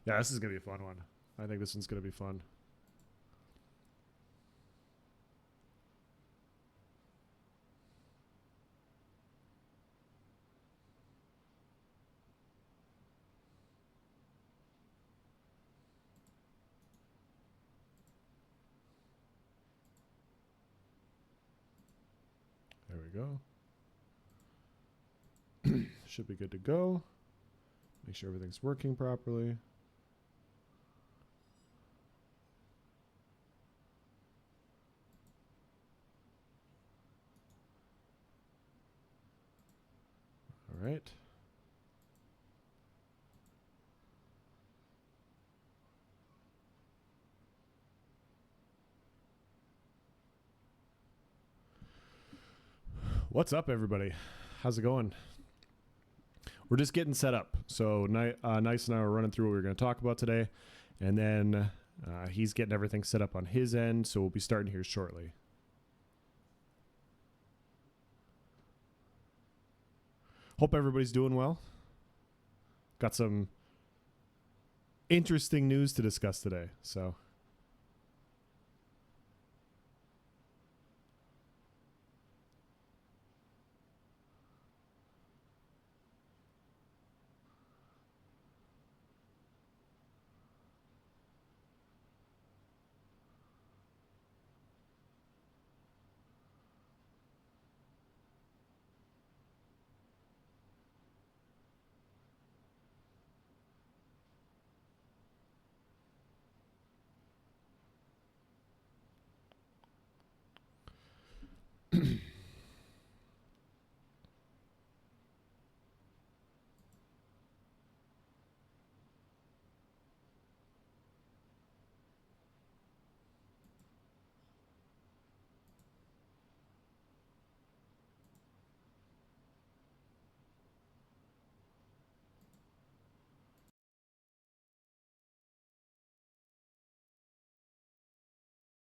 Yeah, this is gonna be a fun one. I think this one's gonna be fun. There we go. Should be good to go. Make sure everything's working properly. All right. What's up, everybody? How's it going? We're just getting set up. So Nyce and I were running through what we were going to talk about today, and then he's getting everything set up on his end. So we'll be starting here shortly. Hope everybody's doing well. Got some interesting news to discuss today. So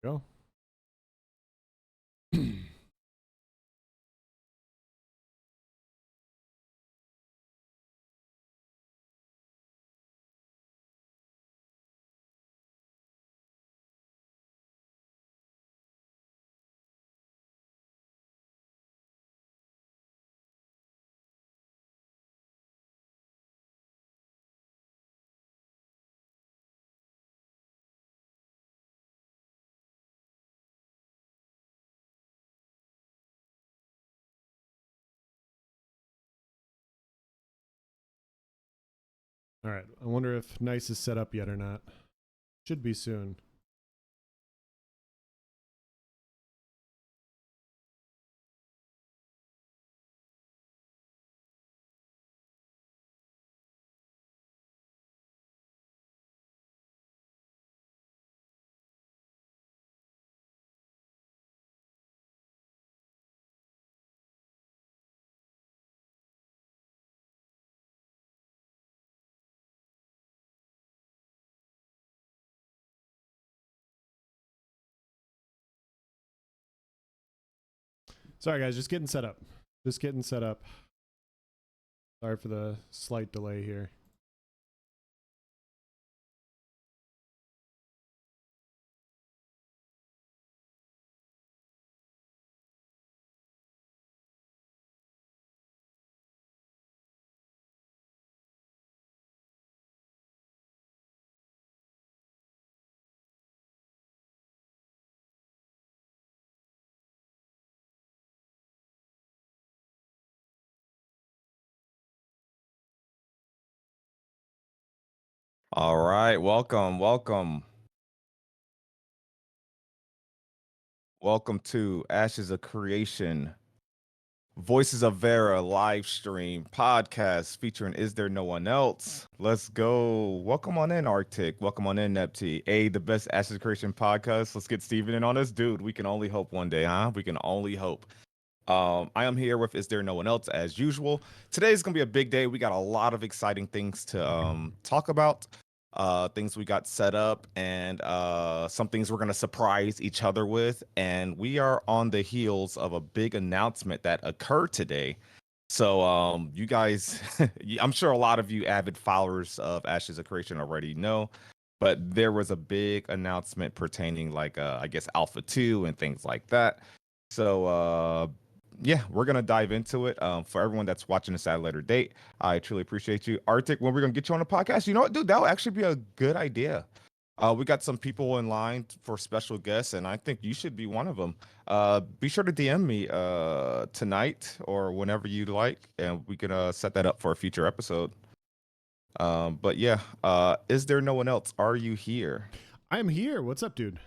go. All right. I wonder if Nice is set up yet or not. Should be soon. Sorry, guys. Just getting set up. Just getting set up. Sorry for the slight delay here. All right, welcome. Welcome to Ashes of Creation, Voices of Verra live stream podcast featuring Is There No One Else? Let's go. Welcome on in, Arctic. Welcome on in, Nepti. The best Ashes of Creation podcast. Let's get Steven in on this. Dude, we can only hope one day, huh? We can only hope. I am here with Is There No One Else as usual. Today's gonna be a big day. We got a lot of exciting things to talk about, things we got set up, and some things we're gonna surprise each other with. And we are on the heels of a big announcement that occurred today. So you guys, I'm sure a lot of you avid followers of Ashes of Creation already know, but there was a big announcement pertaining like I guess Alpha 2 and things like that. So yeah, we're gonna dive into it. For everyone that's watching this at a later date, I truly appreciate you. Arctic, when we're gonna get you on the podcast, you know what, dude, that would actually be a good idea. We got some people in line for special guests, and I think you should be one of them. Be sure to DM me tonight or whenever you'd like, and we can set that up for a future episode. But yeah, is there no one else? Are you here? I'm here. What's up, dude?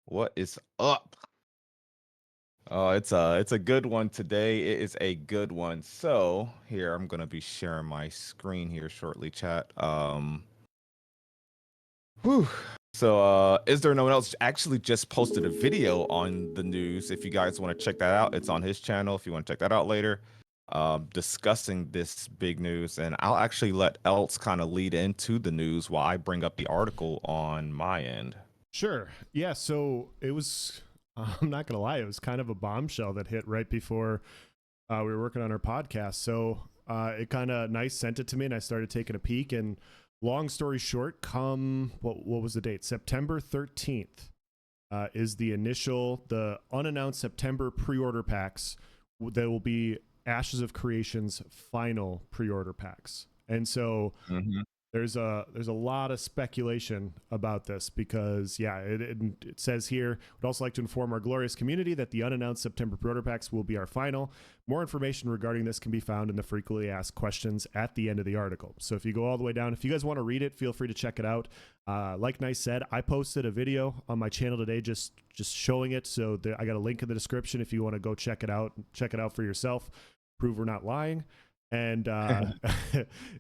What is up? It's a good one today. It is a good one. So here, I'm gonna be sharing my screen here shortly, chat. Whew. So, is there no one else? Actually, just posted a video on the news. If you guys want to check that out, it's on his channel. If you want to check that out later, discussing this big news, and I'll actually let Else kind of lead into the news while I bring up the article on my end. Sure. Yeah. So it was. I'm not gonna lie. It was kind of a bombshell that hit right before we were working on our podcast. So it kind of nyce sent it to me, and I started taking a peek. And long story short, come what was the date? September 13th is the unannounced September pre-order packs that will be Ashes of Creation's final pre-order packs. And so there's a lot of speculation about this because it says here, we'd also like to inform our glorious community that the unannounced September pre-order packs will be our final. More information regarding this can be found in the frequently asked questions at the end of the article. So if you go all the way down, if you guys want to read it, feel free to check it out. Like nyce said, I posted a video on my channel today just showing it, so I got a link in the description if you want to go check it out for yourself, prove we're not lying. And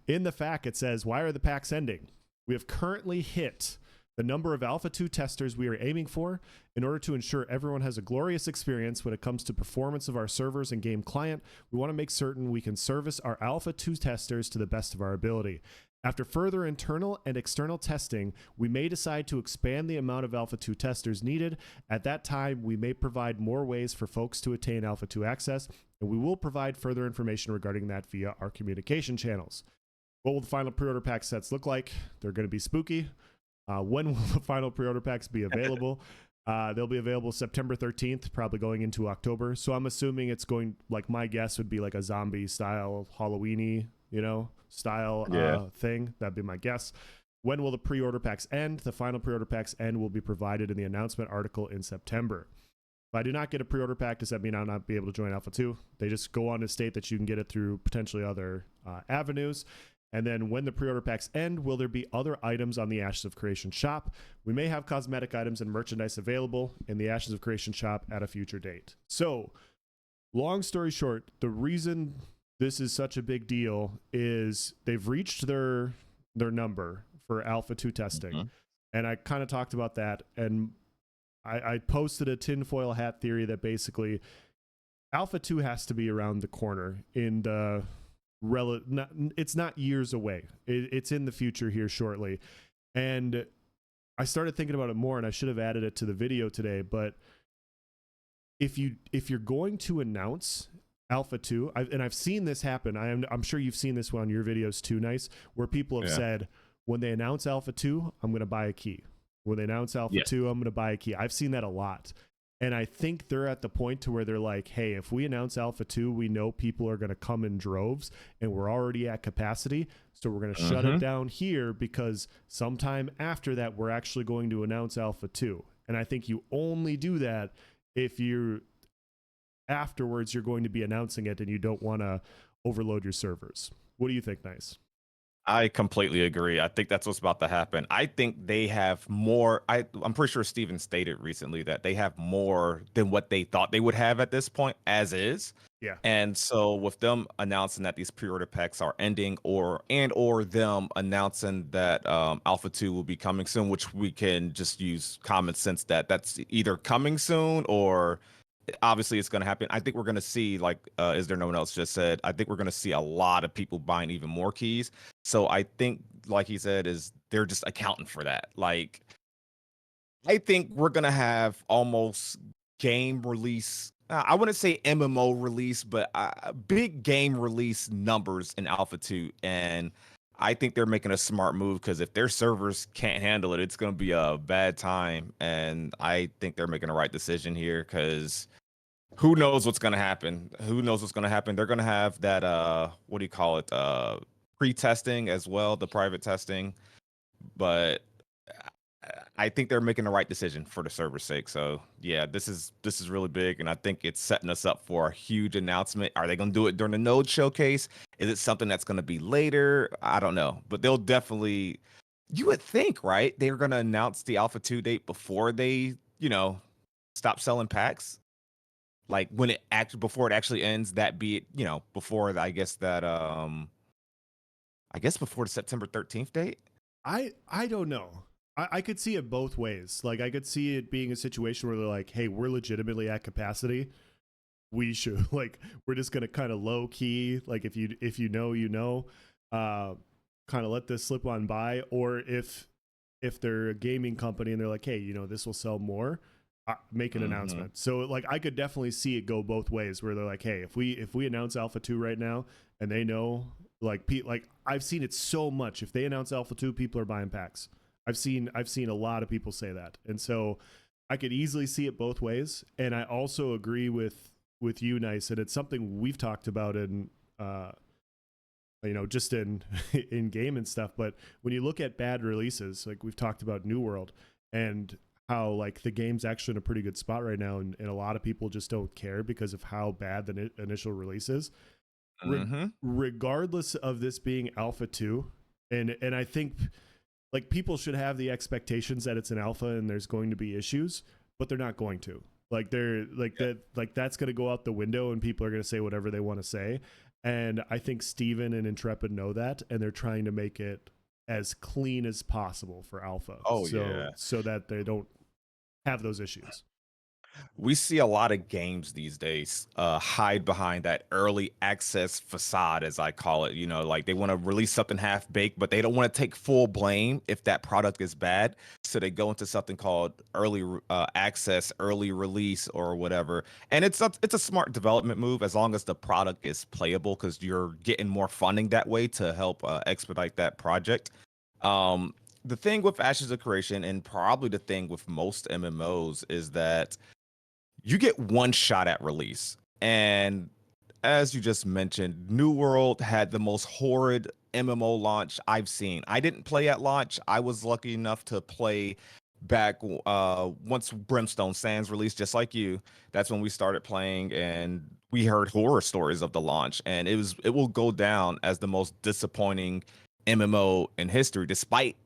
in the FAQ, it says, why are the packs ending? We have currently hit the number of Alpha 2 testers we are aiming for in order to ensure everyone has a glorious experience when it comes to performance of our servers and game client. We want to make certain we can service our Alpha 2 testers to the best of our ability. After further internal and external testing, we may decide to expand the amount of Alpha 2 testers needed. At that time, we may provide more ways for folks to attain Alpha 2 access, and we will provide further information regarding that via our communication channels. What will the final pre-order pack sets look like? They're going to be spooky. When will the final pre-order packs be available? They'll be available September 13th, probably going into October. So I'm assuming it's going, like, my guess would be like a zombie style, Halloween-y, style thing. That'd be my guess. When will the pre-order packs end? The final pre-order packs end will be provided in the announcement article in September. If I do not get a pre-order pack, does that mean I'll not be able to join Alpha 2? They just go on to state that you can get it through potentially other avenues. And then when the pre-order packs end, will there be other items on the Ashes of Creation shop? We may have cosmetic items and merchandise available in the Ashes of Creation shop at a future date. So, long story short, the reason this is such a big deal is they've reached their number for Alpha 2 testing. And I kind of talked about that, and I posted a tinfoil hat theory that basically Alpha 2 has to be around the corner in the it's not years away. It's in the future here shortly. And I started thinking about it more, and I should have added it to the video today, but if you're going to announce Alpha 2, I've seen this happen. I'm sure you've seen this on your videos too, nyce, where people have said, when they announce Alpha 2, I'm going to buy a key. When they announce Alpha 2, I'm going to buy a key. I've seen that a lot. And I think they're at the point to where they're like, hey, if we announce Alpha 2, we know people are going to come in droves, and we're already at capacity. So we're going to shut it down here, because sometime after that, we're actually going to announce Alpha 2. And I think you only do that if afterwards you're going to be announcing it and you don't want to overload your servers. What do you think, nyce? I completely agree. I think that's what's about to happen. I think they have more. I'm pretty sure Steven stated recently that they have more than what they thought they would have at this point, as is. Yeah. And so with them announcing that these pre-order packs are ending, or them announcing that Alpha 2 will be coming soon, which we can just use common sense that that's either coming soon or obviously it's going to happen. I think we're going to see, like, is there no one else just said, I think we're going to see a lot of people buying even more keys. So I think, like he said, is they're just accounting for that. Like, I think we're going to have almost game release I wouldn't say MMO release, but big game release numbers in Alpha 2. And I think they're making a smart move because if their servers can't handle it, it's going to be a bad time. And I think they're making the right decision here because who knows what's going to happen? Who knows what's going to happen? They're going to have that, what do you call it? Pre-testing as well, the private testing. But I think they're making the right decision for the server's sake. So yeah, this is really big, and I think it's setting us up for a huge announcement. Are they going to do it during the Node showcase? Is it something that's going to be later? I don't know, but they'll definitely. You would think, right? They're going to announce the Alpha 2 date before they, stop selling packs. Like when it actually before it actually ends. That be it, before I guess before the September 13th date. I don't know. I could see it both ways. Like I could see it being a situation where they're like, "Hey, we're legitimately at capacity. We should like we're just gonna kind of low key. Like if you know, you know, kind of let this slip on by." Or if they're a gaming company and they're like, "Hey, this will sell more." Make an announcement. So like I could definitely see it go both ways where they're like, hey, if we announce Alpha 2 right now and they know like I've seen it so much. If they announce Alpha 2, people are buying packs. I've seen a lot of people say that. And so I could easily see it both ways. And I also agree with you, Nyce, and it's something we've talked about in just in in game and stuff. But when you look at bad releases, like we've talked about New World and how like the game's actually in a pretty good spot right now, and a lot of people just don't care because of how bad the initial release is. Regardless of this being Alpha 2, and I think like people should have the expectations that it's an alpha and there's going to be issues, but they're not going to. Like they're like that like that's going to go out the window and people are going to say whatever they want to say. And I think Steven and Intrepid know that, and they're trying to make it as clean as possible for alpha. Oh yeah. So that they don't have those issues. We see a lot of games these days hide behind that early access facade, as I call it. Like they want to release something half baked, but they don't want to take full blame if that product is bad. So they go into something called early access, early release, or whatever. And it's a smart development move as long as the product is playable, because you're getting more funding that way to help expedite that project. The thing with Ashes of Creation, and probably the thing with most MMOs, is that you get one shot at release. And as you just mentioned, New World had the most horrid MMO launch I've seen. I didn't play at launch. I was lucky enough to play back once Brimstone Sands released, just like you. That's when we started playing, and we heard horror stories of the launch. And it will go down as the most disappointing MMO in history, despite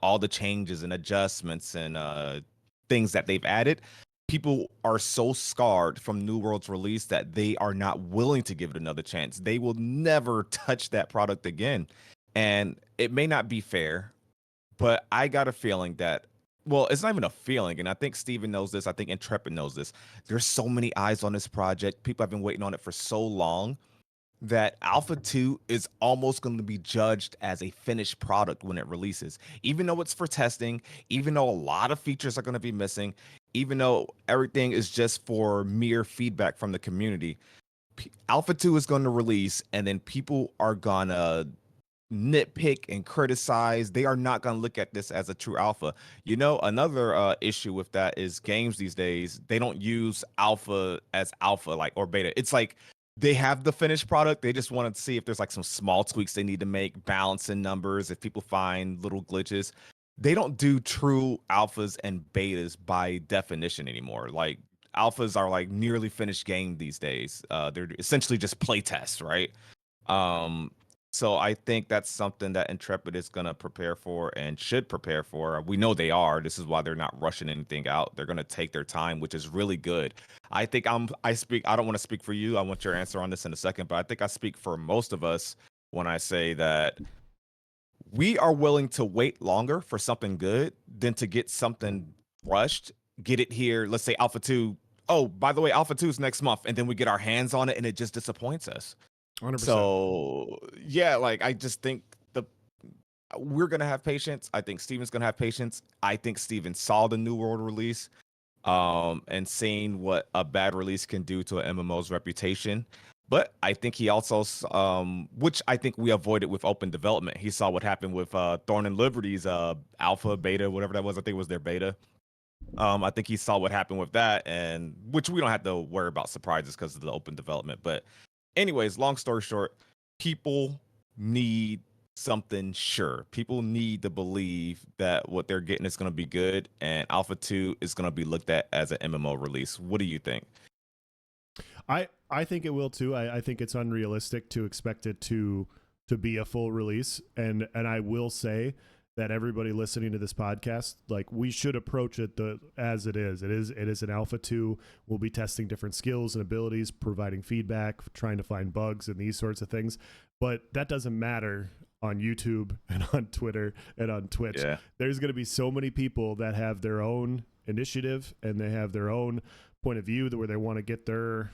all the changes and adjustments and things that they've added. People are so scarred from New World's release that they are not willing to give it another chance. They will never touch that product again. And it may not be fair, but I got a feeling that, well, it's not even a feeling. And I think Steven knows this. I think Intrepid knows this. There's so many eyes on this project. People have been waiting on it for so long that Alpha 2 is almost going to be judged as a finished product when it releases. Even though it's for testing, even though a lot of features are going to be missing, even though everything is just for mere feedback from the community, Alpha 2 is going to release, and then people are going to nitpick and criticize. They are not going to look at this as a true alpha. Another issue with that is games these days, they don't use alpha as alpha, like, or beta. It's like they have the finished product. They just want to see if there's like some small tweaks they need to make, balance in numbers, if people find little glitches. They don't do true alphas and betas by definition anymore. Like alphas are like nearly finished game these days. They're essentially just play tests, right? So I think that's something that Intrepid is going to prepare for and should prepare for. We know they are. This is why they're not rushing anything out. They're going to take their time, which is really good. I think I don't want to speak for you. I want your answer on this in a second, but I think I speak for most of us when I say that we are willing to wait longer for something good than to get something rushed, get it here. Let's say Alpha 2. Oh, by the way, Alpha 2 is next month. And then we get our hands on it and it just disappoints us. 100%. So yeah, like I just think we're gonna have patience. I think Steven's gonna have patience. I think Steven saw the New World release. and seeing what a bad release can do to an MMO's reputation. But I think he also, which I think we avoided with open development. He saw what happened with Thorn and Liberty's alpha, beta, whatever that was. I think it was their beta. I think he saw what happened with that, and which we don't have to worry about surprises because of the open development. But, anyways, long story short, people need something sure. People need to believe that what they're getting is going to be good, and Alpha 2 is going to be looked at as an MMO release. What do you think? I think it will too. I think it's unrealistic to expect it to be a full release, and I will say that everybody listening to this podcast, like, we should approach it as it is. It is an alpha 2. We'll be testing different skills and abilities, providing feedback, trying to find bugs and these sorts of things. But that doesn't matter on YouTube and on Twitter and on Twitch. Yeah. There's going to be so many people that have their own initiative and they have their own point of view where they want to get their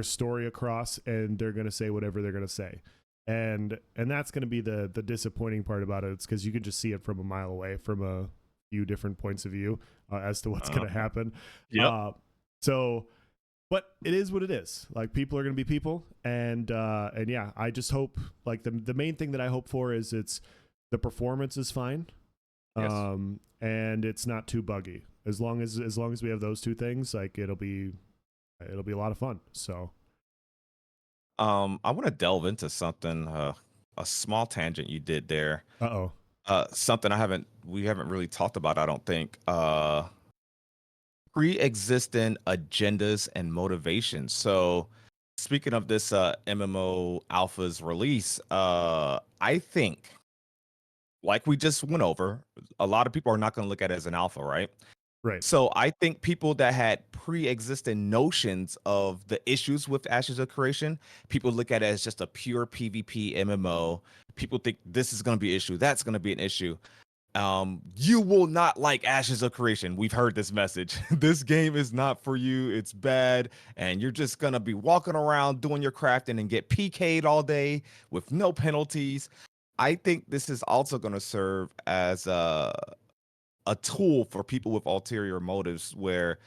story across, and they're going to say whatever they're going to say. And that's going to be the disappointing part about it. It's because you can just see it from a mile away from a few different points of view as to what's going to happen. Yep. But it is what it is. Like, people are going to be people, and yeah, I just hope, like, the main thing that I hope for is the performance is fine, Yes. and it's not too buggy. As long as we have those two things, like, it'll be a lot of fun. So. I want to delve into something, a small tangent you did there. Something we haven't really talked about, I don't think. Pre-existing agendas and motivations. So, speaking of this MMO Alpha's release, I think, like we just went over, a lot of people are not going to look at it as an alpha, right? Right. So I think people that had pre-existing notions of the issues with Ashes of Creation, people look at it as just a pure PvP MMO. People think this is going to be an issue, that's going to be an issue. You will not like Ashes of Creation. We've heard this message. This game is not for you. It's bad, and you're just going to be walking around doing your crafting and get PK'd all day with no penalties. I think this is also going to serve as a tool for people with ulterior motives where,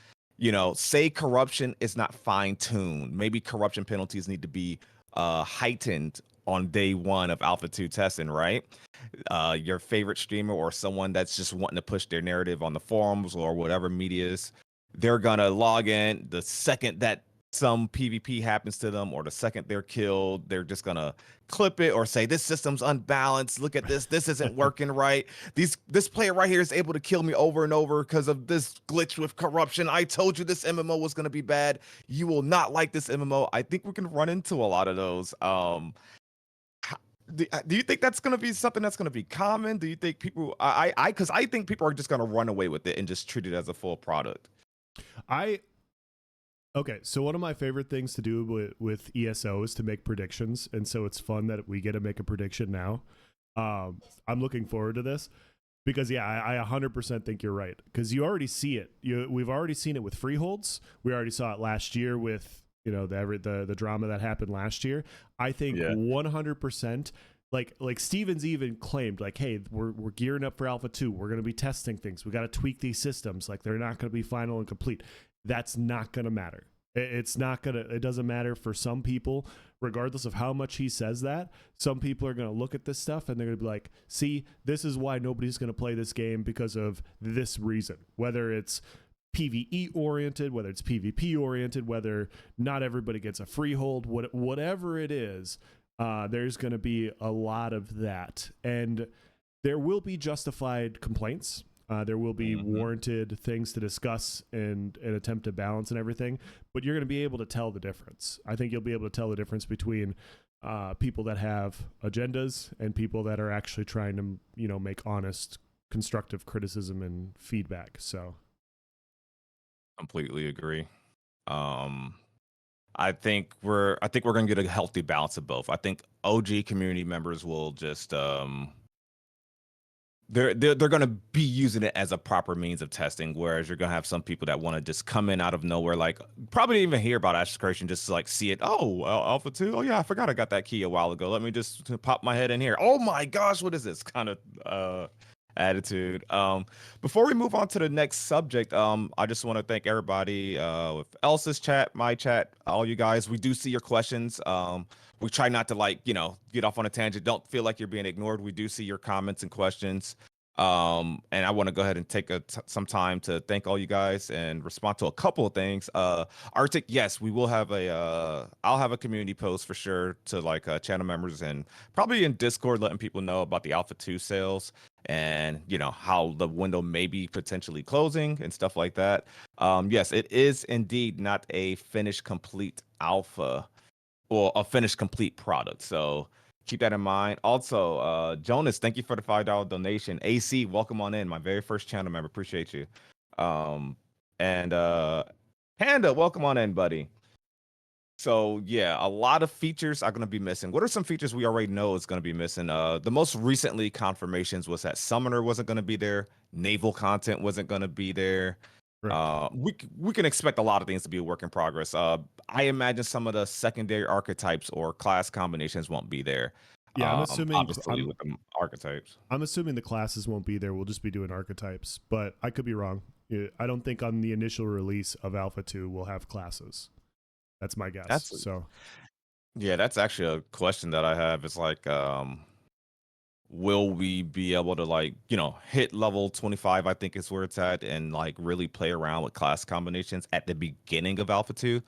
say corruption is not fine-tuned. Maybe corruption penalties need to be heightened on day one of Alpha 2 testing, right? Your favorite streamer or someone that's just wanting to push their narrative on the forums or whatever medias, they're gonna log in the second that some PvP happens to them, or the second they're killed, they're just gonna clip it or say this system's unbalanced. Look at this isn't working right. This player right here is able to kill me over and over because of this glitch with corruption. I told you this MMO was gonna be bad. You will not like this MMO. I think we can run into a lot of those. Do you think that's going to be something that's going to be common? Do you think people, because I think people are just going to run away with it and just treat it as a full product? Okay, so one of my favorite things to do with ESO is to make predictions, and so it's fun that we get to make a prediction now. I'm looking forward to this because, yeah, I 100% think you're right, because you already see it. We've already seen it with freeholds. We already saw it last year with the drama that happened last year. I think 100%. Like Stevens even claimed, like, hey, we're gearing up for Alpha 2. We're going to be testing things. We got to tweak these systems. Like, they're not going to be final and complete. That's not going to matter. It doesn't matter for some people, regardless of how much he says that. Some people are going to look at this stuff and they're going to be like, see, this is why nobody's going to play this game, because of this reason. Whether it's PvE oriented, whether it's PvP oriented, whether not everybody gets a freehold, whatever it is, there's going to be a lot of that. And there will be justified complaints. There will be warranted things to discuss and attempt to balance and everything, but you're going to be able to tell the difference. I think you'll be able to tell the difference between people that have agendas and people that are actually trying to, make honest, constructive criticism and feedback. So, completely agree. I think we're going to get a healthy balance of both. I think OG community members will just they're going to be using it as a proper means of testing, whereas you're going to have some people that want to just come in out of nowhere, like probably didn't even hear about Ashes Creation, just to like see it. Oh, Alpha 2. Oh yeah, I forgot I got that key a while ago. Let me just pop my head in here. Oh my gosh, what is this? Kind of attitude. Before we move on to the next subject, I just want to thank everybody with Elsa's chat, my chat, all you guys. We do see your questions. We try not to get off on a tangent. Don't feel like you're being ignored. We do see your comments and questions. And I want to go ahead and take some time to thank all you guys and respond to a couple of things. Arctic, yes, we will have I'll have a community post for sure to channel members and probably in Discord letting people know about the Alpha 2 sales and how the window may be potentially closing and stuff like that. Yes, it is indeed not a finished complete alpha or a finished complete product. So keep that in mind. Also, Jonas, thank you for the $5 donation. AC, welcome on in, my very first channel member. Appreciate you. And Panda, welcome on in, buddy. So yeah, a lot of features are going to be missing. What are some features we already know is going to be missing? The most recently confirmations was that Summoner wasn't going to be there, naval content wasn't going to be there. We can expect a lot of things to be a work in progress. I imagine some of the secondary archetypes or class combinations won't be there. Yeah, I'm assuming obviously with the archetypes. I'm assuming the classes won't be there. We'll just be doing archetypes, but I could be wrong. I don't think on the initial release of Alpha 2 we'll have classes. That's my guess. Yeah, that's actually a question that I have. It's will we be able to hit level 25, I think is where it's at, and really play around with class combinations at the beginning of Alpha 2?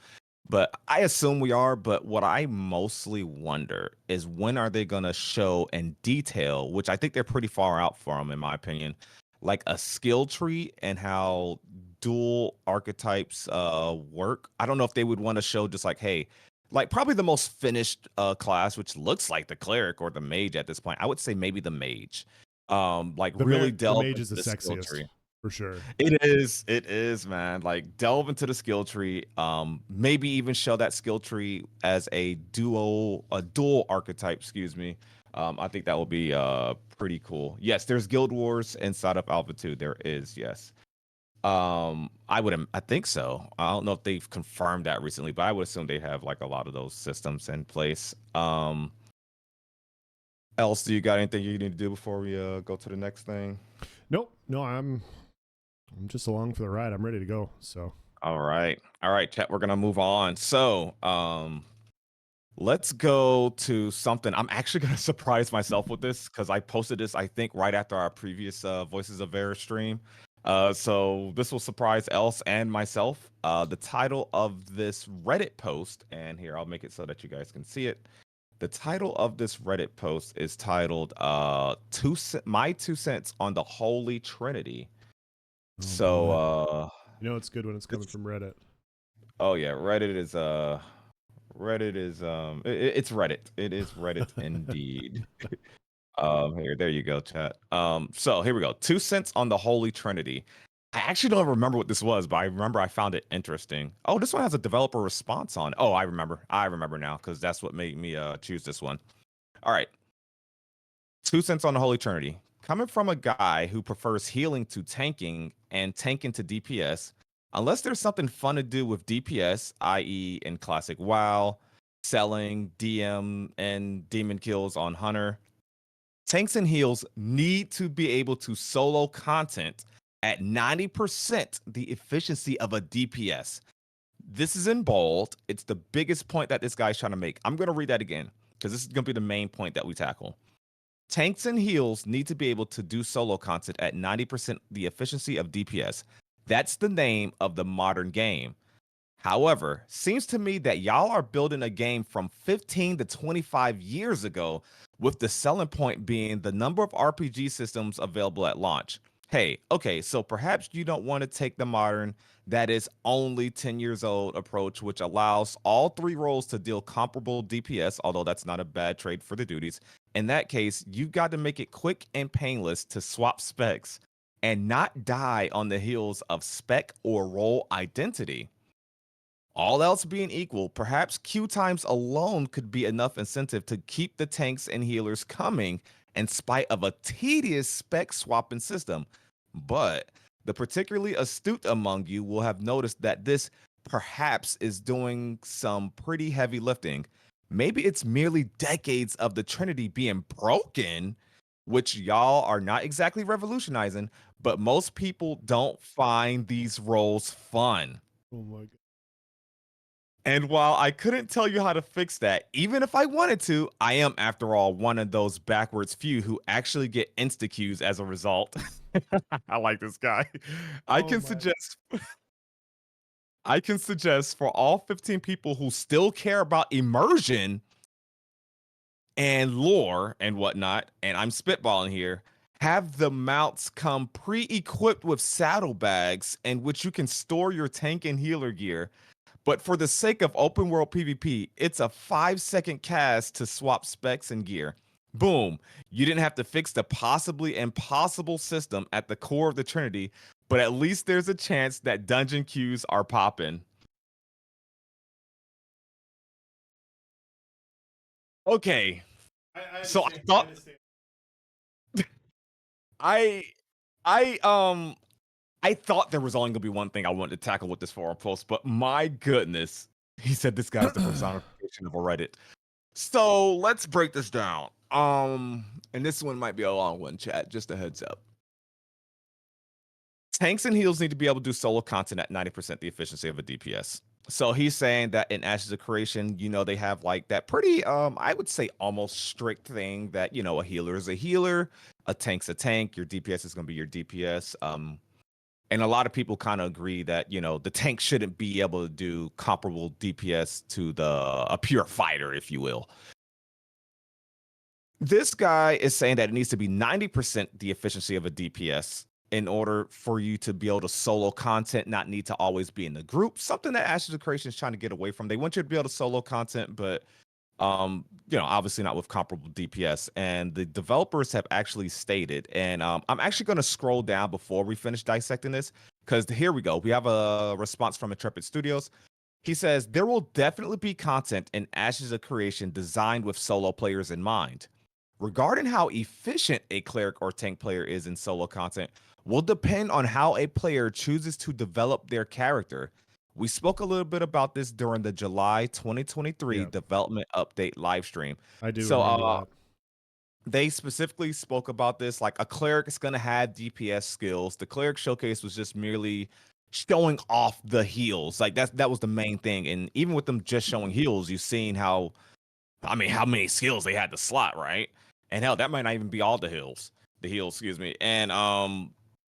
But I assume we are. But what I mostly wonder is when are they going to show in detail, which I think they're pretty far out from, in my opinion, like a skill tree and how dual archetypes work. I don't know if they would want to show just hey, probably the most finished class, which looks like the cleric or the mage at this point. I would say maybe the mage. Really delve the mage is into the skill sexiest tree. for sure. It is, man. Delve into the skill tree. Maybe even show that skill tree as a dual archetype, excuse me. I think that will be pretty cool. Yes, there's Guild Wars inside of Alpha 2. There is, yes. I think so. I don't know if they've confirmed that recently, but I would assume they have a lot of those systems in place. Else, do you got anything you need to do before we go to the next thing? Nope. No, I'm just along for the ride. I'm ready to go. So all right, chat. We're gonna move on. So let's go to something. I'm actually gonna surprise myself with this because I posted this, I think, right after our previous Voices of Verra stream. So this will surprise Else and myself. The title of this Reddit post, and here I'll make it so that you guys can see it. The title of this Reddit post is titled My 2 cents on the Holy Trinity. it's good when it's coming from Reddit. Oh yeah, Reddit is it's Reddit. It is Reddit indeed. There you go, chat. So here we go. 2 cents on the Holy Trinity. I actually don't remember what this was, but I remember I found it interesting. Oh, this one has a developer response on. Oh, I remember now because that's what made me choose this one. All right. 2 cents on the Holy Trinity. Coming from a guy who prefers healing to tanking and tanking to DPS, unless there's something fun to do with DPS, i.e. in classic WoW, selling DM and demon kills on Hunter, tanks and heals need to be able to solo content at 90% the efficiency of a DPS. This is in bold. It's the biggest point that this guy's trying to make. I'm going to read that again because this is going to be the main point that we tackle. Tanks and heals need to be able to do solo content at 90% the efficiency of DPS. That's the name of the modern game. However, seems to me that y'all are building a game from 15 to 25 years ago, with the selling point being the number of RPG systems available at launch. Hey, okay, so perhaps you don't want to take the modern, that is only 10 years old approach, which allows all 3 roles to deal comparable DPS, although that's not a bad trade for the duties. In that case, you've got to make it quick and painless to swap specs and not die on the heels of spec or role identity. All else being equal, perhaps queue times alone could be enough incentive to keep the tanks and healers coming in spite of a tedious spec swapping system. But the particularly astute among you will have noticed that this perhaps is doing some pretty heavy lifting. Maybe it's merely decades of the Trinity being broken which y'all are not exactly revolutionizing, but most people don't find these roles fun. Oh my god. And while I couldn't tell you how to fix that, even if I wanted to, I am, after all, one of those backwards few who actually get insta queues as a result. I like this guy. I Oh can my. suggest I can suggest for all 15 people who still care about immersion and lore and whatnot, and I'm spitballing here, have the mounts come pre-equipped with saddlebags in which you can store your tank and healer gear. But for the sake of open world PvP, it's a 5-second cast to swap specs and gear. Boom. You didn't have to fix the possibly impossible system at the core of the Trinity, but at least there's a chance that dungeon queues are popping. Okay. I So I understand. I thought understand. I I thought there was only gonna be one thing I wanted to tackle with this forum post, but my goodness, he said this guy's the personification of a Reddit. So let's break this down. And this one might be a long one, chat. Just a heads up. Tanks and heals need to be able to do solo content at 90% the efficiency of a DPS. So he's saying that in Ashes of Creation, they have like that pretty I would say almost strict thing that, a healer is a healer, a tank's a tank, your DPS is gonna be your DPS. And a lot of people kind of agree that, the tank shouldn't be able to do comparable DPS to a pure fighter, if you will. This guy is saying that it needs to be 90% the efficiency of a DPS in order for you to be able to solo content, not need to always be in the group. Something that Ashes of Creation is trying to get away from. They want you to be able to solo content, but obviously not with comparable DPS. And the developers have actually stated, and I'm actually going to scroll down before we finish dissecting this, because here we go. We have a response from Intrepid Studios. He says there will definitely be content in Ashes of Creation designed with solo players in mind. Regarding how efficient a cleric or tank player is in solo content will depend on how a player chooses to develop their character. We spoke a little bit about this during the July 2023 Yeah, development update live stream. I do So remember that. they specifically spoke about this, like a cleric is going to have DPS skills. The cleric showcase was just merely showing off the heals. Like that was the main thing. And even with them just showing heals, you've seen how many skills they had to slot, right? And hell, that might not even be all the heals, excuse me. And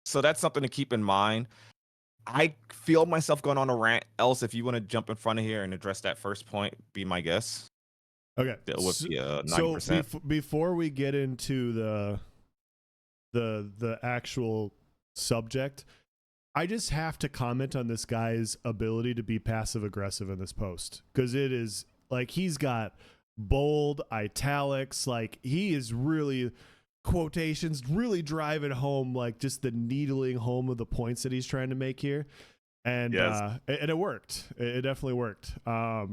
so that's something to keep in mind. I feel myself going on a rant. Else, if you want to jump in front of here and address that first point, be my guest. Okay. Deal with the So 90%. before we get into the actual subject, I just have to comment on this guy's ability to be passive aggressive in this post, because it is like he's got bold italics, like he is really quotations really driving home like just the needling home of the points that he's trying to make here. And Yes. and it worked. It definitely worked. I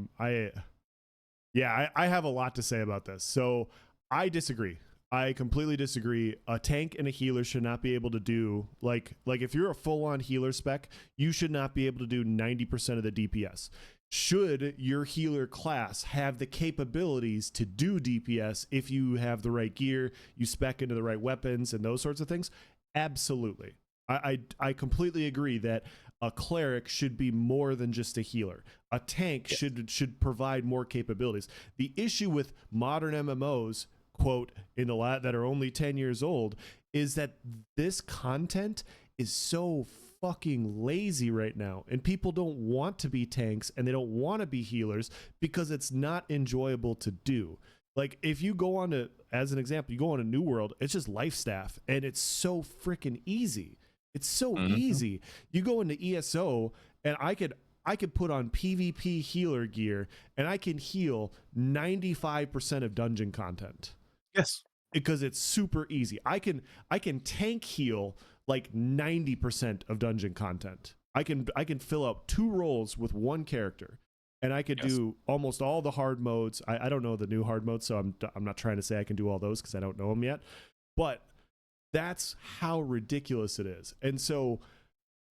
have a lot to say about this. So I disagree. I completely disagree. A tank and a healer should not be able to do like if you're a full-on healer spec, you should not be able to do 90% of the DPS. Should your healer class have the capabilities to do DPS if you have the right gear, you spec into the right weapons and those sorts of things? Absolutely. I completely agree that a cleric should be more than just a healer. A tank should provide more capabilities. The issue with modern MMOs, quote, that are only 10 years old, is that this content is so fucking lazy right now, and people don't want to be tanks and they don't want to be healers because it's not enjoyable to do. Like if you go on to, as an example, you go on a New World, it's just life staff and it's so freaking easy. It's so easy. You go into ESO and I could put on PvP healer gear and I can heal 95% of dungeon content. Yes. Because it's super easy. I can tank heal like 90% of dungeon content. I can fill out 2 roles with one character. And I could do almost all the hard modes. I don't know the new hard modes, so I'm not trying to say I can do all those because I don't know them yet. But that's how ridiculous it is. And so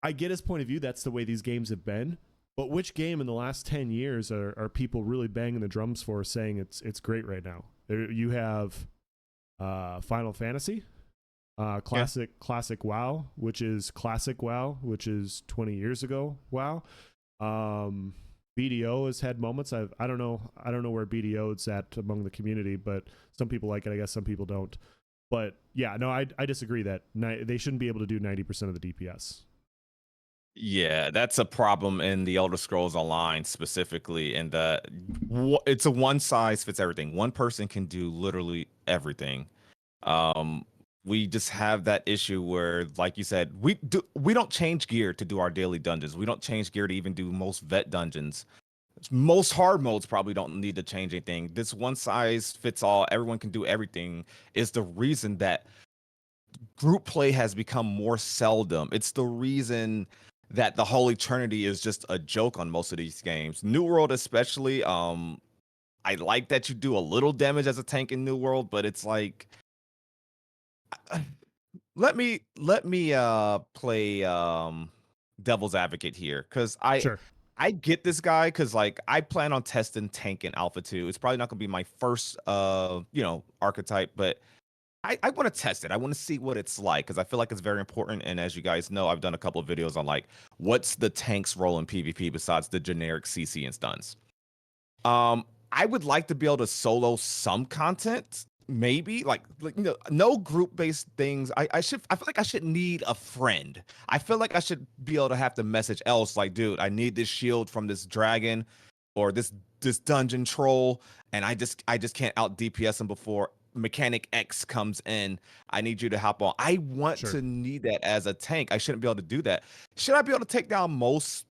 I get his point of view. That's the way these games have been. But which game in the last 10 years are people really banging the drums for, saying it's great right now? You have Final Fantasy, Yeah. classic WoW, which is classic WoW, which is 20 years ago WoW. Um, BDO has had moments. I don't know where BDO is at among the community, but some people like it. I guess some people don't. But yeah, no, I disagree that they shouldn't be able to do 90% of the DPS. Yeah, that's a problem in the Elder Scrolls Online specifically, in that it's a one size fits everything. One person can do literally everything. Um, we just have that issue where, like you said, we don't change gear to do our daily dungeons. We don't change gear to even do most vet dungeons. Most hard modes probably don't need to change anything. This one size fits all, everyone can do everything, is the reason that group play has become more seldom. It's the reason that the Holy Trinity is just a joke on most of these games. New World especially. I like that you do a little damage as a tank in New World, but it's like let me play devil's advocate here, because Sure. I get this guy, because like I plan on testing tank in Alpha 2. It's probably not gonna be my first archetype, but I want to test it. I want to see what it's like, because I feel like it's very important. And as you guys know, I've done a couple of videos on like what's the tank's role in PvP besides the generic CC and stuns. I would like to be able to solo some content, maybe like no group based things. I feel like I should need a friend. I feel like I should be able to have to message else like, dude, I need this shield from this dragon or this dungeon troll, and I just can't out DPS him before mechanic X comes in. I need you to hop on. I want Sure. to need that as a tank. I shouldn't be able to do that. Should I be able to take down most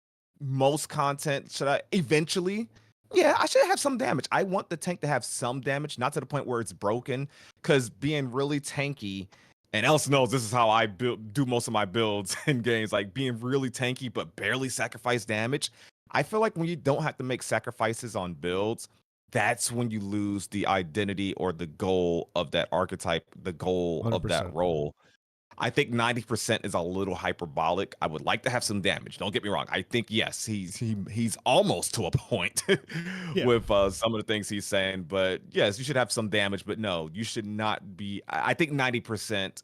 content? Should I eventually? Yeah, I should have some damage. I want the tank to have some damage, not to the point where it's broken, because being really tanky, and else knows this is how I do most of my builds in games, like being really tanky but barely sacrifice damage. I feel like when you don't have to make sacrifices on builds, that's when you lose the identity or the goal of that archetype, the goal of that 100%. role. I think 90% is a little hyperbolic. I would like to have some damage. Don't get me wrong. I think yes, he's almost to a point Yeah. with some of the things he's saying. But yes, you should have some damage. But no, you should not be. I think 90%.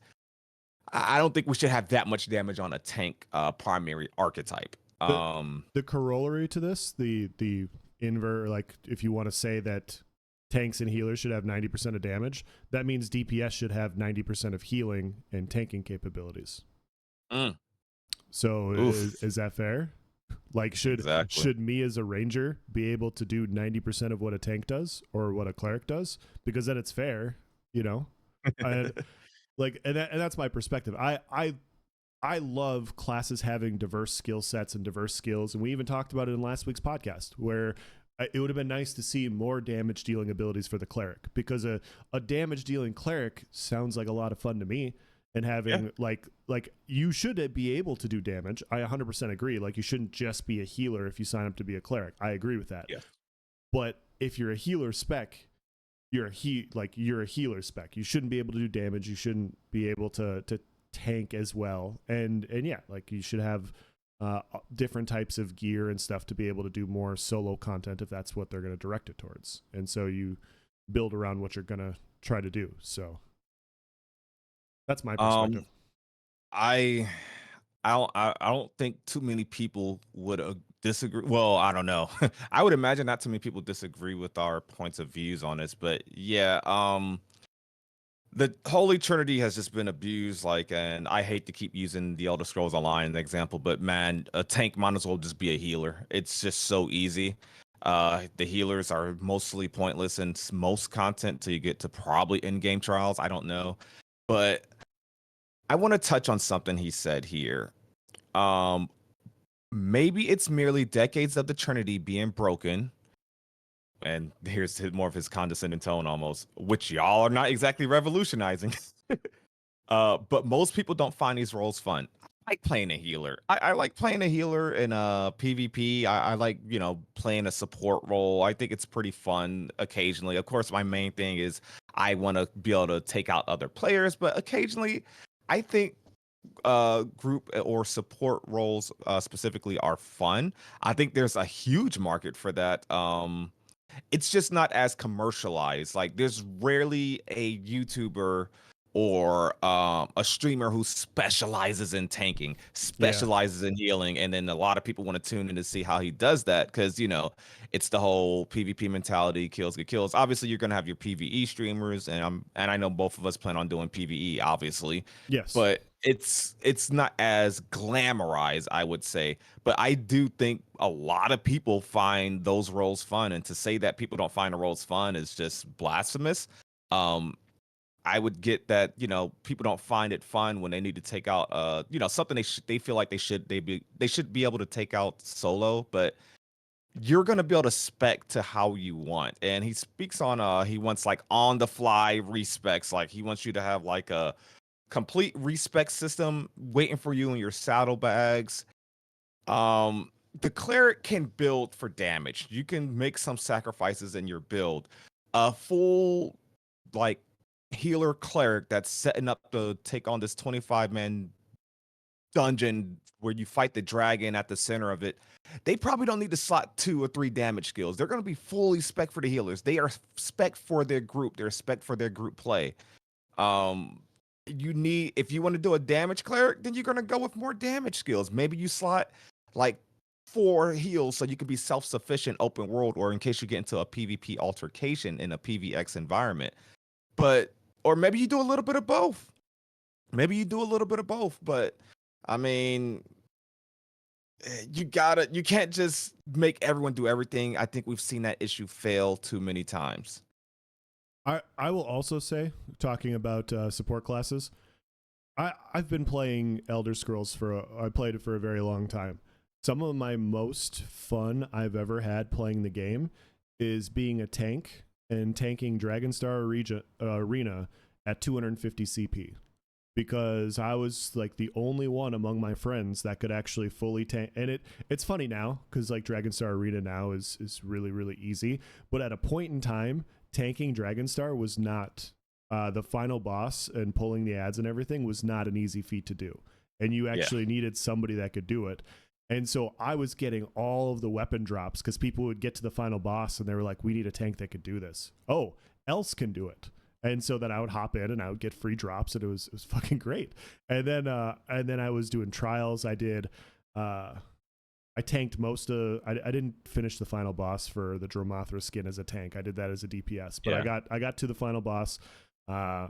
I don't think we should have that much damage on a tank primary archetype. The the corollary to this, the invert, like if you want to say that tanks and healers should have 90% of damage, that means DPS should have 90% of healing and tanking capabilities. mm, So oof, is that fair? Like exactly. should me as a ranger be able to do 90% of what a tank does or what a cleric does? Because then it's fair, you know? I, like and that's my perspective. I love classes having diverse skill sets and diverse skills, and we even talked about it in last week's podcast, where it would have been nice to see more damage dealing abilities for the cleric, because a damage dealing cleric sounds like a lot of fun to me. And Yeah. having like you should be able to do damage. I 100% agree. Like you shouldn't just be a healer if you sign up to be a cleric. I agree with that. Yes. But if you're a healer spec, you're a healer spec. You shouldn't be able to do damage. You shouldn't be able to tank as well. And yeah, like you should have different types of gear and stuff to be able to do more solo content if that's what they're going to direct it towards. And so you build around what you're going to try to do. So that's my perspective. Um. I I don't think too many people would disagree. Well, I don't know. I would imagine not too many people disagree with our points of views on this, but yeah, the Holy Trinity has just been abused. Like, and I hate to keep using the Elder Scrolls Online example, but man, a tank might as well just be a healer. It's just so easy. The healers are mostly pointless in most content till you get to probably in-game trials. I don't know, but I want to touch on something he said here. Um, Maybe it's merely decades of the Trinity being broken. And here's more of his condescending tone almost, which y'all are not exactly revolutionizing. But most people don't find these roles fun. I like playing a healer. I like playing a healer in a PvP. I like, playing a support role. I think it's pretty fun occasionally. Of course, my main thing is I want to be able to take out other players, but occasionally I think group or support roles specifically are fun. I think there's a huge market for that. it's just not as commercialized. Like there's rarely a YouTuber or a streamer who specializes in tanking, Yeah. specializes in healing, and then a lot of people want to tune in to see how he does that because it's the whole PvP mentality, kills get kills. Obviously, you're gonna have your PvE streamers, and I know both of us plan on doing PvE, obviously, Yes. but it's not as glamorized, I would say. But I do think a lot of people find those roles fun, and to say that people don't find the roles fun is just blasphemous. Um, I would get that, people don't find it fun when they need to take out something they feel like they should be able to take out solo, but you're gonna be able to spec to how you want. And he speaks on he wants like on the fly respecs, like he wants you to have like a complete respec system waiting for you in your saddlebags. The cleric can build for damage. You can make some sacrifices in your build. A full like healer cleric that's setting up to take on this 25-man dungeon where you fight the dragon at the center of it. They probably don't need to slot 2 or 3 damage skills. They're going to be fully spec for the healers. They are spec for their group. They're spec for their group play. If you want to do a damage cleric, then you're going to go with more damage skills. Maybe you slot like 4 heals so you can be self-sufficient open world, or in case you get into a PvP altercation in a PvX environment. Or maybe you do a little bit of both. But I mean, you can't just make everyone do everything. I think we've seen that issue fail too many times. I will also say, talking about support classes, I've been playing Elder Scrolls I played it for a very long time. Some of my most fun I've ever had playing the game is being a tank and tanking Dragonstar Arena at 250 CP, because I was like the only one among my friends that could actually fully tank. And it's funny now because like Dragonstar Arena now is really, really easy, but at a point in time, tanking Dragonstar was not the final boss, and pulling the ads and everything was not an easy feat to do, and you actually needed somebody that could do it. And so I was getting all of the weapon drops because people would get to the final boss and they were like, we need a tank that could do this. Oh, else can do it. And so then I would hop in and I would get free drops, and it was fucking great. And then I was doing trials. I tanked most of. I didn't finish the final boss for the Dromothra skin as a tank. I did that as a DPS, but I got to the final boss. I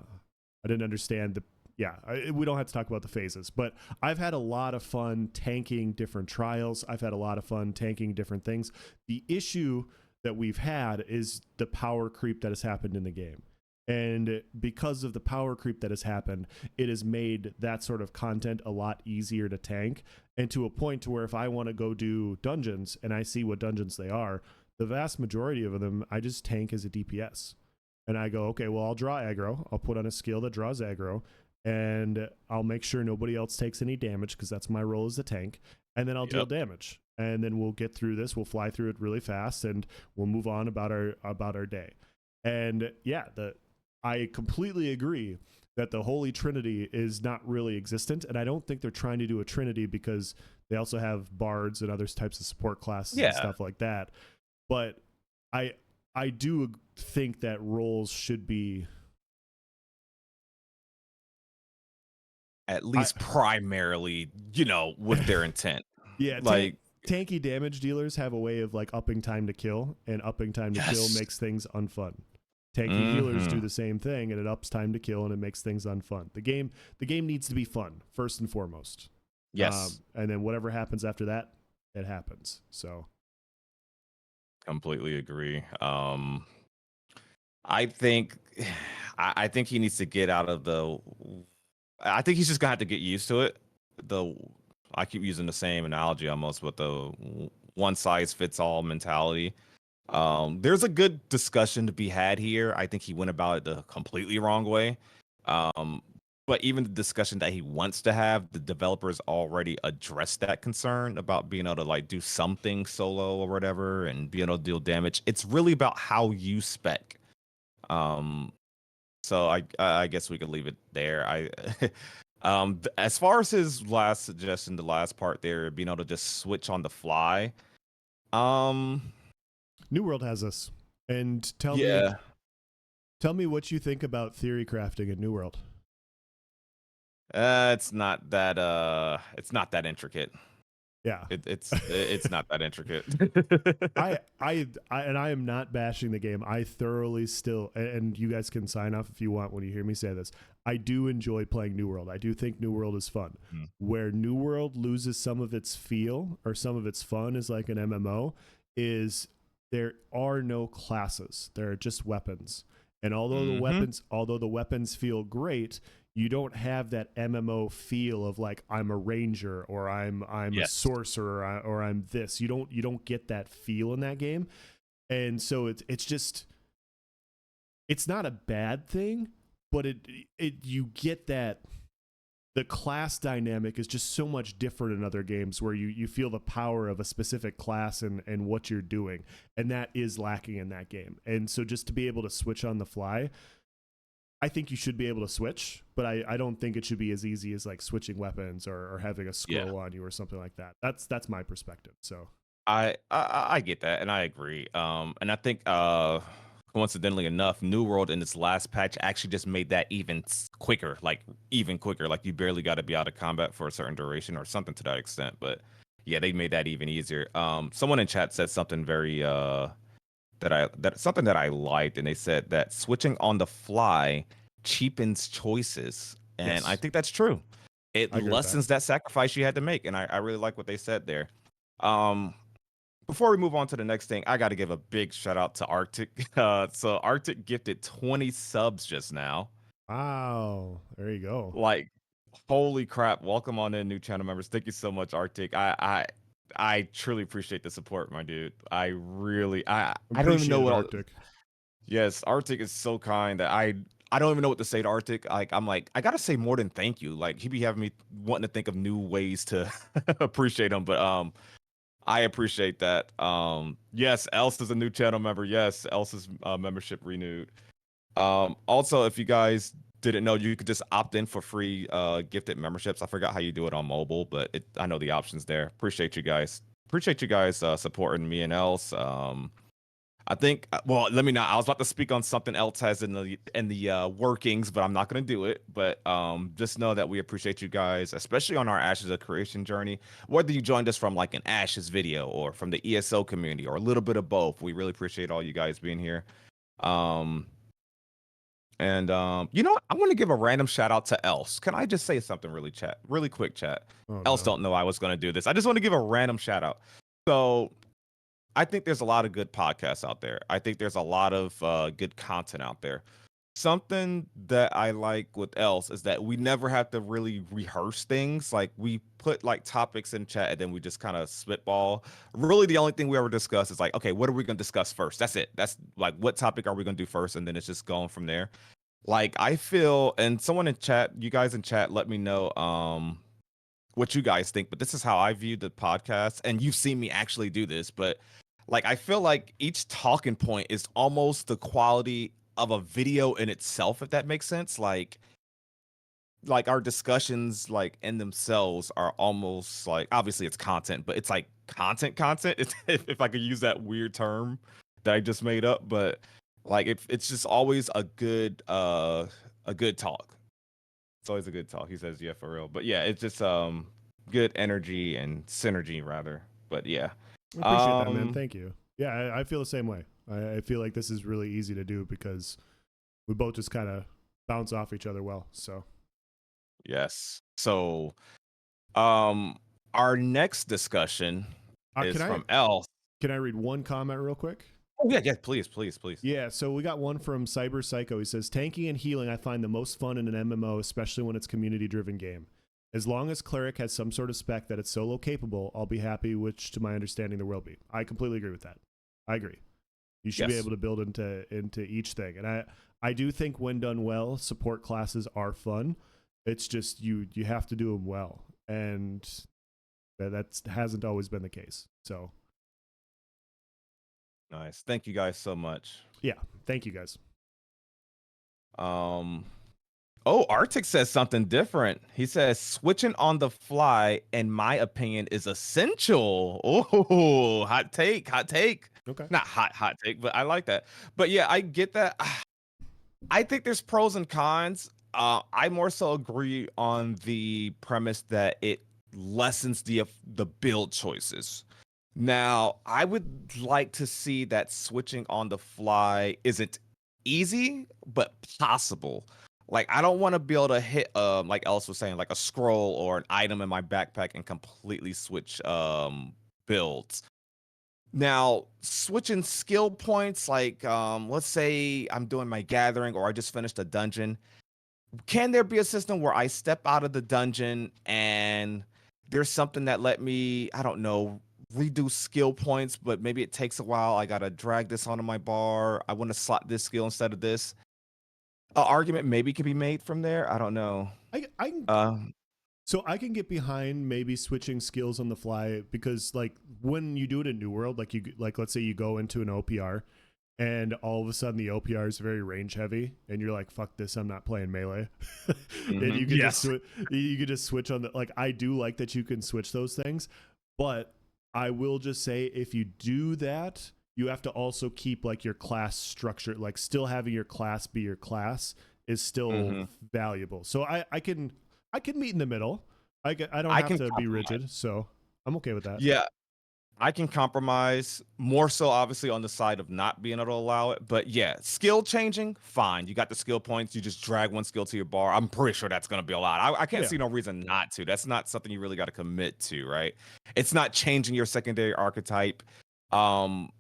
didn't understand the. Yeah, we don't have to talk about the phases, but I've had a lot of fun tanking different trials. I've had a lot of fun tanking different things. The issue that we've had is the power creep that has happened in the game. And because of the power creep that has happened, it has made that sort of content a lot easier to tank, and to a point to where if I want to go do dungeons and I see what dungeons they are, the vast majority of them, I just tank as a DPS. And I go, okay, well, I'll draw aggro. I'll put on a skill that draws aggro, and I'll make sure nobody else takes any damage because that's my role as a tank. And then I'll deal damage. And then we'll get through this. We'll fly through it really fast, and we'll move on about our day. And yeah, I completely agree that the Holy Trinity is not really existent, and I don't think they're trying to do a Trinity because they also have bards and other types of support classes and stuff like that. But I do think that roles should be at least primarily, with their intent. Yeah, tanky damage dealers have a way of like upping time to kill, and upping time to kill makes things unfun. Tanky healers do the same thing, and it ups time to kill, and it makes things unfun. The game needs to be fun first and foremost. Yes, and then whatever happens after that, it happens. So, completely agree. I think, I think he needs to get out of the. I think he's just gonna have to get used to it. I keep using the same analogy almost, but the one size fits all mentality. There's a good discussion to be had here. I think he went about it the completely wrong way. But even the discussion that he wants to have, the developers already addressed that concern about being able to like do something solo or whatever and being able to deal damage. It's really about how you spec. So I guess we could leave it there. As far as his last suggestion, the last part there, being able to just switch on the fly. New World has this. And Yeah. tell me what you think about theory crafting in New World. It's not that intricate. Yeah. It's not that intricate. And I am not bashing the game. I thoroughly still, and you guys can sign off if you want when you hear me say this. I do enjoy playing New World. I do think New World is fun. Mhm. Where New World loses some of its feel or some of its fun is like an MMO is there are no classes. There are just weapons. And although the weapons feel great, you don't have that MMO feel of like I'm a ranger or I'm a Yes. sorcerer or I'm this. You don't get that feel in that game, and so it's just it's not a bad thing, but it you get that the class dynamic is just so much different in other games where you feel the power of a specific class and what you're doing, and that is lacking in that game. And so just to be able to switch on the fly, I think you should be able to switch, but I don't think it should be as easy as like switching weapons or having a scroll on you or something like that. That's my perspective. So I get that, and I agree. And I think coincidentally enough, New World in its last patch actually just made that quicker, like even quicker. Like you barely got to be out of combat for a certain duration or something to that extent. But yeah, they made that even easier. Someone in chat said something very something that I liked, and they said that switching on the fly cheapens choices, and I yes, think that's true. It I agree with that. lessens that sacrifice you had to make, and I really like what they said there. Um, Before we move on to the next thing, I got to give a big shout out to Arctic. So Arctic gifted 20 subs just now. Wow, there you go. Like, holy crap! Welcome on in, new channel members. Thank you so much, Arctic. I truly appreciate the support, my dude. I really I don't even know Appreciate it, what. Arctic. Yes, Arctic is so kind that I don't even know what to say to Arctic. I'm like I gotta say more than thank you. Like he be having me wanting to think of new ways to appreciate him, but I appreciate that. Yes, Else is a new channel member. Yes, Else's membership renewed. Also, if you guys didn't know, you could just opt in for free gifted memberships. I forgot how you do it on mobile, but I know the options there. Appreciate you guys. Appreciate you guys supporting me and Else. I think. Well, let me not. I was about to speak on something else has in the workings, but I'm not going to do it. But just know that we appreciate you guys, especially on our Ashes of Creation journey. Whether you joined us from like an Ashes video or from the ESO community or a little bit of both, we really appreciate all you guys being here. Um, you know what? I want to give a random shout out to Else. Can I just say something really quick, chat? Oh Else no. don't know I was going to do this. I just want to give a random shout out. So I think there's a lot of good podcasts out there. I think there's a lot of good content out there. Something that I like with Else is that we never have to really rehearse things. Like we put like topics in chat and then we just kind of spitball. Really, the only thing we ever discuss is like, okay, what are we going to discuss first? That's it. That's like, what topic are we going to do first? And then it's just going from there. Like I feel, and someone in chat, you guys in chat, let me know what you guys think, but this is how I view the podcast. And you've seen me actually do this, but like I feel like each talking point is almost the quality of a video in itself, if that makes sense. Like our discussions like in themselves are almost like obviously it's content, but it's like content. It's, if I could use that weird term that I just made up, but like it's just always a good talk. It's always a good talk. He says, yeah, for real. But yeah, it's just good energy and synergy rather. But yeah. I appreciate that, man. Um Thank you. Yeah, I feel the same way. I feel like this is really easy to do because we both just kind of bounce off each other well. So yes. So um our next discussion can is I from L. read one comment real quick? Oh yeah, please. Yeah, so we got one from Cyber Psycho. He says, tanking and healing I find the most fun in an MMO, especially when it's community-driven game. As long as Cleric has some sort of spec that it's solo capable, I'll be happy, which to my understanding there will be. I completely agree with that. I agree. You should be Yes. able to build into each thing. And I do think when done well, support classes are fun. It's just you have to do them well. And that hasn't always been the case. So, Nice. Thank you guys so much. yeah, thank you guys. Oh, Arctic says something different. He says switching on the fly, in my opinion, is essential. Oh, hot take. Okay. Not hot take, but I like that. But yeah, I get that. I think there's pros and cons. I more so agree on the premise that it lessens the build choices. Now, I would like to see that switching on the fly isn't easy, but possible. Like I don't want to be able to hit like Ellis was saying, like a scroll or an item in my backpack and completely switch builds. Now, switching skill points, like let's say I'm doing my gathering or I just finished a dungeon. Can there be a system where I step out of the dungeon and there's something that let me, I don't know, redo skill points, but maybe it takes a while. I gotta drag this onto my bar. I want to slot this skill instead of this. An argument maybe could be made from there. I don't know. I Uh, So I can get behind maybe switching skills on the fly because like when you do it in New World, like let's say you go into an OPR and all of a sudden the OPR is very range heavy and you're like, fuck this, I'm not playing melee. And you can yes. you can just switch on the, like, I do like that you can switch those things, but I will just say if you do that, you have to also keep like your class structure, like still having your class be your class is still valuable. So I can meet in the middle. I don't I have can to be compromise. rigid, so I'm okay with that. Yeah, I can compromise more so obviously on the side of not being able to allow it. But yeah, skill changing, fine. You got the skill points, you just drag one skill to your bar. I'm pretty sure that's gonna be allowed. I can't Yeah. see no reason not to. That's not something you really got to commit to, right? It's not changing your secondary archetype. Um,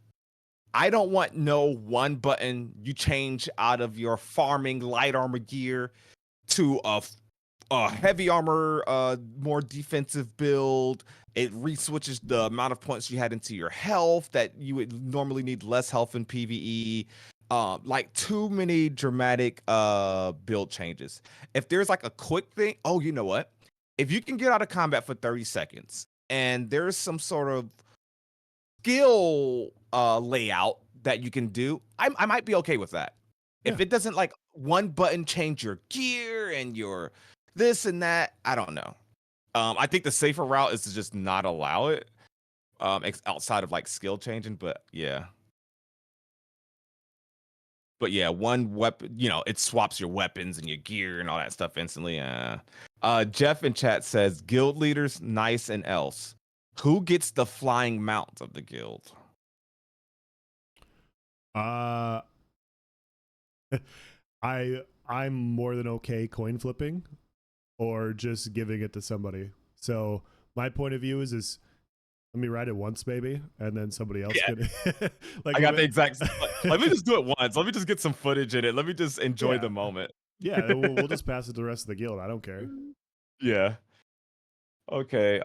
I don't want no one button you change out of your farming light armor gear to a heavy armor, more defensive build. It re-switches the amount of points you had into your health that you would normally need less health in PvE. Like too many dramatic build changes. If there's like a quick thing, oh, you know what? If you can get out of combat for 30 seconds and there's some sort of skill layout that you can do, I might be okay with that. Yeah. If it doesn't like one button change your gear and your this and that, I don't know. I think the safer route is to just not allow it outside of like skill changing, but yeah. But yeah, one weapon, it swaps your weapons and your gear and all that stuff instantly. Jeff in chat says guild leaders, Nyce and else. Who gets the flying mount of the guild? Uh I'm more than okay coin flipping or just giving it to somebody. So my point of view is let me ride it once, maybe, and then somebody else Yeah, can. Like, I got the exact. Let me just do it once. Let me just get some footage in it. Let me just enjoy yeah, the moment. yeah. We'll just pass it to the rest of the guild. I don't care. Yeah. Okay.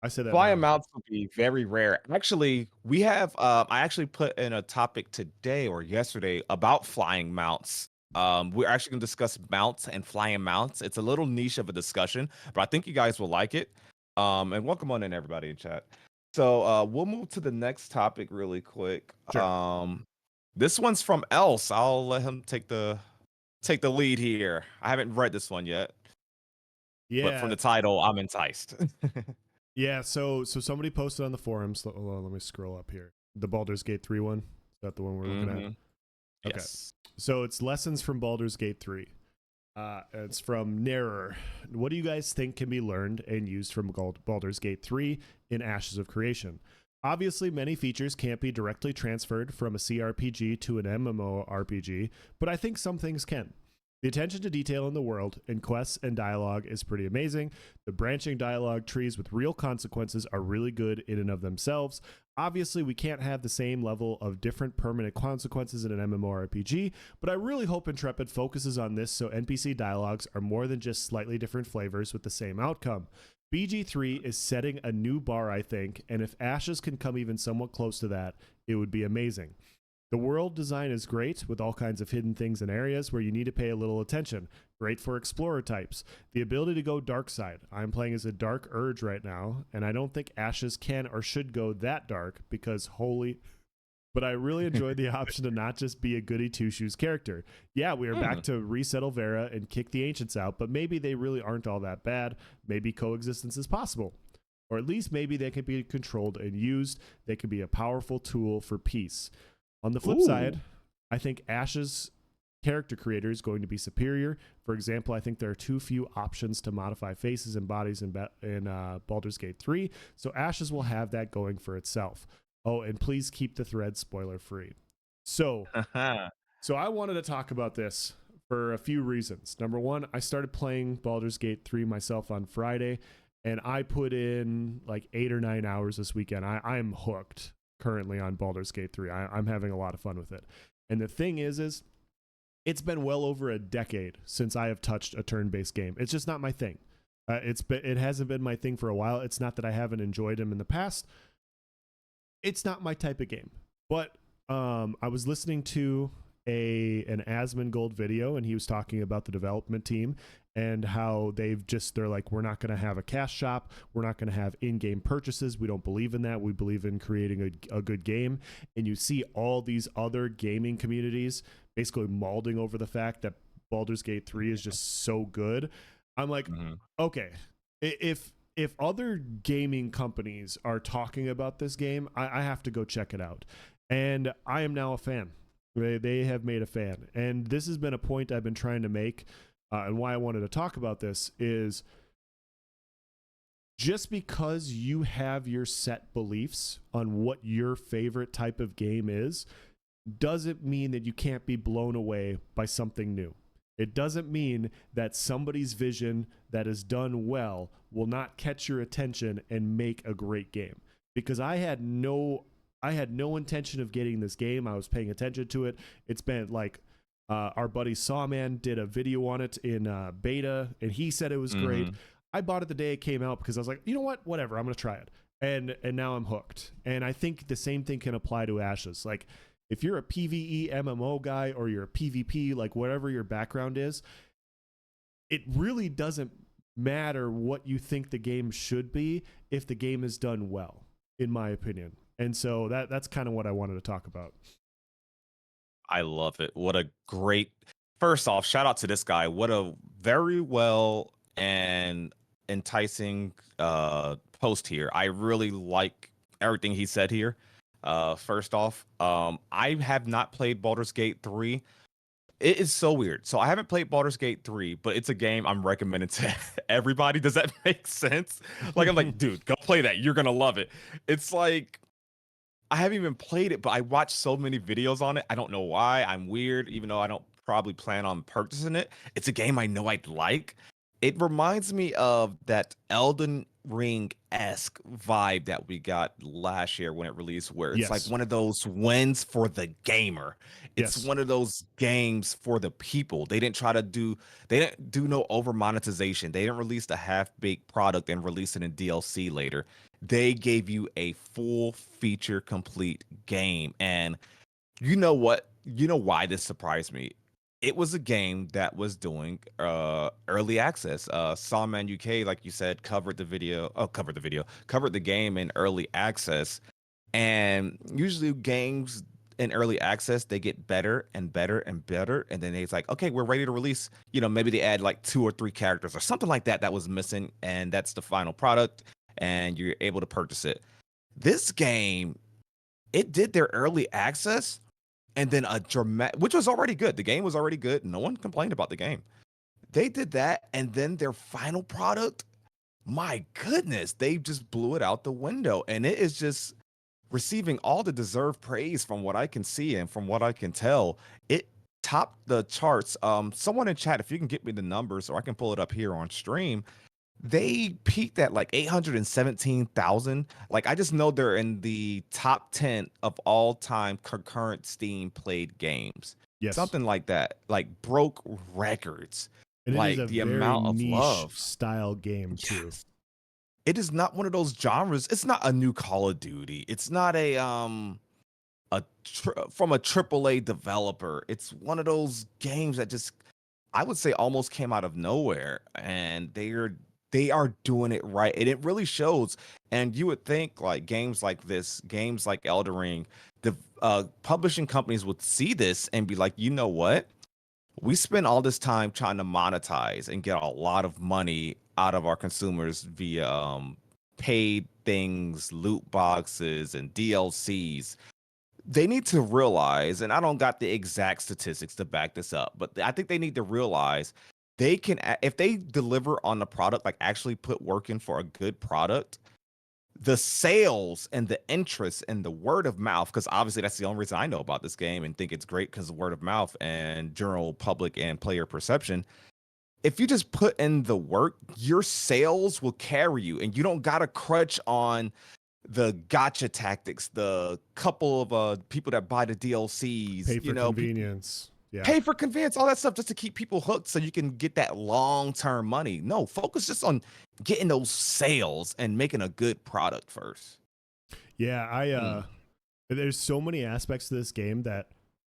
I say that Flying now. mounts will be very rare. Actually, we have I actually put in a topic today or yesterday about flying mounts. We're actually gonna discuss mounts and flying mounts. It's a little niche of a discussion, but I think you guys will like it. And welcome on in everybody in chat. So we'll move to the next topic really quick. Sure. This one's from Else. I'll let him take the lead here. I haven't read this one yet, but from Yeah, the title, I'm enticed. yeah. So somebody posted on the forums. Hold on, let me scroll up here. The Baldur's Gate 3 one. Is that the one we're looking at? Okay. Yes. So it's lessons from Baldur's Gate 3. It's from Nerer. What do you guys think can be learned and used from Baldur's Gate 3 in Ashes of Creation? Obviously, many features can't be directly transferred from a CRPG to an MMORPG, but I think some things can. The attention to detail in the world, in quests and dialogue is pretty amazing. The branching dialogue trees with real consequences are really good in and of themselves. Obviously, we can't have the same level of different permanent consequences in an MMORPG, but I really hope Intrepid focuses on this so NPC dialogues are more than just slightly different flavors with the same outcome. BG3 is setting a new bar, I think, and if Ashes can come even somewhat close to that, it would be amazing. The world design is great, with all kinds of hidden things and areas where you need to pay a little attention. Great for explorer types. The ability to go dark side. I'm playing as a dark urge right now, and I don't think Ashes can or should go that dark because holy... But I really enjoyed the option to not just be a goody two-shoes character. Yeah, we are back to resettle Verra and kick the ancients out, but maybe they really aren't all that bad. Maybe coexistence is possible. or at least maybe they can be controlled and used. They can be a powerful tool for peace. On the flip side, I think Ash's character creator is going to be superior. For example, I think there are too few options to modify faces and bodies in Baldur's Gate 3, so Ash's will have that going for itself. Oh, and please keep the thread spoiler free. So I wanted to talk about this for a few reasons. Number one, I started playing Baldur's Gate 3 myself on Friday, and I put in like 8 or 9 hours this weekend. I am hooked currently on Baldur's Gate 3. I'm having a lot of fun with it. And the thing is it's been well over a decade since I have touched a turn-based game. It's just not my thing. It hasn't been my thing for a while. It's not that I haven't enjoyed them in the past. It's not my type of game. But I was listening to an Asmongold video, and he was talking about the development team and how they're like, we're not going to have a cash shop. We're not going to have in-game purchases. We don't believe in that. We believe in creating a good game. And you see all these other gaming communities basically mauling over the fact that Baldur's Gate 3 is just so good. I'm like, okay, if other gaming companies are talking about this game, I have to go check it out. And I am now a fan. They have made a fan. And this has been a point I've been trying to make, and why I wanted to talk about this is just because you have your set beliefs on what your favorite type of game is, doesn't mean that you can't be blown away by something new. It doesn't mean that somebody's vision that is done well will not catch your attention and make a great game. Because I had no intention of getting this game. I was paying attention to it. It's been like our buddy Sawman did a video on it in beta, and he said it was great. I bought it the day it came out because I was like, you know what? Whatever. I'm going to try it. And now I'm hooked. And I think the same thing can apply to Ashes. Like, if you're a PvE MMO guy or you're a PvP, like whatever your background is, it really doesn't matter what you think the game should be if the game is done well, in my opinion. And so that's kind of what I wanted to talk about. I love it. What a great, first off, shout out to this guy. What a very well and enticing post here. I really like everything he said here. First off, I have not played Baldur's Gate 3. It is so weird. So I haven't played Baldur's Gate 3, but it's a game I'm recommending to everybody. Does that make sense? Like, I'm like, dude, go play that. You're going to love it. It's like, I haven't even played it, but I watched so many videos on it. I don't know why. I'm weird, even though I don't probably plan on purchasing it. It's a game I know I'd like. It reminds me of that Elden Ring-esque vibe that we got last year when it released, where it's like one of those wins for the gamer. It's one of those games for the people. They didn't do no over monetization. They didn't release the half-baked product and release it in DLC later. They gave you a full feature complete game. And you know what? You know why this surprised me? It was a game that was doing early access. Sawman UK, like you said, covered the game in early access. And usually games in early access, they get better and better and better. And then it's like, okay, we're ready to release. Maybe they add like 2 or 3 characters or something like that was missing. And that's the final product. And you're able to purchase it. This game, it did their early access. And then which was already good. The game was already good. No one complained about the game. They did that, and then their final product, my goodness, they just blew it out the window. And it is just receiving all the deserved praise from what I can see and from what I can tell. It topped the charts. Someone in chat, if you can get me the numbers, or I can pull it up here on stream. They peaked at like 817,000. Like, I just know they're in the top 10 of all time concurrent Steam played games. Yes. Something like that. Like, broke records. And like, it is a the very amount of niche love. style game too. Yes. It is not one of those genres. It's not a new Call of Duty. It's not from a AAA developer. It's one of those games that just, I would say, almost came out of nowhere, and they are doing it right, and it really shows. And you would think like games like this, games like Elden Ring, the publishing companies would see this and be like, you know what? We spend all this time trying to monetize and get a lot of money out of our consumers via paid things, loot boxes, and DLCs, they need to realize, and I don't got the exact statistics to back this up, but I think they need to realize they can, if they deliver on the product, like actually put work in for a good product, the sales and the interest and the word of mouth, because obviously that's the only reason I know about this game and think it's great because of word of mouth and general public and player perception. If you just put in the work, your sales will carry you, and you don't gotta crutch on the gotcha tactics, the couple of people that buy the DLCs, Pay for convenience. Yeah. pay for convenience, all that stuff just to keep people hooked so you can get that long-term money. No, focus just on getting those sales and making a good product first. Yeah, there's so many aspects to this game that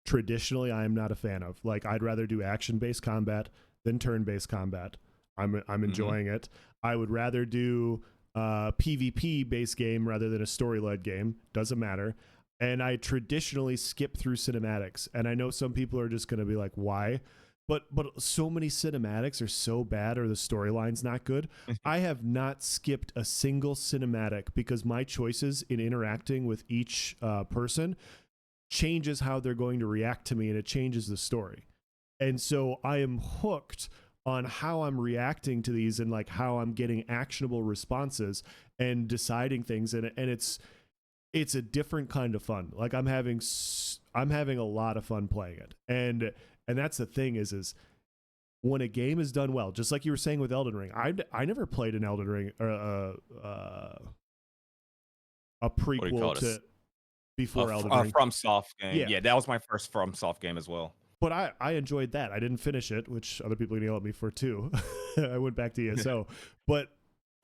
traditionally I am not a fan of. Like, I'd rather do action-based combat than turn-based combat. I'm enjoying it. I would rather do PvP based game rather than a story-led game. Doesn't matter. And I traditionally skip through cinematics. And I know some people are just going to be like, why? But so many cinematics are so bad, or the storyline's not good. I have not skipped a single cinematic because my choices in interacting with each person changes how they're going to react to me, and it changes the story. And so I am hooked on how I'm reacting to these and like how I'm getting actionable responses and deciding things. And it's a different kind of fun. Like I'm having a lot of fun playing it. And that's the thing is when a game is done well, just like you were saying with Elden Ring, I never played an Elden Ring or a prequel to before Elden Ring. FromSoft game. Yeah, that was my first FromSoft game as well. But I enjoyed that. I didn't finish it, which other people yell at me for too. I went back to ESO. but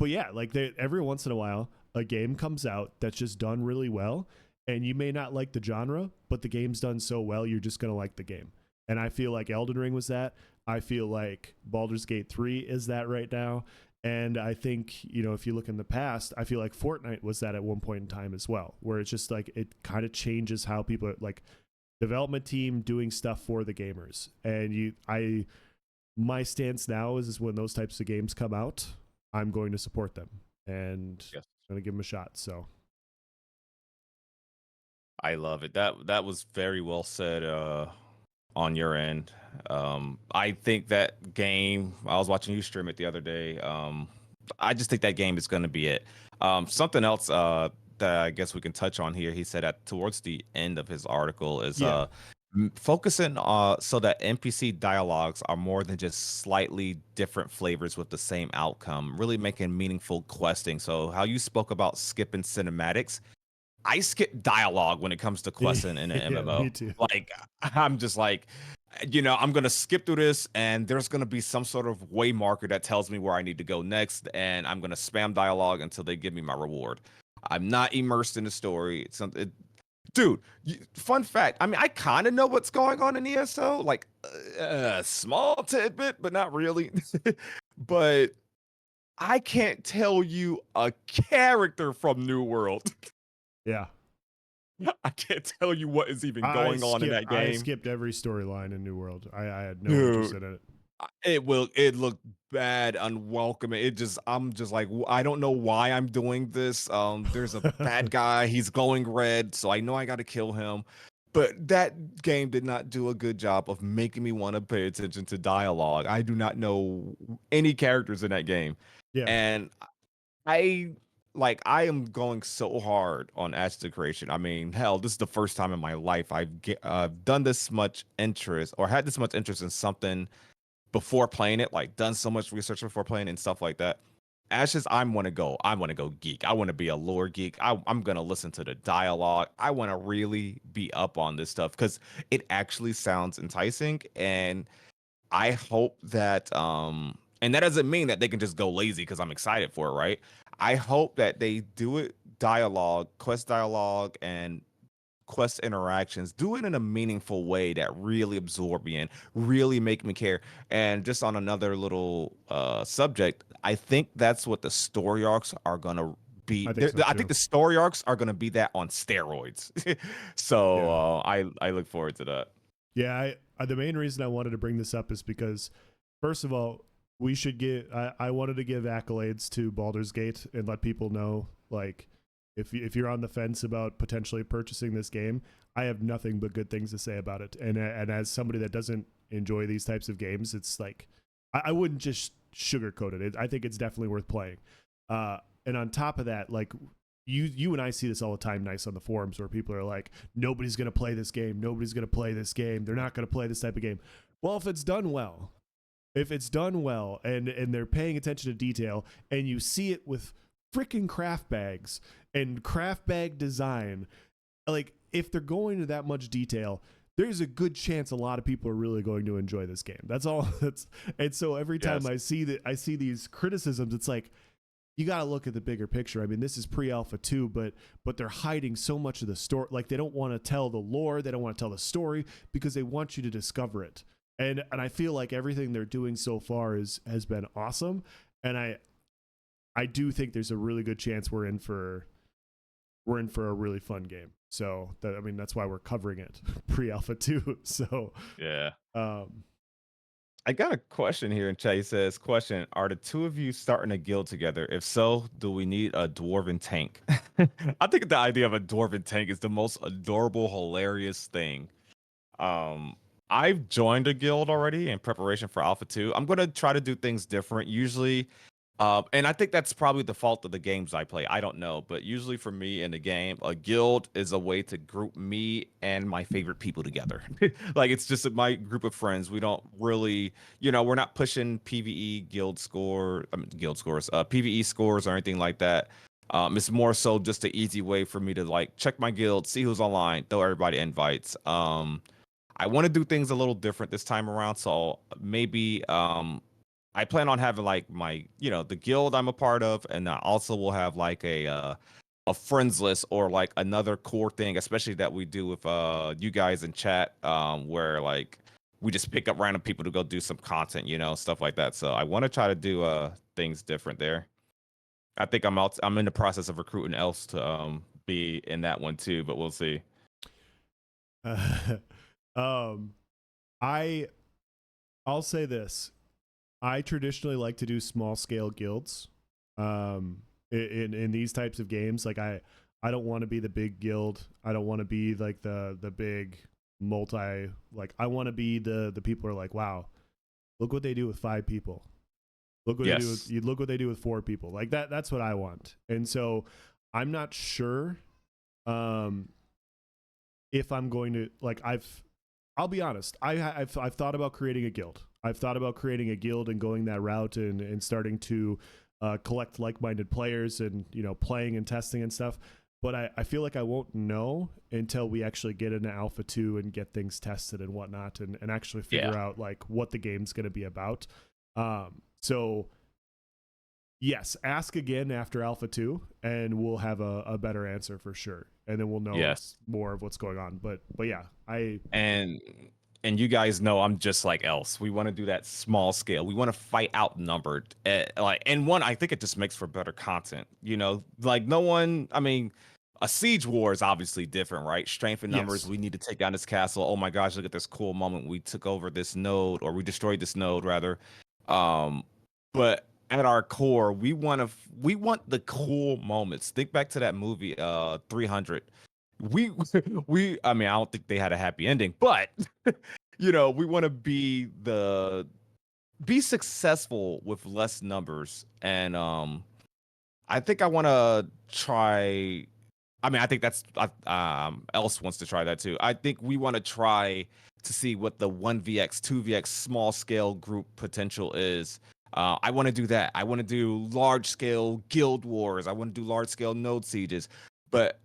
yeah, like every once in a while, a game comes out that's just done really well, and you may not like the genre, but the game's done so well, you're just going to like the game. And I feel like Elden Ring was that. I feel like Baldur's Gate 3 is that right now. And I think, if you look in the past, I feel like Fortnite was that at one point in time as well, where it's just like it kind of changes how people like development team doing stuff for the gamers. And my stance now is when those types of games come out, I'm going to support them and I'm going to give them a shot. So I love it. That was very well said on your end. I think that game, I was watching you stream it the other day. I just think that game is going to be it. Something else that I guess we can touch on here, he said at towards the end of his article is focusing so that NPC dialogues are more than just slightly different flavors with the same outcome, really making meaningful questing. So how you spoke about skipping cinematics, I skip dialogue when it comes to questing in an MMO. Me too. Like I'm just like, I'm gonna skip through this, and there's gonna be some sort of way marker that tells me where I need to go next, and I'm gonna spam dialogue until they give me my reward. I'm not immersed in the story. Dude, fun fact. I mean, I kind of know what's going on in ESO, like a small tidbit, but not really. But I can't tell you a character from New World. Yeah. I can't tell you what is even going on in that game. I skipped every storyline in New World. I had no interest in it. It looked bad, unwelcoming. I'm just like, I don't know why I'm doing this. There's a bad guy, he's glowing red, so I know I gotta kill him. But that game did not do a good job of making me want to pay attention to dialogue. I do not know any characters in that game. Yeah. And I am going so hard on Ashes of Creation. I mean, hell, this is the first time in my life I've done this much interest or had this much interest in something before playing it, like done so much research before playing and stuff like that. Ashes, I want to go geek. I want to be a lore geek. I'm going to listen to the dialogue. I want to really be up on this stuff because it actually sounds enticing. And I hope that, and that doesn't mean that they can just go lazy because I'm excited for it, right? I hope that they do it quest dialogue, and quest interactions, do it in a meaningful way that really absorb me and really make me care. And just on another little subject, I think that's what the story arcs are gonna be. I think the story arcs are gonna be that on steroids. So I look forward to that. Yeah, the main reason I wanted to bring this up is because, first of all, we should get. I wanted to give accolades to Baldur's Gate and let people know, like, if you're on the fence about potentially purchasing this game, I have nothing but good things to say about it. And as somebody that doesn't enjoy these types of games, it's like I wouldn't just sugarcoat it. I think it's definitely worth playing. And on top of that, like you and I see this all the time, nyce, on the forums where people are like, nobody's gonna play this game. Nobody's gonna play this game. They're not gonna play this type of game. Well, if it's done well, and they're paying attention to detail, and you see it with freaking craft bags and craft bag design, like if they're going to that much detail, there's a good chance a lot of people are really going to enjoy this game. That's all. And so every time I see these criticisms, it's like, you got to look at the bigger picture. I mean, this is pre-alpha 2, but they're hiding so much of the story. Like, they don't want to tell the lore, they don't want to tell the story, because they want you to discover it. And I feel like everything they're doing so far has been awesome. And I do think there's a really good chance we're in for a really fun game. So that's why we're covering it pre-alpha 2. So yeah. I got a question here in chat. He says, question, are the two of you starting a guild together? If so, do we need a dwarven tank? I think the idea of a dwarven tank is the most adorable, hilarious thing. I've joined a guild already in preparation for Alpha 2. I'm going to try to do things different. Usually, and I think that's probably the fault of the games I play. I don't know. But usually for me in the game, a guild is a way to group me and my favorite people together. Like, it's just my group of friends. We don't really, we're not pushing PvE guild scores, PvE scores or anything like that. It's more so just an easy way for me to like check my guild, see who's online, throw everybody invites. I want to do things a little different this time around. So maybe I plan on having like my, the guild I'm a part of, and I also will have like a friends list or like another core thing, especially that we do with you guys in chat, where like we just pick up random people to go do some content, stuff like that. So I want to try to do things different there. I think I'm in the process of recruiting else to be in that one too, but we'll see. I'll say this. I traditionally like to do small scale guilds. In these types of games, like I don't want to be the big guild. I don't want to be like the big multi, like I want to be the people who are like, wow, look what they do with 5 people. Look what they do with 4 people. Like that's what I want. And so I'm not sure if I'm going to, like, I'll be honest. I've thought about creating a guild. I've thought about creating a guild and going that route and starting to collect like-minded players and, playing and testing and stuff. But I feel like I won't know until we actually get into Alpha 2 and get things tested and whatnot and actually figure out like what the game's going to be about. So yes, ask again after Alpha 2 and we'll have a better answer for sure. And then we'll know more of what's going on. But yeah, And you guys know I'm just like else. We want to do that small scale. We want to fight outnumbered. I think it just makes for better content. Like no one. I mean, a siege war is obviously different, right? Strength in numbers. Yes. We need to take down this castle. Oh my gosh, look at this cool moment. We took over this node, or we destroyed this node rather. But at our core, we want the cool moments. Think back to that movie, 300. I mean, I don't think they had a happy ending, but we want to be successful with less numbers. And I think I want to try. I mean, I think that's else wants to try that too. I think we want to try to see what the 1vx 2vx small scale group potential is. I want to do that. I want to do large scale guild wars. I want to do large scale node sieges. But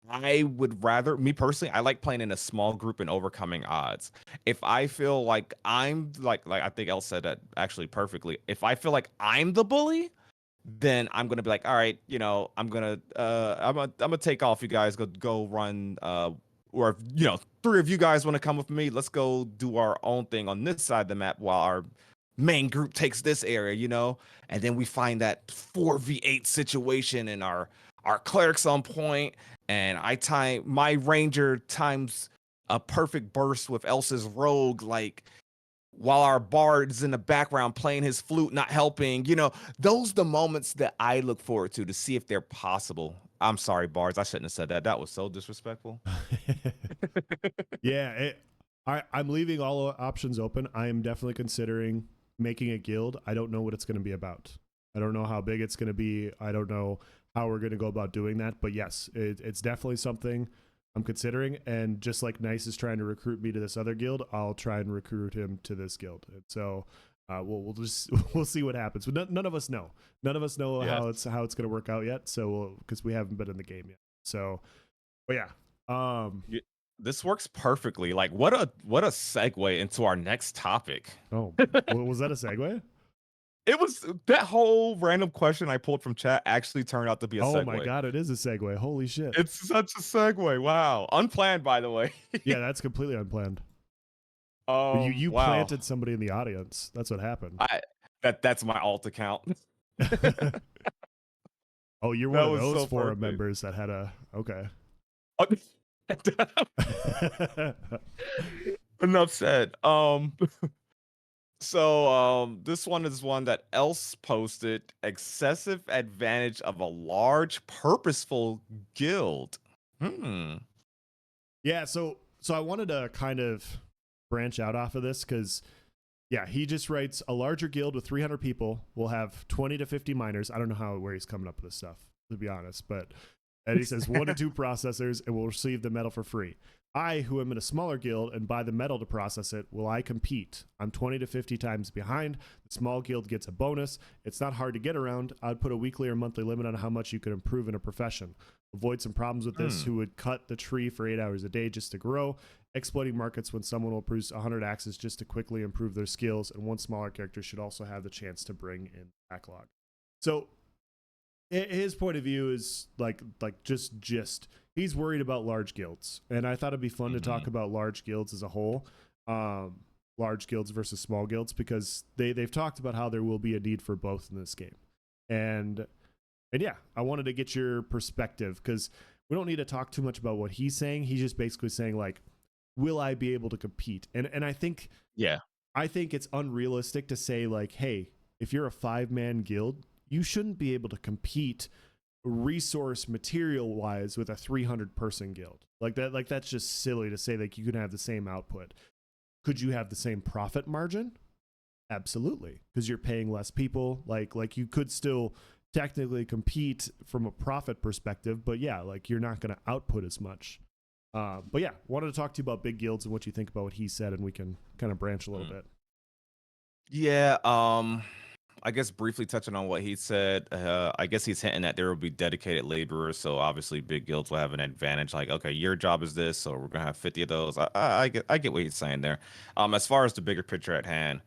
I would rather, me personally, I like playing in a small group and overcoming odds. If I feel like I'm like I think Elle said that actually perfectly. If I feel like I'm the bully, then I'm gonna be like, all right, I'm gonna take off. You guys go run. Or if 3 of you guys want to come with me, let's go do our own thing on this side of the map while our main group takes this area, and then we find that 4v8 situation and our cleric's on point, and I time my ranger times a perfect burst with Elsa's rogue. Like, while our bard's in the background playing his flute, not helping. Those the moments that I look forward to see if they're possible. I'm sorry, bards. I shouldn't have said that. That was so disrespectful. Yeah, I'm leaving all options open. I am definitely considering making a guild. I don't know what it's going to be about. I don't know how big it's going to be. I don't know how we're going to go about doing that. But yes, it's definitely something I'm considering. And just like Nyce is trying to recruit me to this other guild, I'll try and recruit him to this guild. And so we'll see what happens. But none of us know. None of us know Yes. how it's going to work out yet. So because we haven't been in the game yet. So, but yeah. This works perfectly. Like what a segue into our next topic. Oh, was that a segue? It was that whole random question I pulled from chat actually turned out to be a segue. Oh my god, it is a segue. Holy shit. It's such a segue. Wow. Unplanned, by the way. Yeah, that's completely unplanned. You Wow. planted somebody in the audience. That's what happened. That's my alt account. Oh, you're one of those forum members that had a okay. Enough said. So this one is one that Else posted. Excessive advantage of a large purposeful guild. Yeah, so I wanted to kind of branch out off of this because yeah, he just writes a larger guild with 300 people will have 20 to 50 miners. I don't know where he's coming up with this stuff, to be honest, but and he says 1 to 2 processors and will receive the metal for free. I, who am in a smaller guild and buy the metal to process it, will I compete? I'm 20 to 50 times behind. The small guild gets a bonus. It's not hard to get around. I'd put a weekly or monthly limit on how much you could improve in a profession. Avoid some problems with this, who would cut the tree for 8 hours a day just to grow. Exploiting markets when someone will produce 100 axes just to quickly improve their skills, and one smaller character should also have the chance to bring in backlog. So his point of view is like just he's worried about large guilds, and I thought it'd be fun to talk about large guilds as a whole, large guilds versus small guilds, because they've talked about how there will be a need for both in this game, and yeah, I wanted to get your perspective because we don't need to talk too much about what he's saying. He's just basically saying like, will I be able to compete? And I think it's unrealistic to say like, hey, if you're a 5-man guild, you shouldn't be able to compete resource material wise with a 300 person guild like that. Like that's just silly to say like you can have the same output. Could you have the same profit margin? Absolutely, because you're paying less people. Like you could still technically compete from a profit perspective, but yeah, like you're not going to output as much. But yeah, wanted to talk to you about big guilds and what you think about what he said, and we can kind of branch a little bit. Yeah, I guess briefly touching on what he said, I guess he's hinting that there will be dedicated laborers, so obviously big guilds will have an advantage. Like, okay, your job is this, so we're gonna have 50 of those. I get what he's saying there. As far as the bigger picture at hand,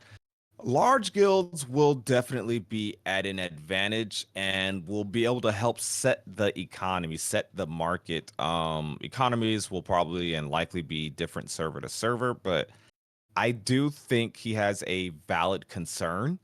large guilds will definitely be at an advantage and will be able to help set the economy, set the market. Economies will probably and likely be different server to server, but I do think he has a valid concern.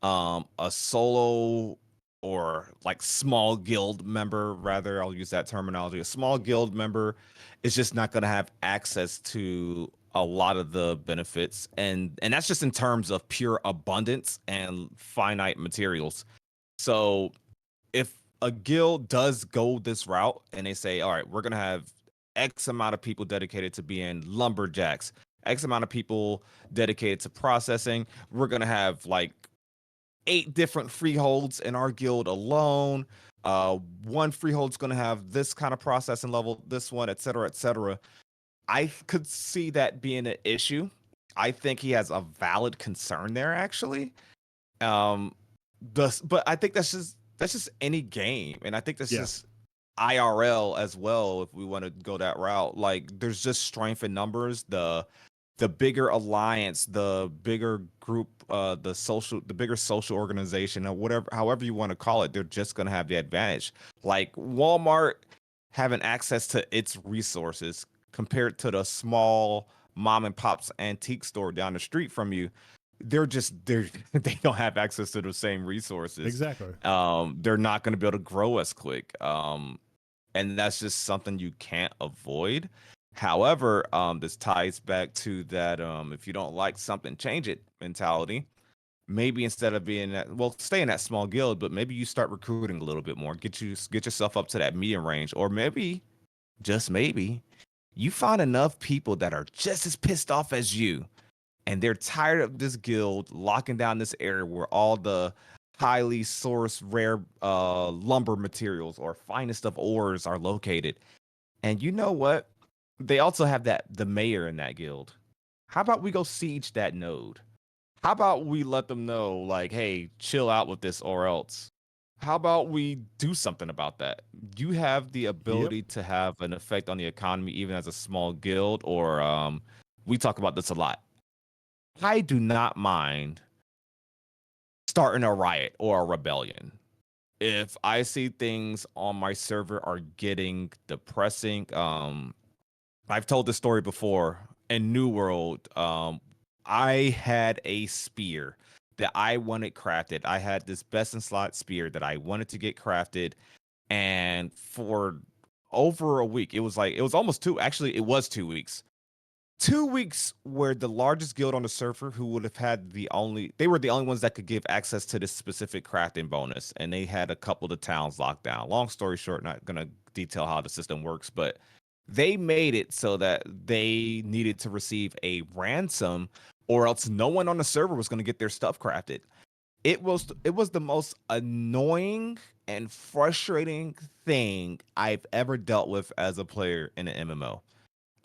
A solo or like small guild member, rather, I'll use that terminology. A small guild member is just not going to have access to a lot of the benefits, and that's just in terms of pure abundance and finite materials. So if a guild does go this route and they say, all right, we're going to have X amount of people dedicated to being lumberjacks, X amount of people dedicated to processing, we're going to have like 8 different freeholds in our guild alone. One freehold's going to have this kind of processing level, this one, et cetera, et cetera. I could see that being an issue. I think he has a valid concern there, actually. But I think that's just any game, and I think that's just IRL as well. If we want to go that route, like there's just strength in numbers. The bigger alliance, the bigger group, the bigger social organization, or whatever, however you want to call it, they're just going to have the advantage. Like Walmart having access to its resources compared to the small mom and pop's antique store down the street from you, they don't have access to the same resources. Exactly. They're not going to be able to grow as quick. And that's just something you can't avoid. However, this ties back to that if you don't like something, change it. mentality, maybe instead of being that, well, stay in that small guild, but maybe you start recruiting a little bit more, get yourself up to that medium range, or maybe, just maybe, you find enough people that are just as pissed off as you, and they're tired of this guild locking down this area where all the highly sourced rare lumber materials or finest of ores are located. And you know what? They also have the mayor in that guild. How about we go siege that node? How about we let them know, like, hey, chill out with this or else? How about we do something about that? You have the Yep. ability to have an effect on the economy, even as a small guild, or we talk about this a lot. I do not mind starting a riot or a rebellion. If I see things on my server are getting depressing, I've told this story before in New World. I had a spear that I wanted crafted. I had this best in slot spear that I wanted to get crafted, and for over a week, it was almost two. Actually, it was 2 weeks. 2 weeks where the largest guild on the server, who would have had they were the only ones that could give access to this specific crafting bonus, and they had a couple of the towns locked down. Long story short, not gonna detail how the system works, but they made it so that they needed to receive a ransom, or else no one on the server was gonna get their stuff crafted. It was the most annoying and frustrating thing I've ever dealt with as a player in an MMO.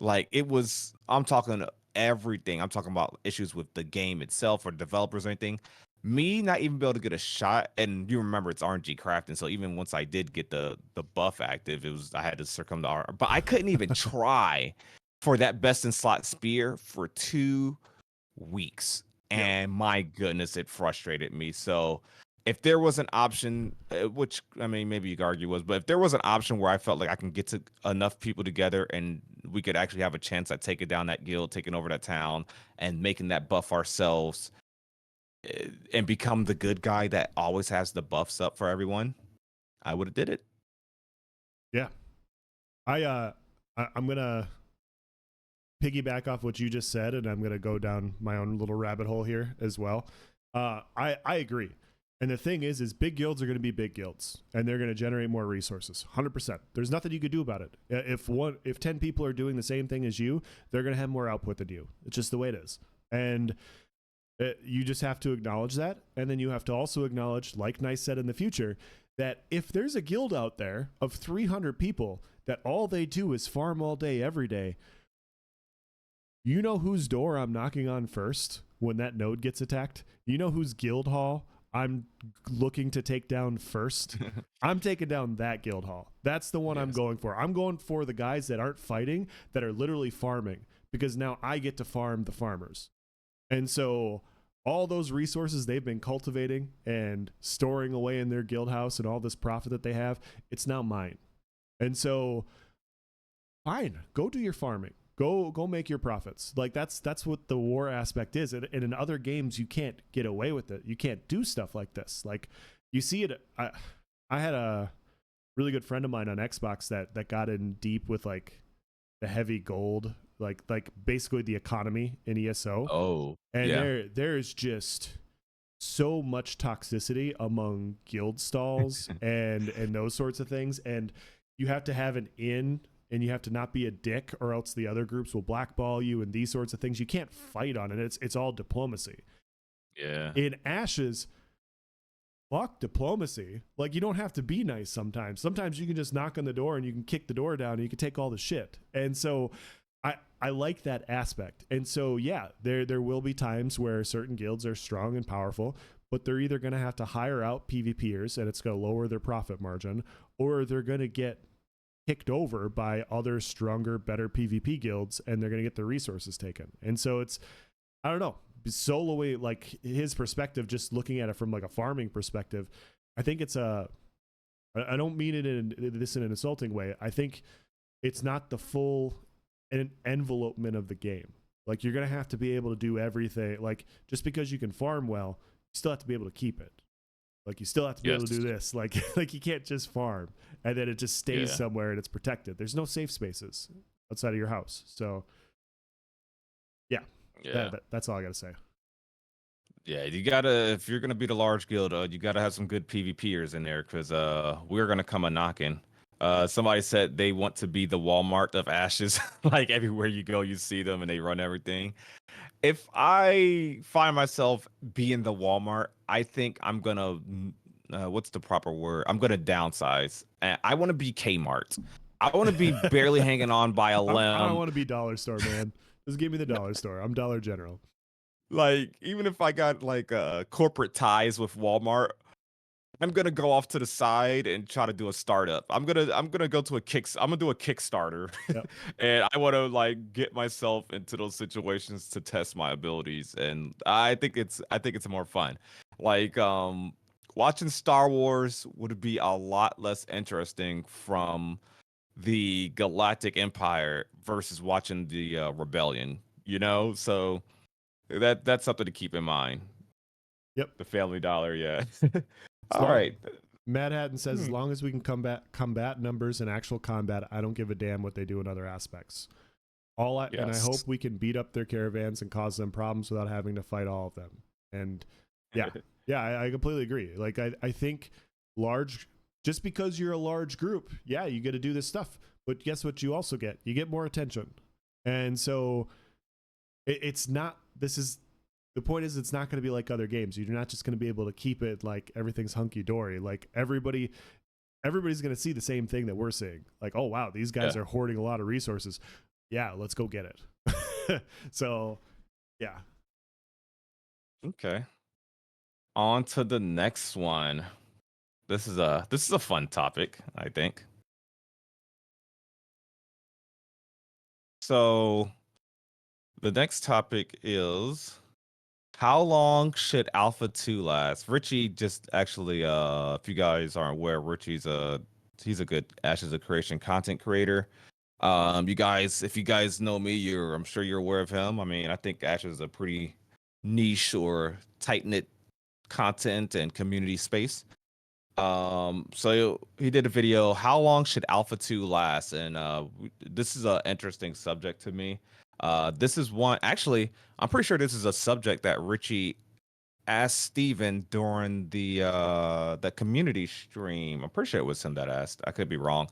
Like, I'm talking everything. I'm talking about issues with the game itself or developers or anything. Me not even be able to get a shot, and you remember it's RNG crafting, so even once I did get the buff active, I had to succumb to R. But I couldn't even try for that best in slot spear for 2 weeks, Yep. and my goodness, it frustrated me. So if there was an option, which I mean, maybe you could argue was, but if there was an option where I felt like I can get to enough people together and we could actually have a chance at taking down that guild, taking over that town, and making that buff ourselves, and become the good guy that always has the buffs up for everyone, I would have did it. Yeah. I'm gonna piggyback off what you just said, and I'm gonna go down my own little rabbit hole here as well. I agree. And the thing is big guilds are going to be big guilds, and they're going to generate more resources. 100%. There's nothing you could do about it. If 10 people are doing the same thing as you, they're going to have more output than you. It's just the way it is. And you just have to acknowledge that, and then you have to also acknowledge, like Nyce said in the future, that if there's a guild out there of 300 people that all they do is farm all day, every day, you know whose door I'm knocking on first when that node gets attacked? You know whose guild hall I'm looking to take down first? I'm taking down that guild hall. That's the one I'm going for. I'm going for the guys that aren't fighting, that are literally farming, because now I get to farm the farmers. And so all those resources they've been cultivating and storing away in their guild house and all this profit that they have, it's now mine. And so fine, go do your farming. Go make your profits. Like that's what the war aspect is. And in other games, you can't get away with it. You can't do stuff like this. Like you see it. I had a really good friend of mine on Xbox that got in deep with like the heavy gold, like basically the economy in ESO. Oh, And yeah. there's just so much toxicity among guild stalls and those sorts of things. And you have to have an in, and you have to not be a dick, or else the other groups will blackball you and these sorts of things. You can't fight on it. It's all diplomacy. Yeah. In Ashes, fuck diplomacy. Like, you don't have to be nice sometimes. Sometimes you can just knock on the door and you can kick the door down and you can take all the shit. And so I like that aspect. And so yeah, there will be times where certain guilds are strong and powerful, but they're either going to have to hire out PvPers, and it's going to lower their profit margin, or they're going to get kicked over by other stronger, better PvP guilds, and they're going to get their resources taken. And so it's, I don't know, soloing, like his perspective, just looking at it from like a farming perspective, I think it's I don't mean it in an insulting way. I think it's not the full envelopement of the game. Like, you're going to have to be able to do everything. Like, just because you can farm well, you still have to be able to keep it. Like, you still have to be able to do this. Like you can't just farm and then it just stays somewhere and it's protected. There's no safe spaces outside of your house. So, yeah. That's all I got to say. Yeah, you gotta if you're gonna be the large guild, you gotta have some good PvPers in there because we're gonna come a knocking. Somebody said they want to be the Walmart of Ashes. Like everywhere you go, you see them and they run everything. If I find myself being the Walmart, I think I'm gonna what's the proper word? I'm gonna downsize. I want to be Kmart. I want to be barely hanging on by a I don't limb. want to be dollar store, man. Just give me the dollar store. I'm Dollar General. Like even if I got like corporate ties with Walmart, I'm gonna go off to the side and try to do a startup. I'm gonna go to a I'm gonna do a Kickstarter, Yep. and I want to like get myself into those situations to test my abilities, and I think it's more fun. Like watching Star Wars would be a lot less interesting from the Galactic Empire versus watching the Rebellion. So that's something to keep in mind. Yep. The Family Dollar, yeah. As All long, right. Mad Hatton says, as Hmm. long as we can combat numbers in actual combat, I don't give a damn what they do in other aspects. And I Yes. hope we can beat up their caravans and cause them problems without having to fight all of them. And yeah, yeah, I completely agree. Like I think large, just because you're a large group, yeah, you get to do this stuff. But guess what? You also get more attention. And so it's not. This is the point. Is it's not going to be like other games. You're not just going to be able to keep it like everything's hunky dory. Like everybody's going to see the same thing that we're seeing. Like, oh wow, these guys Yeah. are hoarding a lot of resources. Yeah, let's go get it. So, yeah. Okay. On to the next one. This is a fun topic, I think. So the next topic is how long should Alpha 2 last? Richie just actually if you guys aren't aware, he's a good Ashes of Creation content creator. You guys, if you guys know me, I'm sure you're aware of him. I mean, I think Ashes is a pretty niche or tight-knit content and community space. So he did a video, how long should Alpha 2 last? And this is an interesting subject to me. This is one, actually, I'm pretty sure this is a subject that Richie asked Steven during the community stream. I'm pretty sure it was him that asked. I could be wrong.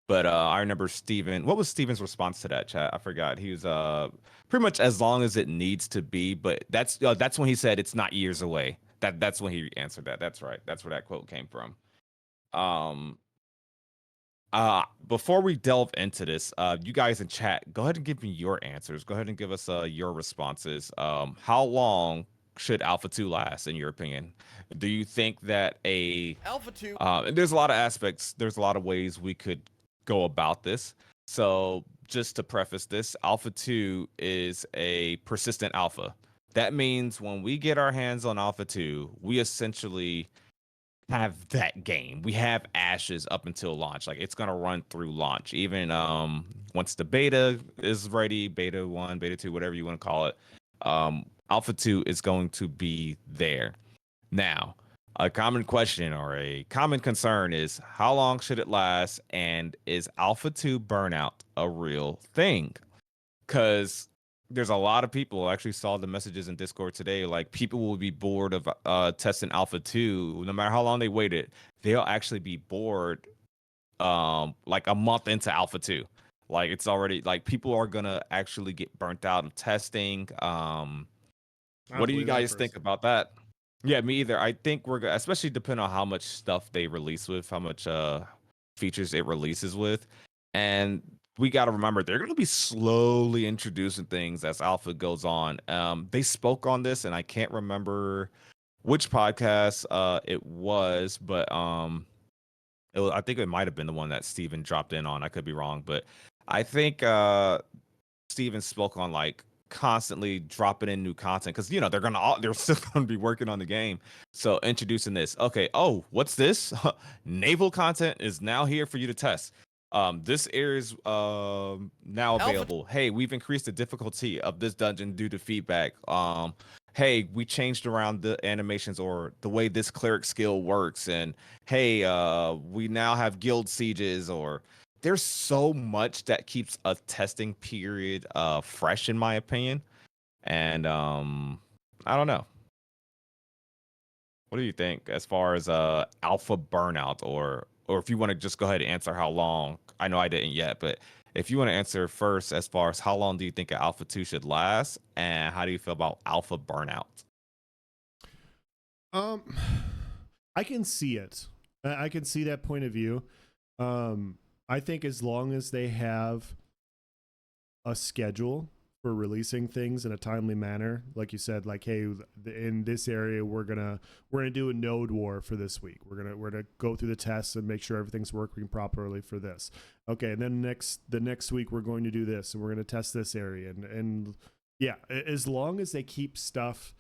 But I remember Steven. What was Steven's response to that chat? I forgot. He was pretty much as long as it needs to be, but that's when he said it's not years away. That's when he answered that. That's right. That's where that quote came from. Um, Before we delve into this, you guys in chat, go ahead and give me your answers. Go ahead and give us your responses. How long should Alpha 2 last, in your opinion? Do you think that Alpha 2. and there's a lot of aspects, there's a lot of ways we could go about this. So, just to preface this, Alpha 2 is a persistent alpha. That means when we get our hands on Alpha 2, we essentially have that game. We have Ashes up until launch. Like it's gonna run through launch. Even once the beta is ready, beta 1, beta 2, whatever you want to call it, Alpha 2 is going to be there. Now, a common question or a common concern is how long should it last, and is Alpha 2 burnout a real thing? Because there's a lot of people. I actually saw the messages in Discord today. Like people will be bored of testing Alpha 2, no matter how long they waited. They'll actually be bored like a month into Alpha 2. Like it's already like people are gonna actually get burnt out of testing. I What don't do you believe that guys for a think second. about that? Yeah, me either. I think especially depending on how much stuff they release with, how much features it releases with. And we got to remember they're going to be slowly introducing things as alpha goes on. They spoke on this and I can't remember which podcast it was, but I think it might have been the one that Steven dropped in on. I could be wrong, but I think Steven spoke on like constantly dropping in new content because they're still gonna be working on the game. So introducing this, okay, oh, what's this? Naval content is now here for you to test. This area is now Alpha. available. Hey, we've increased the difficulty of this dungeon due to feedback. Hey, we changed around the animations or the way this cleric skill works, and hey, we now have guild sieges or there's so much that keeps a testing period fresh in my opinion. And I don't know. What do you think as far as alpha burnout, or if you want to just go ahead and answer how long? I know I didn't yet, but if you want to answer first as far as how long do you think an alpha 2 should last, and how do you feel about alpha burnout? Um, I can see it. I can see that point of view. I think as long as they have a schedule for releasing things in a timely manner, like you said, like, hey, in this area we're gonna do a node war for this week. We're gonna go through the tests and make sure everything's working properly for this. Okay, and then the next week we're going to do this and we're gonna test this area and yeah, as long as they keep stuff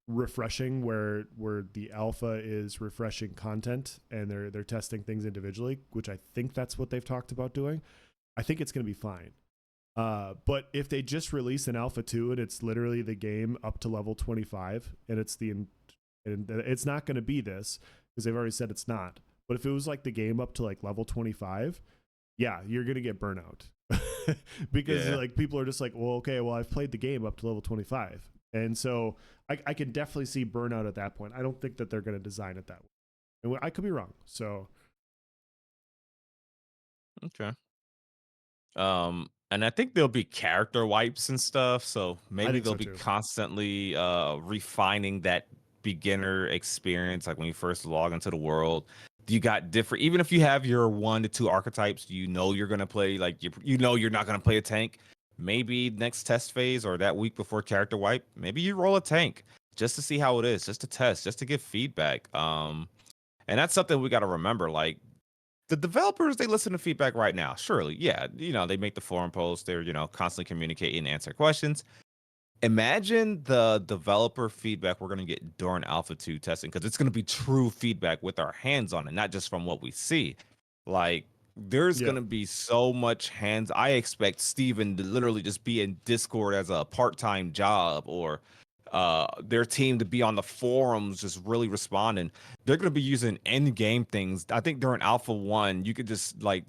refreshing where the alpha is refreshing content and they're testing things individually, which I think that's what they've talked about doing, I think it's going to be fine. But if they just release an alpha 2 and it's literally the game up to level 25 and it's not going to be this because they've already said it's not. But if it was like the game up to like level 25, yeah, you're going to get burnout. Because Yeah. like people are just like, well, okay, well, I've played the game up to level 25. And so I can definitely see burnout at that point. I don't think that they're going to design it that way. And I could be wrong. So Okay. And I think there'll be character wipes and stuff, so I maybe think they'll so be too. constantly refining that beginner experience, like when you first log into the world. You got different, even if you have your 1 to 2 archetypes, you know you're gonna play like you know you're not gonna play a tank. Maybe next test phase or that week before character wipe, maybe you roll a tank just to see how it is, just to test, just to give feedback. And that's something we got to remember. Like the developers, they listen to feedback right now. Surely, yeah, they make the forum posts. They're constantly communicating and answer questions. Imagine the developer feedback we're going to get during alpha 2 testing, because it's going to be true feedback with our hands on it, not just from what we see. Like there's going Yeah. to be so much hands. I expect Steven to literally just be in Discord as a part-time job, or their team to be on the forums just really responding. They're going to be using end game things. I think during alpha 1 you could just, like,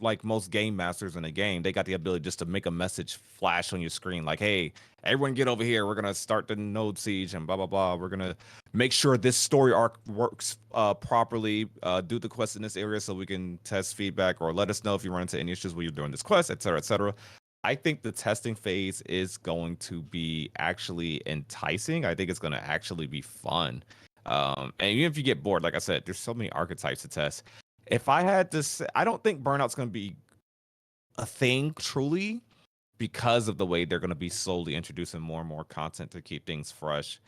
like most game masters in a game, they got the ability just to make a message flash on your screen like, hey, everyone get over here, we're going to start the node siege and blah blah blah, we're going to make sure this story arc works properly, do the quest in this area so we can test feedback, or let us know if you run into any issues when you're doing this quest, etc., etc. I think the testing phase is going to be actually enticing. I think it's going to actually be fun. And even if you get bored, like I said, there's so many archetypes to test. If I had to say, I don't think burnout's going to be a thing truly, because of the way they're going to be slowly introducing more and more content to keep things fresh.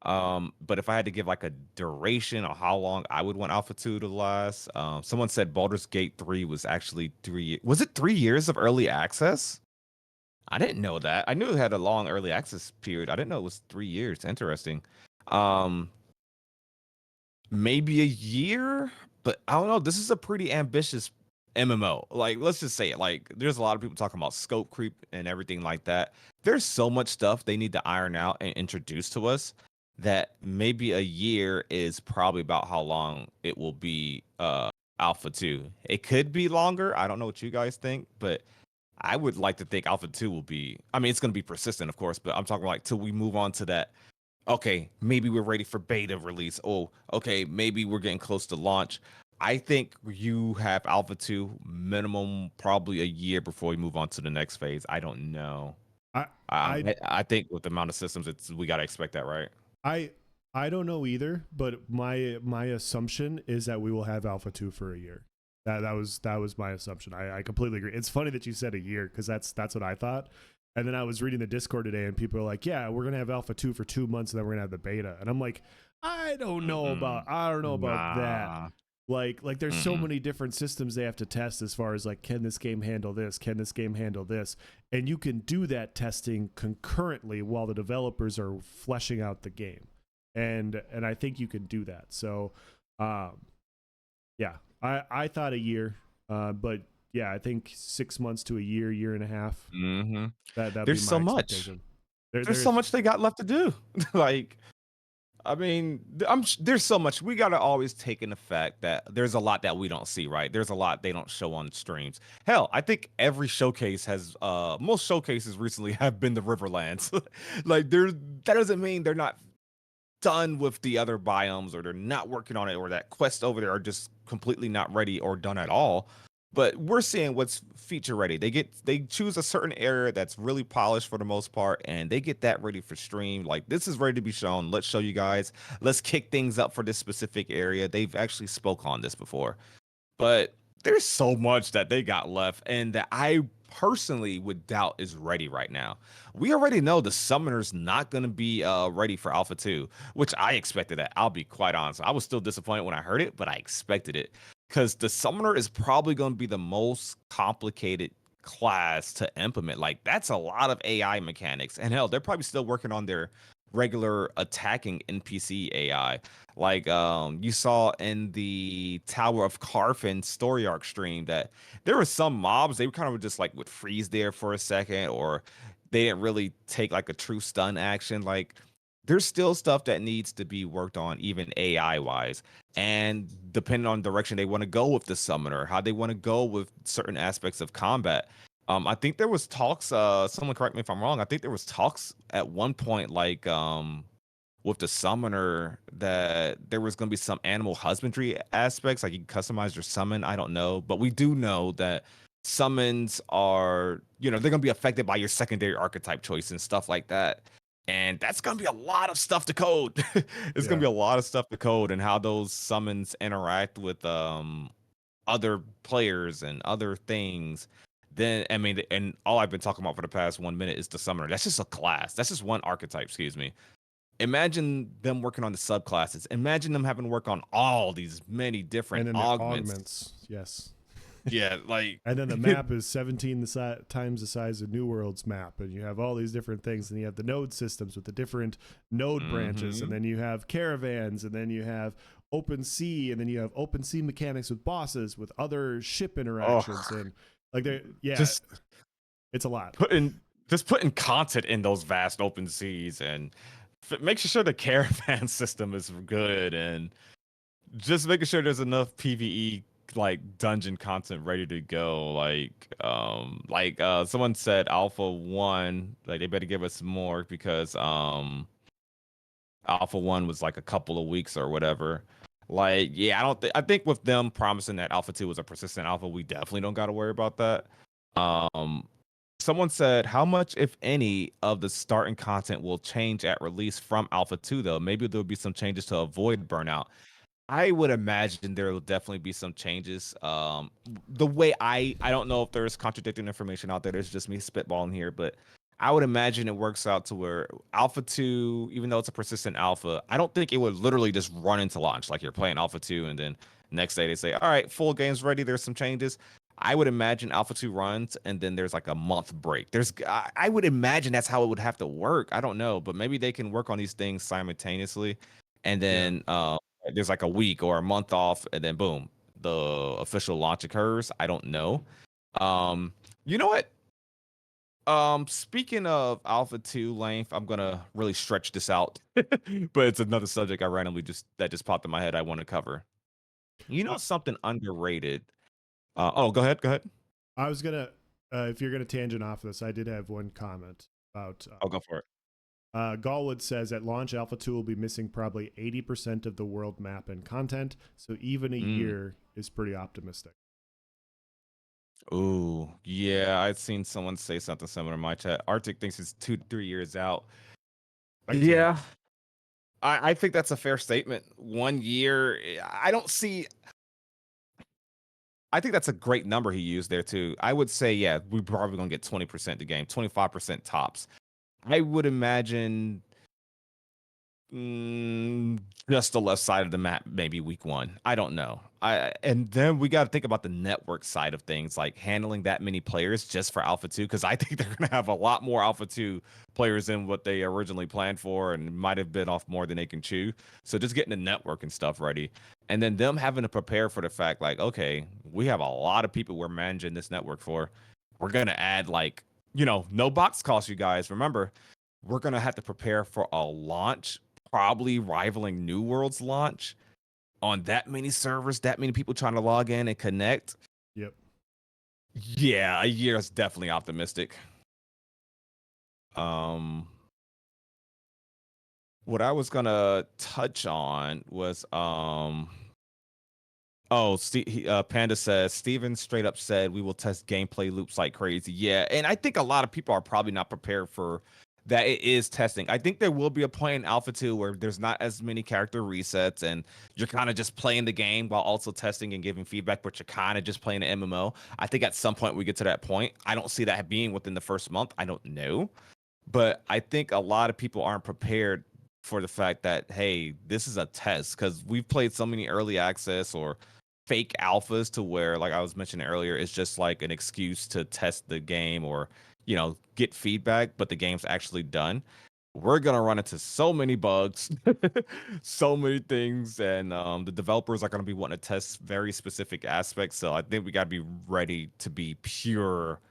But if I had to give like a duration or how long I would want Alpha 2 to last, someone said Baldur's Gate 3 was actually 3. Was it 3 years of early access? I didn't know that. I knew it had a long early access period. I didn't know it was 3 years. Interesting. Um, Maybe a year, but I don't know. This is a pretty ambitious MMO. Like, let's just say it. Like, there's a lot of people talking about scope creep and everything like that. There's so much stuff they need to iron out and introduce to us that maybe a year is probably about how long it will be Alpha 2. It could be longer. I don't know what you guys think, but I would like to think Alpha 2 will be, I mean, it's going to be persistent, of course, but I'm talking like till we move on to that. Okay, maybe we're ready for beta release. Oh, okay, maybe we're getting close to launch. I think you have Alpha 2 minimum probably a year before we move on to the next phase. I don't know. I I I think with the amount of systems, we got to expect that, right? I I don't know either, but my assumption is that we will have Alpha 2 for a year. That was my assumption. I completely agree. It's funny that you said a year because that's what I thought. And then I was reading the Discord today and people are like, "Yeah, we're going to have Alpha 2 for 2 months and then we're going to have the beta." And I'm like, Mm-mm. I don't know about that. Nah. Like there's so Mm-mm. many different systems they have to test as far as like, can this game handle this? Can this game handle this? And you can do that testing concurrently while the developers are fleshing out the game. And I think you can do that. So um yeah, I thought a year, but yeah, I think 6 months to a year, year and a half. Mm-hmm. That'd be There's my so much. expectation. There's so There's much they got left to do. Like, I mean, there's so much. We gotta always take in the fact that there's a lot that we don't see, right? There's a lot they don't show on streams. Hell, I think every showcase has most showcases recently have been the Riverlands. Like, that doesn't mean they're not done with the other biomes, or they're not working on it, or that quest over there are just completely not ready or done at all. But we're seeing what's feature ready. They choose a certain area that's really polished for the most part, and they get that ready for stream. Like, this is ready to be shown. Let's show you guys. Let's kick things up for this specific area. They've actually spoke on this before, but there's so much that they got left, and that I personally would doubt is ready right now. We already know the summoner's not going to be ready for Alpha 2, which I expected that. I'll be quite honest. I was still disappointed when I heard it, but I expected it because the summoner is probably going to be the most complicated class to implement. Like, that's a lot of AI mechanics, and hell, they're probably still working on their regular attacking NPC AI. Like, you saw in the Tower of Carfin story arc stream that there were some mobs, they kind of just like would freeze there for a second, or they didn't really take like a true stun action. Like, there's still stuff that needs to be worked on, even AI wise. And depending on the direction they want to go with the summoner, how they want to go with certain aspects of combat. I think there was talks, someone correct me if I'm wrong. I think there was talks at one point, like, with the summoner, that there was going to be some animal husbandry aspects, like you can customize your summon. I don't know, but we do know that summons are, they're going to be affected by your secondary archetype choice and stuff like that. And that's going to be a lot of stuff to code. It's going to be a lot of stuff to code, and how those summons interact with other players and other things. Then, I mean, and all I've been talking about for the past 1 minute is the summoner. That's just a class. That's just one archetype, excuse me. Imagine them working on the subclasses. Imagine them having to work on all these many different and then augments. Yes. Yeah, like, and then the map is 17 times the size of New World's map, and you have all these different things, and you have the node systems with the different node branches, and then you have caravans, and then you have open sea, and then you have open sea mechanics with bosses, with other ship interactions, and like just it's a lot. Putting content in those vast open seas, and making sure the caravan system is good, and just making sure there's enough PvE, like dungeon content ready to go. Like someone said Alpha 1, like they better give us more, because Alpha 1 was like a couple of weeks or whatever. Like, yeah, I think with them promising that Alpha 2 was a persistent alpha, we definitely don't got to worry about that. Someone said, how much, if any, of the starting content will change at release from Alpha 2, though? Maybe there'll be some changes to avoid burnout. I would imagine there will definitely be some changes. The way I don't know if there's contradicting information out there. There's just me spitballing here, but I would imagine it works out to where Alpha 2, even though it's a persistent alpha, I don't think it would literally just run into launch. Like, you're playing Alpha 2 and then next day they say, all right, full game's ready. There's some changes. I would imagine Alpha 2 runs and then there's like a month break. I would imagine that's how it would have to work. I don't know, but maybe they can work on these things simultaneously, and then there's like a week or a month off, and then boom, the official launch occurs. I don't know. You know what? Speaking of Alpha 2 length, I'm gonna really stretch this out, but it's another subject I randomly just popped in my head I want to cover. You know, something underrated. Go ahead. Go ahead. I was gonna, if you're gonna tangent off this, I did have one comment about. I'll go for it. Galwood says at launch, Alpha 2 will be missing probably 80% of the world map and content, so even a year is pretty optimistic. Ooh, yeah, I've seen someone say something similar in my chat. Arctic thinks it's 2-3 years out. Yeah, I think that's a fair statement. 1 year, I don't see. I think that's a great number he used there too. I would say, yeah, we're probably gonna get 20% the game, 25% tops. I would imagine just the left side of the map, maybe week 1. I don't know. And then we got to think about the network side of things, like handling that many players just for Alpha 2, because I think they're gonna have a lot more Alpha 2 players than what they originally planned for, and might have bit off more than they can chew. So just getting the network and stuff ready, and then them having to prepare for the fact, like, okay, we have a lot of people we're managing this network for. We're gonna add, like, no box cost, you guys. Remember, we're gonna have to prepare for a launch, probably rivaling New World's launch, on that many servers, that many people trying to log in and connect. Yep. Yeah, a year is definitely optimistic. what I was gonna touch on was oh, Panda says Steven straight up said we will test gameplay loops like crazy. Yeah, and I think a lot of people are probably not prepared for that. It is testing. I think there will be a point in Alpha 2 where there's not as many character resets and you're kind of just playing the game while also testing and giving feedback, but you're kind of just playing an MMO. I think at some point we get to that point. I don't see that being within the first month. I don't know. But I think a lot of people aren't prepared for the fact that, hey, this is a test because we've played so many early access or fake alphas to where, like I was mentioning earlier, it's just like an excuse to test the game or, get feedback, but the game's actually done. We're gonna run into so many bugs, so many things, and the developers are gonna be wanting to test very specific aspects. So I think we gotta be ready to be pure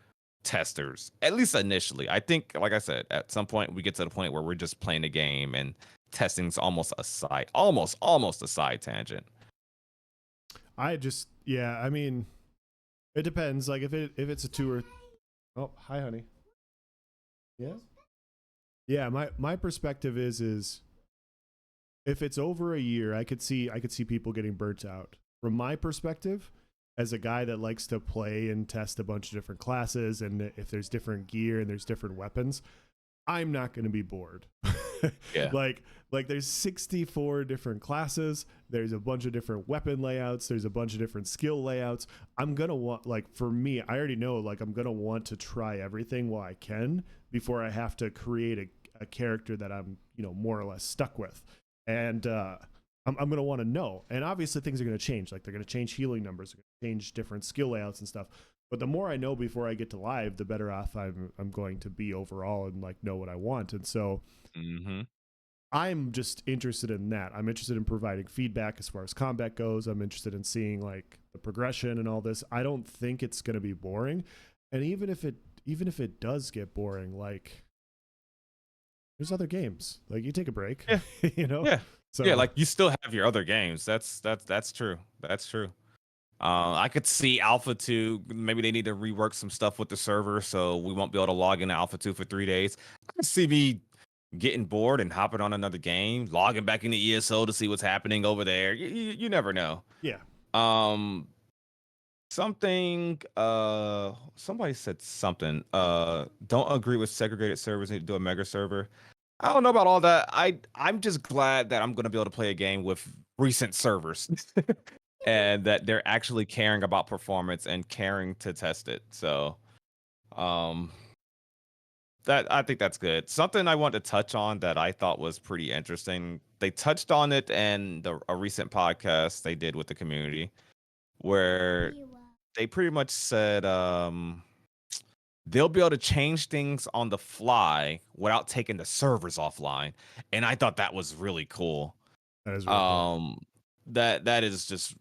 testers, at least initially. I think, like I said, at some point we get to the point where we're just playing a game and testing's almost a side, almost a side tangent. Yeah, I mean, it depends. Like if it's a two or oh, hi honey. Yeah. Yeah, my perspective is if it's over a year, I could see people getting burnt out. From my perspective, as a guy that likes to play and test a bunch of different classes, and if there's different gear and there's different weapons, I'm not going to be bored. Yeah. like there's 64 different classes, there's a bunch of different weapon layouts, there's a bunch of different skill layouts. I'm going to want, like, for me, I already know, like, I'm going to want to try everything while I can before I have to create a character that I'm, more or less stuck with. And I'm going to want to know. And obviously things are going to change. Like, they're going to change healing numbers, they're going to change different skill layouts and stuff. But the more I know before I get to live, the better off I'm going to be overall and, like, know what I want. And so I'm just interested in that. I'm interested in providing feedback as far as combat goes. I'm interested in seeing, like, the progression and all this. I don't think it's going to be boring. And even if it does get boring, like, there's other games. Like, you take a break, Yeah. Yeah. So yeah, like you still have your other games. That's true. That's true. I could see Alpha 2. Maybe they need to rework some stuff with the server, so we won't be able to log into Alpha 2 for 3 days. I could see me getting bored and hopping on another game, logging back into ESO to see what's happening over there. You never know. yeah. Um, somebody said something. Don't agree with segregated servers. Need to do a mega server. I don't know about all that. I'm just glad that I'm gonna be able to play a game with recent servers. And that they're actually caring about performance and caring to test it. So, um, that I think that's good. Something I want to touch on that I thought was pretty interesting. They touched on it in a recent podcast they did with the community, where they pretty much said they'll be able to change things on the fly without taking the servers offline, and I thought that was really cool. That is really cool. That is just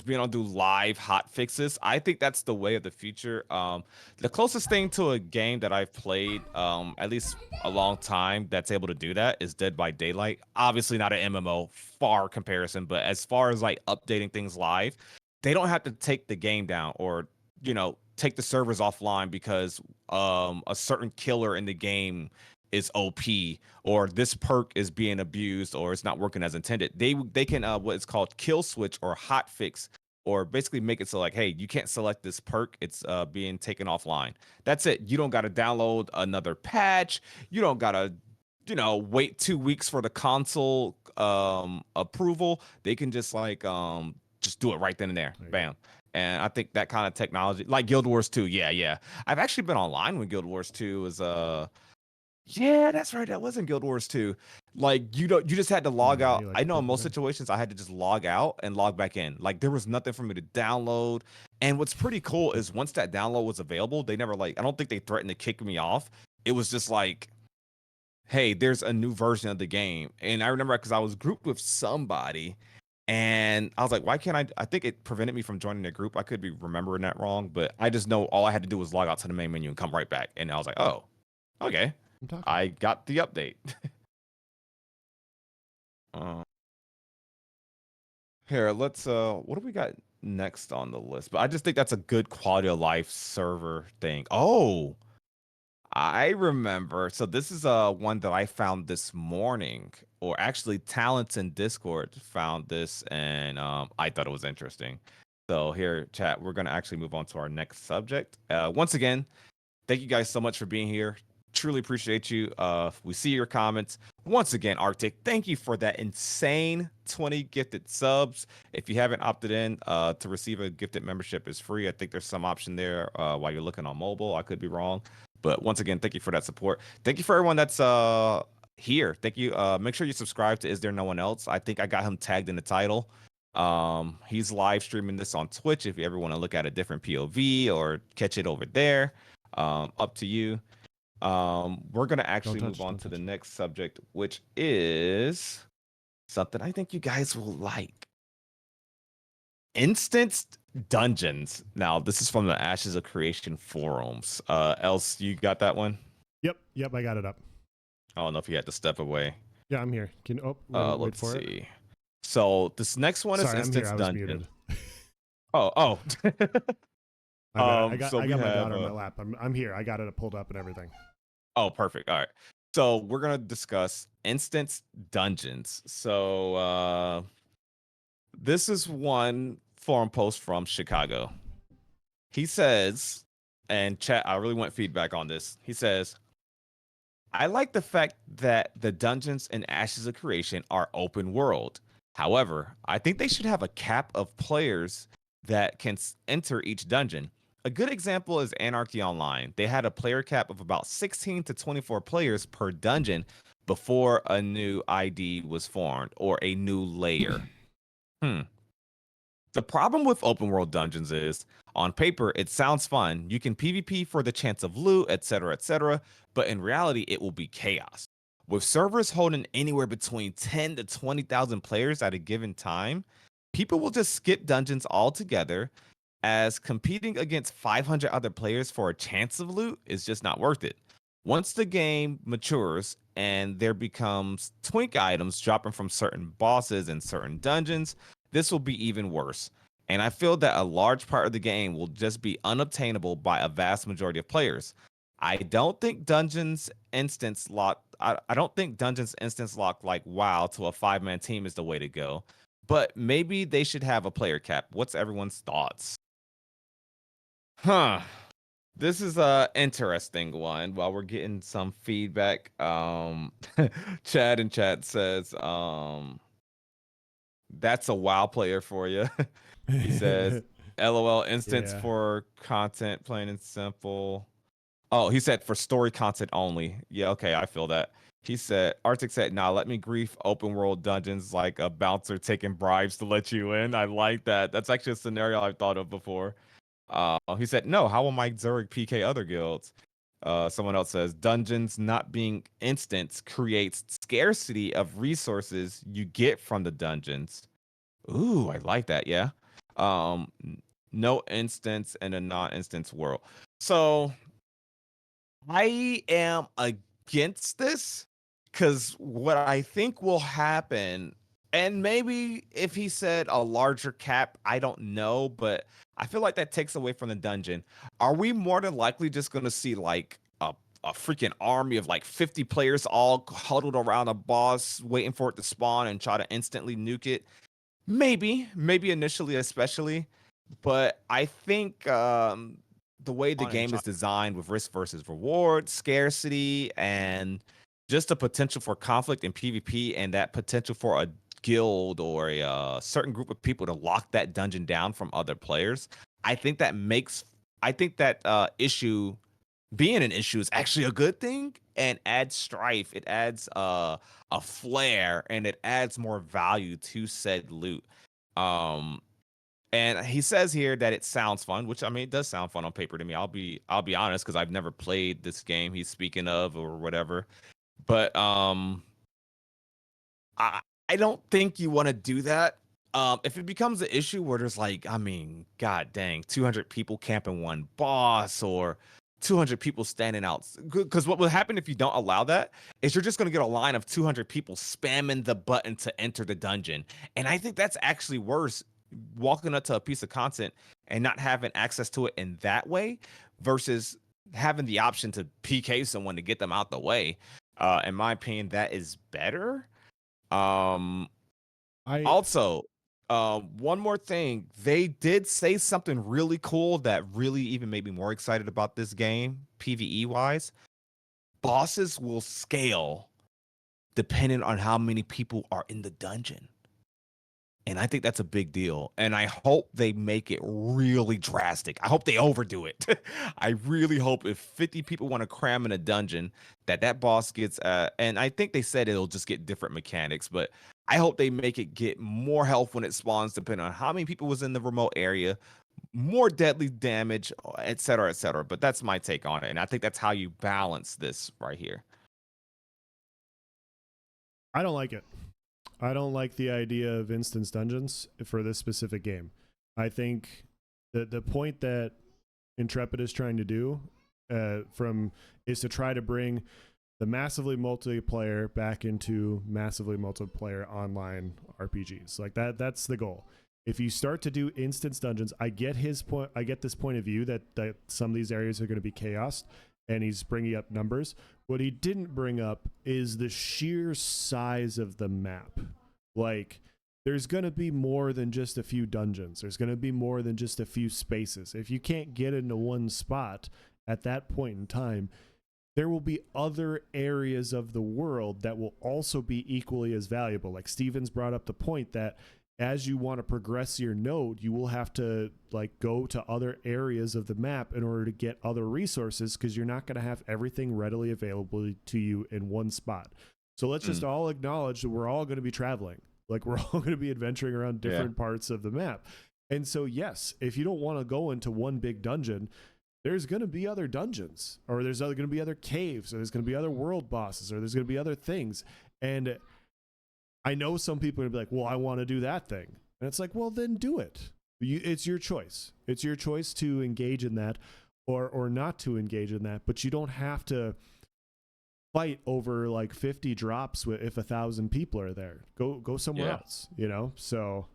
being able to do live hot fixes. I think that's the way of the future. The closest thing to a game that I've played, at least a long time, that's able to do that is Dead by Daylight. Obviously not an MMO, far comparison, but as far as like updating things live, they don't have to take the game down or take the servers offline because a certain killer in the game is OP or this perk is being abused or it's not working as intended. They can what is called kill switch or hot fix or basically make it so like, hey, you can't select this perk. It's being taken offline. That's it. You don't got to download another patch. You don't got to wait 2 weeks for the console approval. They can just just do it right then and there. Bam. And I think that kind of technology, like Guild Wars 2, yeah. I've actually been online when Guild Wars 2 was yeah, that's right. That was in Guild Wars 2. Like you just had to log out. Like I know in most situations I had to just log out and log back in. Like there was nothing for me to download. And what's pretty cool is once that download was available, they never I don't think they threatened to kick me off. It was just like, hey, there's a new version of the game. And I remember because I was grouped with somebody and I was like, why can't I think it prevented me from joining the group. I could be remembering that wrong, but I just know all I had to do was log out to the main menu and come right back. And I was like, oh, okay. I got the update. Here, let's what do we got next on the list? But I just think that's a good quality of life server thing. Oh, I remember. So this is one that I found this morning, or actually, Talents in Discord found this, and I thought it was interesting. So here, chat, we're gonna actually move on to our next subject. Once again, thank you guys so much for being here. Truly appreciate you. We see your comments. Once again, Arctic, thank you for that insane 20 gifted subs. If you haven't opted in to receive a gifted membership is free. I think there's some option there while you're looking on mobile. I could be wrong. But once again, thank you for that support. Thank you for everyone that's here. Thank you. Make sure you subscribe to Is There No One Else? I think I got him tagged in the title. He's live streaming this on Twitch if you ever want to look at a different POV or catch it over there. Up to you. We're gonna actually move on to the next subject, which is something I think you guys will like. Instanced dungeons. Now, this is from the Ashes of Creation forums. Else, you got that one? Yep, I got it up. I don't know if you had to step away. Yeah, I'm here. Wait for see. it. So this next one is Instanced Dungeon. Oh. I got my daughter on my lap. I'm here. I got it pulled up and everything. Oh, perfect. All right. So we're gonna discuss Instanced Dungeons. So this is one forum post from Chicago. He says, and chat, I really want feedback on this. He says, I like the fact that the dungeons in Ashes of Creation are open world. However, I think they should have a cap of players that can enter each dungeon. A good example is Anarchy Online. They had a player cap of about 16 to 24 players per dungeon before a new ID was formed or a new layer. The problem with open world dungeons is, on paper, it sounds fun. You can PvP for the chance of loot, etc., but in reality, it will be chaos. With servers holding anywhere between 10 to 20,000 players at a given time, people will just skip dungeons altogether, as competing against 500 other players for a chance of loot is just not worth it. Once the game matures and there becomes twink items dropping from certain bosses and certain dungeons, this will be even worse. And I feel that a large part of the game will just be unobtainable by a vast majority of players. I don't think dungeons instance lock like WoW to a 5-man team is the way to go. But maybe they should have a player cap. What's everyone's thoughts? This is a interesting one. While we're getting some feedback, Chad in chat says, that's a WoW player for you. He says, LOL instance for content, plain and simple. Oh, he said for story content only. Yeah, okay, I feel that. He said, Arctic said, nah, let me grief open world dungeons like a bouncer taking bribes to let you in. I like that. That's actually a scenario I've thought of before. He said, no, how will Mike Zurich PK other guilds? Someone else says, dungeons not being instance creates scarcity of resources you get from the dungeons. Ooh, I like that. Yeah. No instance in a non-instance world. So I am against this because what I think will happen, and maybe if he said a larger cap, I don't know, but I feel like that takes away from the dungeon. Are we more than likely just going to see like a freaking army of like 50 players all huddled around a boss waiting for it to spawn and try to instantly nuke it? Maybe initially, especially, but I think the way the game is designed with risk versus reward, scarcity, and just the potential for conflict in PvP and that potential for a guild or a certain group of people to lock that dungeon down from other players, I think that issue being an issue is actually a good thing and adds strife. It adds a flair and it adds more value to said loot. And he says here that it sounds fun, which I mean, it does sound fun on paper to me. I'll be honest, because I've never played this game he's speaking of or whatever. But I don't think you want to do that. If it becomes an issue where there's like, I mean, god dang, 200 people camping one boss or 200 people standing out. Because what will happen if you don't allow that is you're just going to get a line of 200 people spamming the button to enter the dungeon. And I think that's actually worse, walking up to a piece of content and not having access to it in that way versus having the option to PK someone to get them out the way. In my opinion, that is better. Um, I Also, one more thing. They did say something really cool that really even made me more excited about this game, PvE wise. Bosses will scale depending on how many people are in the dungeon. And I think that's a big deal. And I hope they make it really drastic. I hope they overdo it. I really hope if 50 people want to cram in a dungeon, that boss gets and I think they said it'll just get different mechanics, but I hope they make it get more health when it spawns, depending on how many people was in the remote area, more deadly damage, et cetera, et cetera. But that's my take on it. And I think that's how you balance this right here. don't like it. I don't like the idea of instance dungeons for this specific game. I think the point that Intrepid is trying to do is to try to bring the massively multiplayer back into massively multiplayer online RPGs. Like that's the goal. If you start to do instance dungeons, I get his point. I get this point of view that some of these areas are going to be chaos, and he's bringing up numbers. What he didn't bring up is the sheer size of the map. Like, there's going to be more than just a few dungeons. There's going to be more than just a few spaces. If you can't get into one spot at that point in time, there will be other areas of the world that will also be equally as valuable. Like Steven's brought up the point that as you want to progress your node, you will have to like go to other areas of the map in order to get other resources, because you're not going to have everything readily available to you in one spot. So let's just all acknowledge that we're all going to be traveling. Like, we're all going to be adventuring around different parts of the map. And so, yes, if you don't want to go into one big dungeon, there's going to be other dungeons, or there's going to be other caves, or there's going to be other world bosses, or there's going to be other things. And I know some people are going to be like, well, I want to do that thing. And it's like, well, then do it. It's your choice. It's your choice to engage in that or not to engage in that. But you don't have to fight over like 50 drops if 1,000 people are there. Go somewhere else, you know? So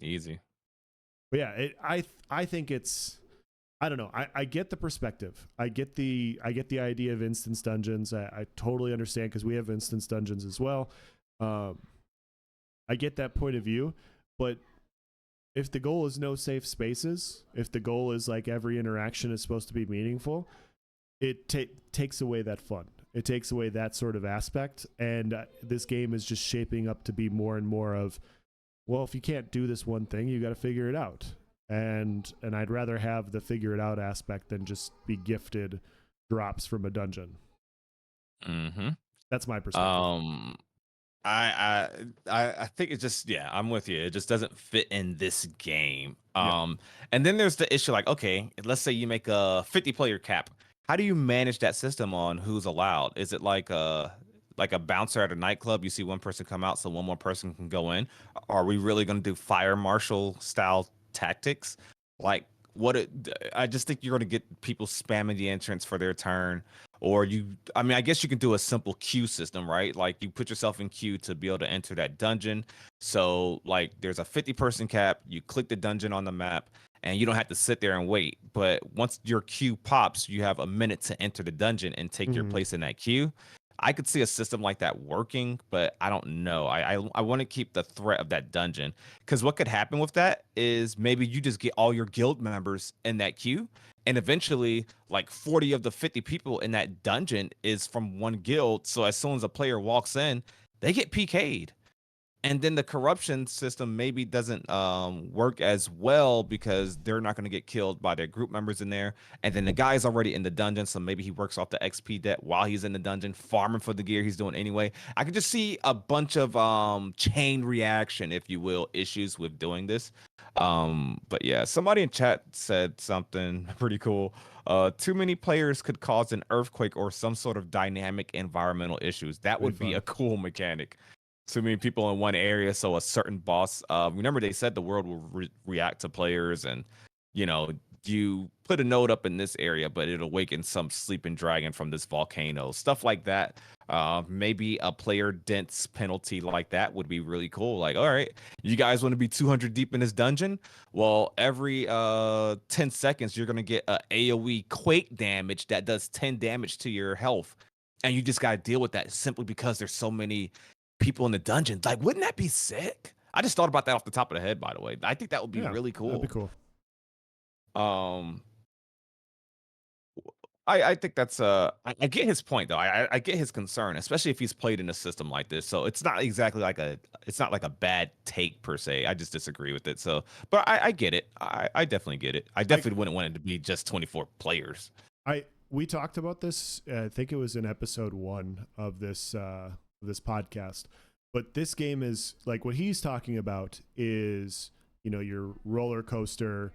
easy. But yeah, I think it's, I don't know. I get the perspective. I get the idea of instance dungeons. I totally understand, because we have instance dungeons as well. I get that point of view, but if the goal is no safe spaces, if the goal is like every interaction is supposed to be meaningful, it takes away that fun. It takes away that sort of aspect. And this game is just shaping up to be more and more of, well, if you can't do this one thing, you got to figure it out. And I'd rather have the figure it out aspect than just be gifted drops from a dungeon. Mm-hmm. That's my perspective. I think it just, I'm with you. It just doesn't fit in this game. Yeah. And then there's the issue, like, okay, let's say you make a 50-player cap. How do you manage that system on who's allowed? Is it like a bouncer at a nightclub? You see one person come out, so one more person can go in. Are we really going to do fire marshal style tactics? Like, I just think you're going to get people spamming the entrance for their turn. Or I guess you can do a simple queue system, right? Like, you put yourself in queue to be able to enter that dungeon. So like, there's a 50-person cap. You click the dungeon on the map, and you don't have to sit there and wait. But once your queue pops, you have a minute to enter the dungeon and take your place in that queue. I could see a system like that working, but I don't know. I want to keep the threat of that dungeon, because what could happen with that is maybe you just get all your guild members in that queue, and eventually like 40 of the 50 people in that dungeon is from one guild. So as soon as a player walks in, they get PK'd. And then the corruption system maybe doesn't work as well, because they're not going to get killed by their group members in there. And then the guy's already in the dungeon, so maybe he works off the XP debt while he's in the dungeon, farming for the gear he's doing anyway. I could just see a bunch of chain reaction, if you will, issues with doing this. But yeah, somebody in chat said something pretty cool. Too many players could cause an earthquake or some sort of dynamic environmental issues. That would be a cool mechanic. Too many people in one area, so a certain boss. Remember, they said the world will react to players, and you put a node up in this area, but it'll awaken some sleeping dragon from this volcano, stuff like that. Maybe a player dense penalty like that would be really cool. Like, all right, you guys want to be 200 deep in this dungeon? Well, every 10 seconds, you're going to get a AoE quake damage that does 10 damage to your health. And you just got to deal with that simply because there's so many people in the dungeon. Like, wouldn't that be sick? I just thought about that off the top of the head, by the way. I think that would be Yeah, really that'd be cool. cool. Um, I think that's I get his point though. I get his concern, especially if he's played in a system like this. So it's not exactly like it's not like a bad take per se. I just disagree with it. So, but I get it. I definitely get it. I definitely wouldn't want it to be just 24 players. We talked about this. I think it was in episode 1 of this podcast. But this game is like what he's talking about is your roller coaster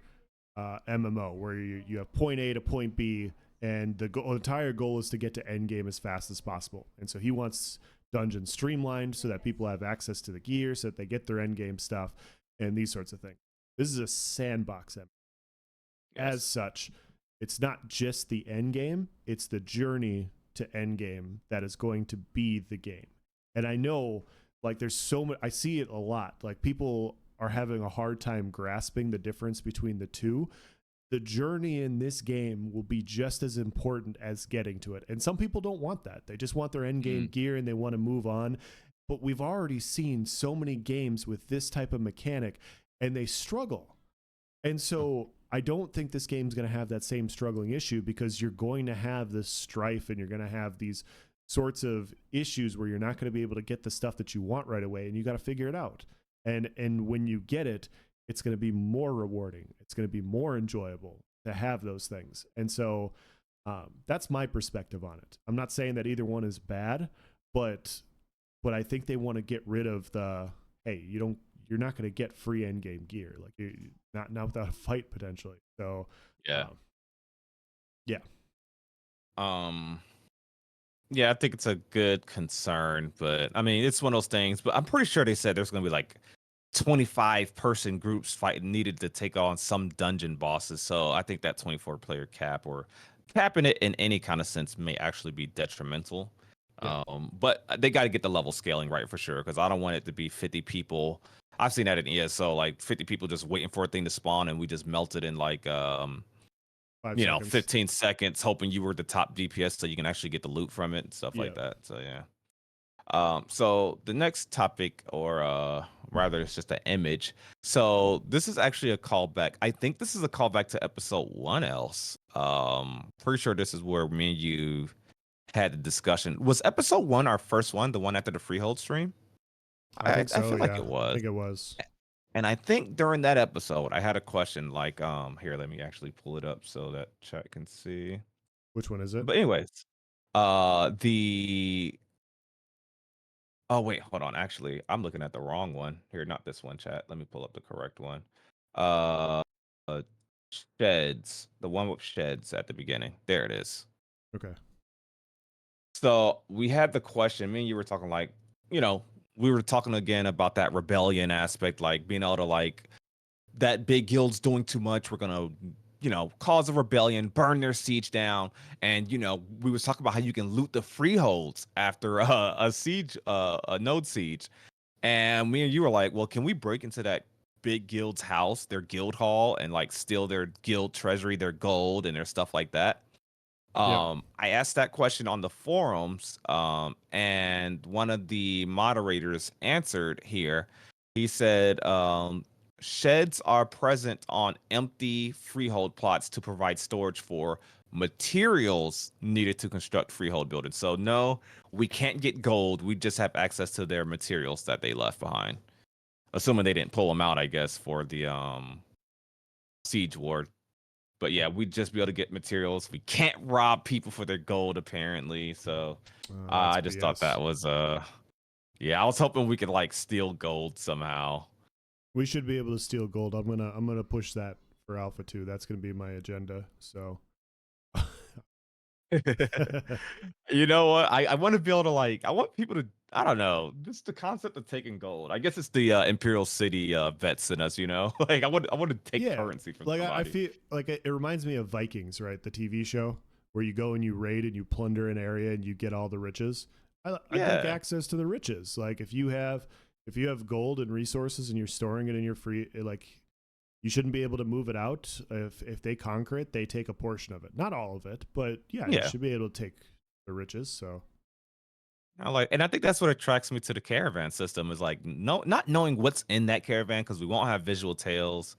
MMO where you have point A to point B, and the entire goal is to get to end game as fast as possible. And so he wants dungeons streamlined so that people have access to the gear, so that they get their end game stuff and these sorts of things. This is a sandbox MMO. Yes. As such, it's not just the end game, it's the journey to end game that is going to be the game. And I know, like, there's so much, I see it a lot. Like, people are having a hard time grasping the difference between the two. The journey in this game will be just as important as getting to it. And some people don't want that. They just want their end game gear and they want to move on. But we've already seen so many games with this type of mechanic and they struggle. And so I don't think this game's going to have that same struggling issue, because you're going to have this strife and you're going to have these sorts of issues where you're not going to be able to get the stuff that you want right away, and you got to figure it out. And when you get it, it's going to be more rewarding. It's going to be more enjoyable to have those things. And so that's my perspective on it. I'm not saying that either one is bad, but I think they want to get rid of the, hey, you're not going to get free end game gear, like you're not without a fight potentially. So yeah. Yeah, I think it's a good concern, but I mean, it's one of those things. But I'm pretty sure they said there's going to be like 25-person groups fighting needed to take on some dungeon bosses. So I think that 24-player cap, or capping it in any kind of sense, may actually be detrimental. Yeah. But they got to get the level scaling right for sure, because I don't want it to be 50 people. I've seen that in ESO, like 50 people just waiting for a thing to spawn, and we just melted in like 5 seconds. 15 seconds, hoping you were the top DPS so you can actually get the loot from it and stuff like that. So yeah. So the next topic, or rather it's just an image. So this is actually a callback. I think this is a callback to episode 1 else. Pretty sure this is where me and you had the discussion. Was episode 1 our first one, the one after the Freehold stream? I think so. I feel like it was. I think it was. And I think during that episode, I had a question like, here, let me actually pull it up so that chat can see. Which one is it? But anyways, oh wait, hold on. Actually, I'm looking at the wrong one. Here, not this one, chat. Let me pull up the correct one. Uh, sheds. The one with sheds at the beginning. There it is. Okay. So we had the question. Me and you were talking like, we were talking again about that rebellion aspect, like being able to like that big guild's doing too much. We're gonna, cause a rebellion, burn their siege down, and we was talking about how you can loot the freeholds after a siege, a node siege, and me and you were like, well, can we break into that big guild's house, their guild hall, and like steal their guild treasury, their gold, and their stuff like that? I asked that question on the forums, and one of the moderators answered here. He said, sheds are present on empty freehold plots to provide storage for materials needed to construct freehold buildings. So no, we can't get gold. We just have access to their materials that they left behind. Assuming they didn't pull them out, I guess, for the siege ward. But yeah, we'd just be able to get materials. We can't rob people for their gold, apparently. So I just thought that was yeah, I was hoping we could like steal gold somehow. We should be able to steal gold. I'm gonna push that for Alpha 2. That's gonna be my agenda. So you know what? I want to be able to like, I want people to I don't know. Just the concept of taking gold. I guess it's the Imperial City vets in us, you know. Like I would take Yeah, currency from like I somebody. feel like it reminds me of Vikings, right? The TV show where you go and you raid and you plunder an area and you get all the riches. I'd like Yeah, access to the riches. Like if you have gold and resources and you're storing it in your free, like you shouldn't be able to move it out. If they conquer it, they take a portion of it, not all of it, but yeah, you yeah. should be able to take the riches. So And I think that's what attracts me to the caravan system is like no, not knowing what's in that caravan because we won't have visual tales,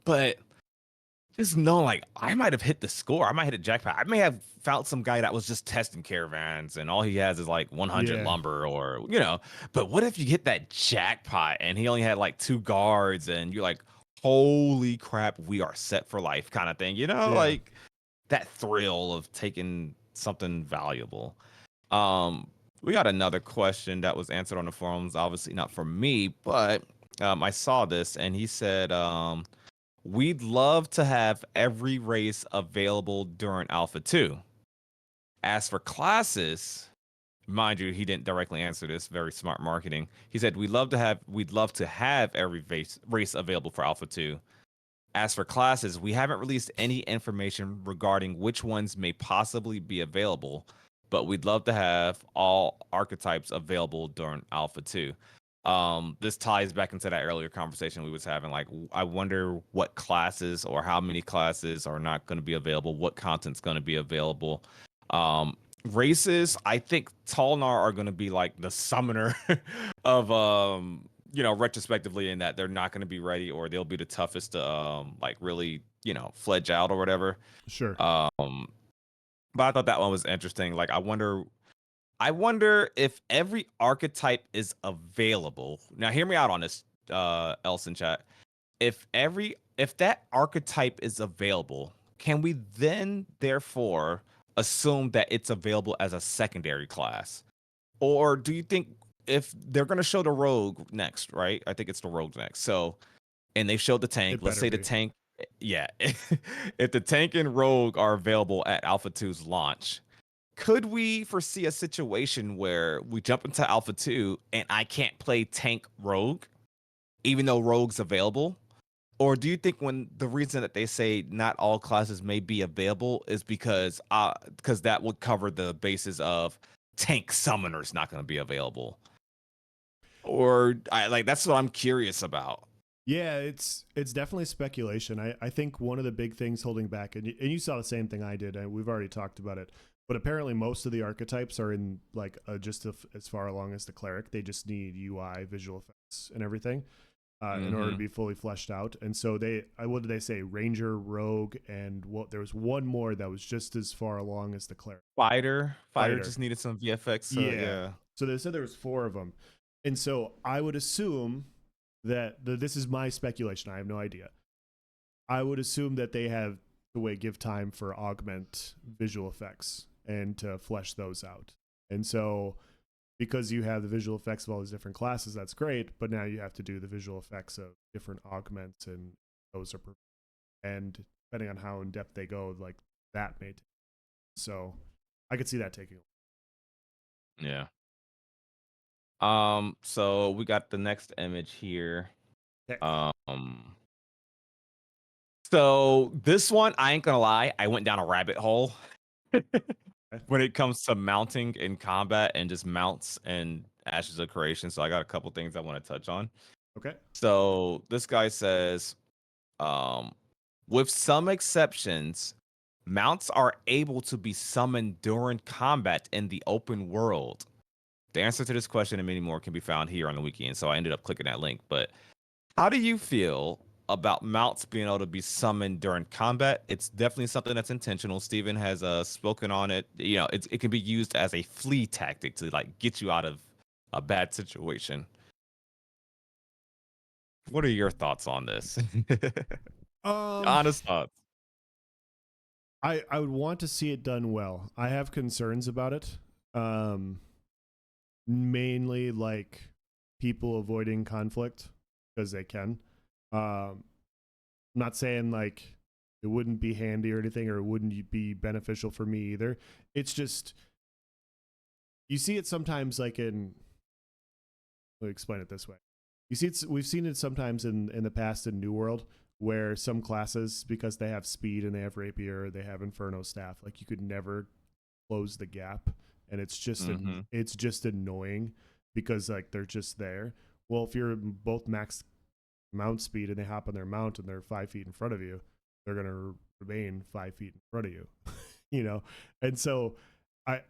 but just knowing like I might have hit the score. I might hit a jackpot. I may have found some guy that was just testing caravans and all he has is like 100 yeah, lumber or But what if you hit that jackpot and he only had like two guards and you're like, holy crap, we are set for life kind of thing. yeah, Like that thrill of taking something valuable. Um, we got another question that was answered on the forums. Obviously not from me, but I saw this and he said, we'd love to have every race available during Alpha 2. As for classes, mind you, he didn't directly answer this. Very smart marketing. He said, we'd love to have every race available for Alpha 2. As for classes, we haven't released any information regarding which ones may possibly be available, but we'd love to have all archetypes available during Alpha 2. This ties back into that earlier conversation we was having. Like, I wonder what classes or how many classes are not going to be available, what content's going to be available. Um, Races, I think Talnar are going to be like the summoner of retrospectively in that they're not going to be ready or they'll be the toughest to like really fledge out or whatever. sure. um but I thought that one was interesting. Like I wonder if every archetype is available. Now hear me out on this, else in chat. If that archetype is available, can we then therefore assume that it's available as a secondary class? Or do you think if they're going to show the rogue next, right? I think it's the rogue next. So, and they showed the tank. It Let's better say the be. tank, yeah. If the tank and rogue are available at Alpha 2's launch, could we foresee a situation where we jump into Alpha 2 and I can't play tank rogue, even though rogue's available? Or do you think when the reason that they say not all classes may be available is because that would cover the basis of tank summoners not going to be available? Or I like that's what I'm curious about. Yeah, it's definitely speculation. I think one of the big things holding back, and you saw the same thing I did, and we've already talked about it. But apparently, most of the archetypes are in like just as far along as the cleric. They just need UI, visual effects, and everything in order to Mm-hmm. be fully fleshed out. And so what did they say? Ranger, rogue, and what? There was one more that was just as far along as the cleric. Fighter Fighter. just needed some VFX. Yeah. Yeah. So they said there was four of them, and so I would assume that this is my speculation. I have no idea. I would assume that they have the way give time for augment visual effects and to flesh those out. And so because you have the visual effects of all these different classes, that's great. But now you have to do the visual effects of different augments, and those are and depending on how in depth they go, like that may take. So I could see that taking. Yeah. So we got the next image here. Okay. Um so this one, I ain't gonna lie, I went down a rabbit hole when it comes to mounting in combat and just mounts and Ashes of Creation. So I got a couple things I want to touch on. Okay. So this guy says, um, with some exceptions, mounts are able to be summoned during combat in the open world. The answer to this question and many more can be found here on the wiki, and so I ended up clicking that link. But how do you feel about mounts being able to be summoned during combat? It's definitely something that's intentional. Steven has spoken on it. It can be used as a flee tactic to like get you out of a bad situation. What are your thoughts on this? Um, Honest thoughts. I would want to see it done well. I have concerns about it. Um, Mainly like people avoiding conflict because they can. I'm not saying like it wouldn't be handy or anything, or it wouldn't be beneficial for me either. It's just you see it sometimes like in Let me explain it this way. You see, we've seen it sometimes in the past in New World where some classes, because they have speed and they have rapier, they have inferno staff, like you could never close the gap, and Mm-hmm. it's just annoying because like they're just there. Well, if you're both max mount speed and they hop on their mount and they're 5 feet in front of you, they're gonna remain 5 feet in front of you, you know. And so, I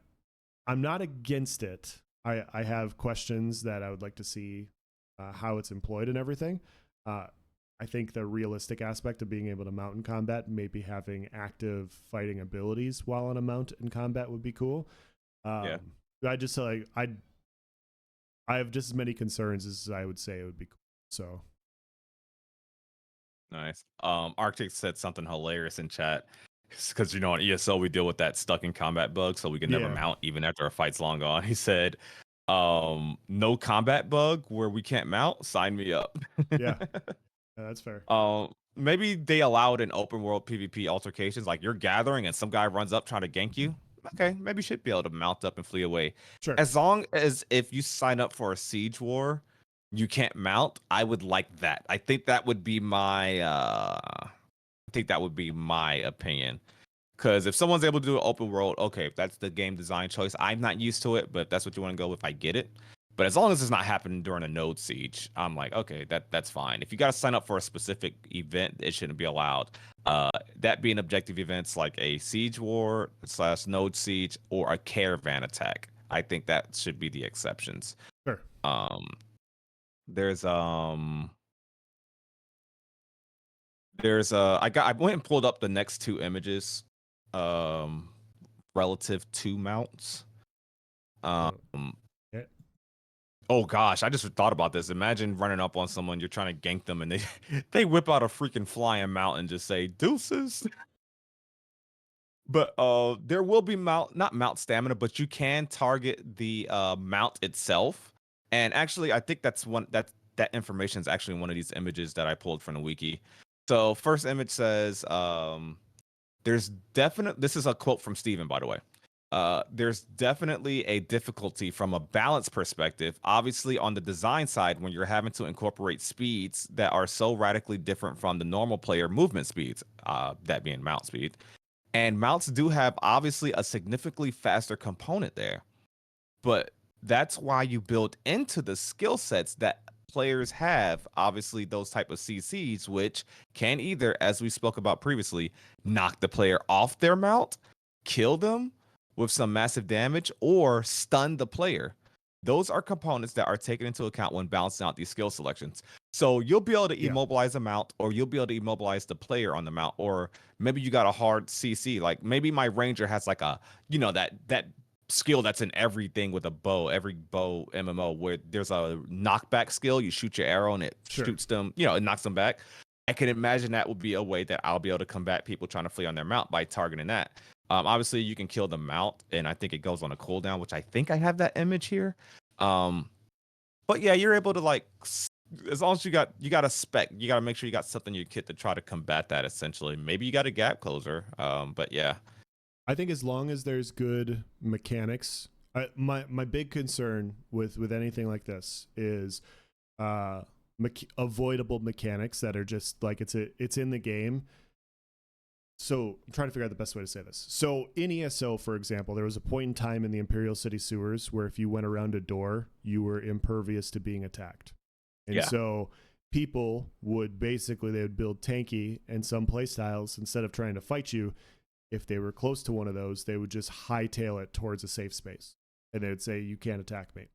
I'm not against it. I have questions that I would like to see how it's employed and everything. Uh, I think the realistic aspect of being able to mount in combat, maybe having active fighting abilities while on a mount in combat would be cool. Yeah. I just like I have just as many concerns as I would say it would be cool. So Nice. Arctic said something hilarious in chat because on ESO we deal with that stuck in combat bug, so we can never yeah, mount even after a fight's long gone. He said, no combat bug where we can't mount. Sign me up. yeah, that's fair. Maybe they allowed in open world PvP altercations, like you're gathering and some guy runs up trying to gank you. Okay, maybe you should be able to mount up and flee away. Sure. As long as if you sign up for a siege war, you can't mount. I would like that. I think that would be my opinion. Because if someone's able to do an open world, okay, if that's the game design choice, I'm not used to it, but if that's what you want to go with, I get it. But as long as it's not happening during a node siege, I'm like, okay, that's fine. If you got to sign up for a specific event, it shouldn't be allowed. That being objective events like a siege war / node siege or a caravan attack, I think that should be the exceptions. Sure. Um, there's I went and pulled up the next two images, um, relative to mounts. Um, Yeah. oh gosh, I just thought about this. Imagine running up on someone, you're trying to gank them, and they they whip out a freaking flying mount and just say deuces. But there will be not mount stamina, but you can target the mount itself. And actually, I think that information is actually one of these images that I pulled from the wiki. So first image says there's definite this is a quote from Steven, by the way. There's definitely a difficulty from a balance perspective, obviously on the design side, when you're having to incorporate speeds that are so radically different from the normal player movement speeds, that being mount speed. And mounts do have obviously a significantly faster component there, but that's why you build into the skill sets that players have, obviously those type of CCs, which can either, as we spoke about previously, knock the player off their mount, kill them with some massive damage, or stun the player. Those are components that are taken into account when balancing out these skill selections. So you'll be able to Yeah. immobilize a mount, or you'll be able to immobilize the player on the mount, or maybe you got a hard CC. Like maybe my ranger has like a, that skill that's in everything with a bow, every bow MMO, where there's a knockback skill. You shoot your arrow and it Sure. shoots them, it knocks them back. I can imagine that would be a way that I'll be able to combat people trying to flee on their mount by targeting that. Obviously, you can kill the mount, and I think it goes on a cooldown, which I think I have that image here. But yeah, you're able to as long as you got a spec, you got to make sure you got something in your kit to try to combat that. Essentially, maybe you got a gap closer. But yeah, I think as long as there's good mechanics, my big concern with anything like this is avoidable mechanics that are just like it's in the game. So I'm trying to figure out the best way to say this. So in ESO, for example, there was a point in time in the Imperial City sewers where if you went around a door, you were impervious to being attacked. And Yeah. so people would basically, they would build tanky and some playstyles, instead of trying to fight you, if they were close to one of those, they would just hightail it towards a safe space. And they would say, you can't attack me.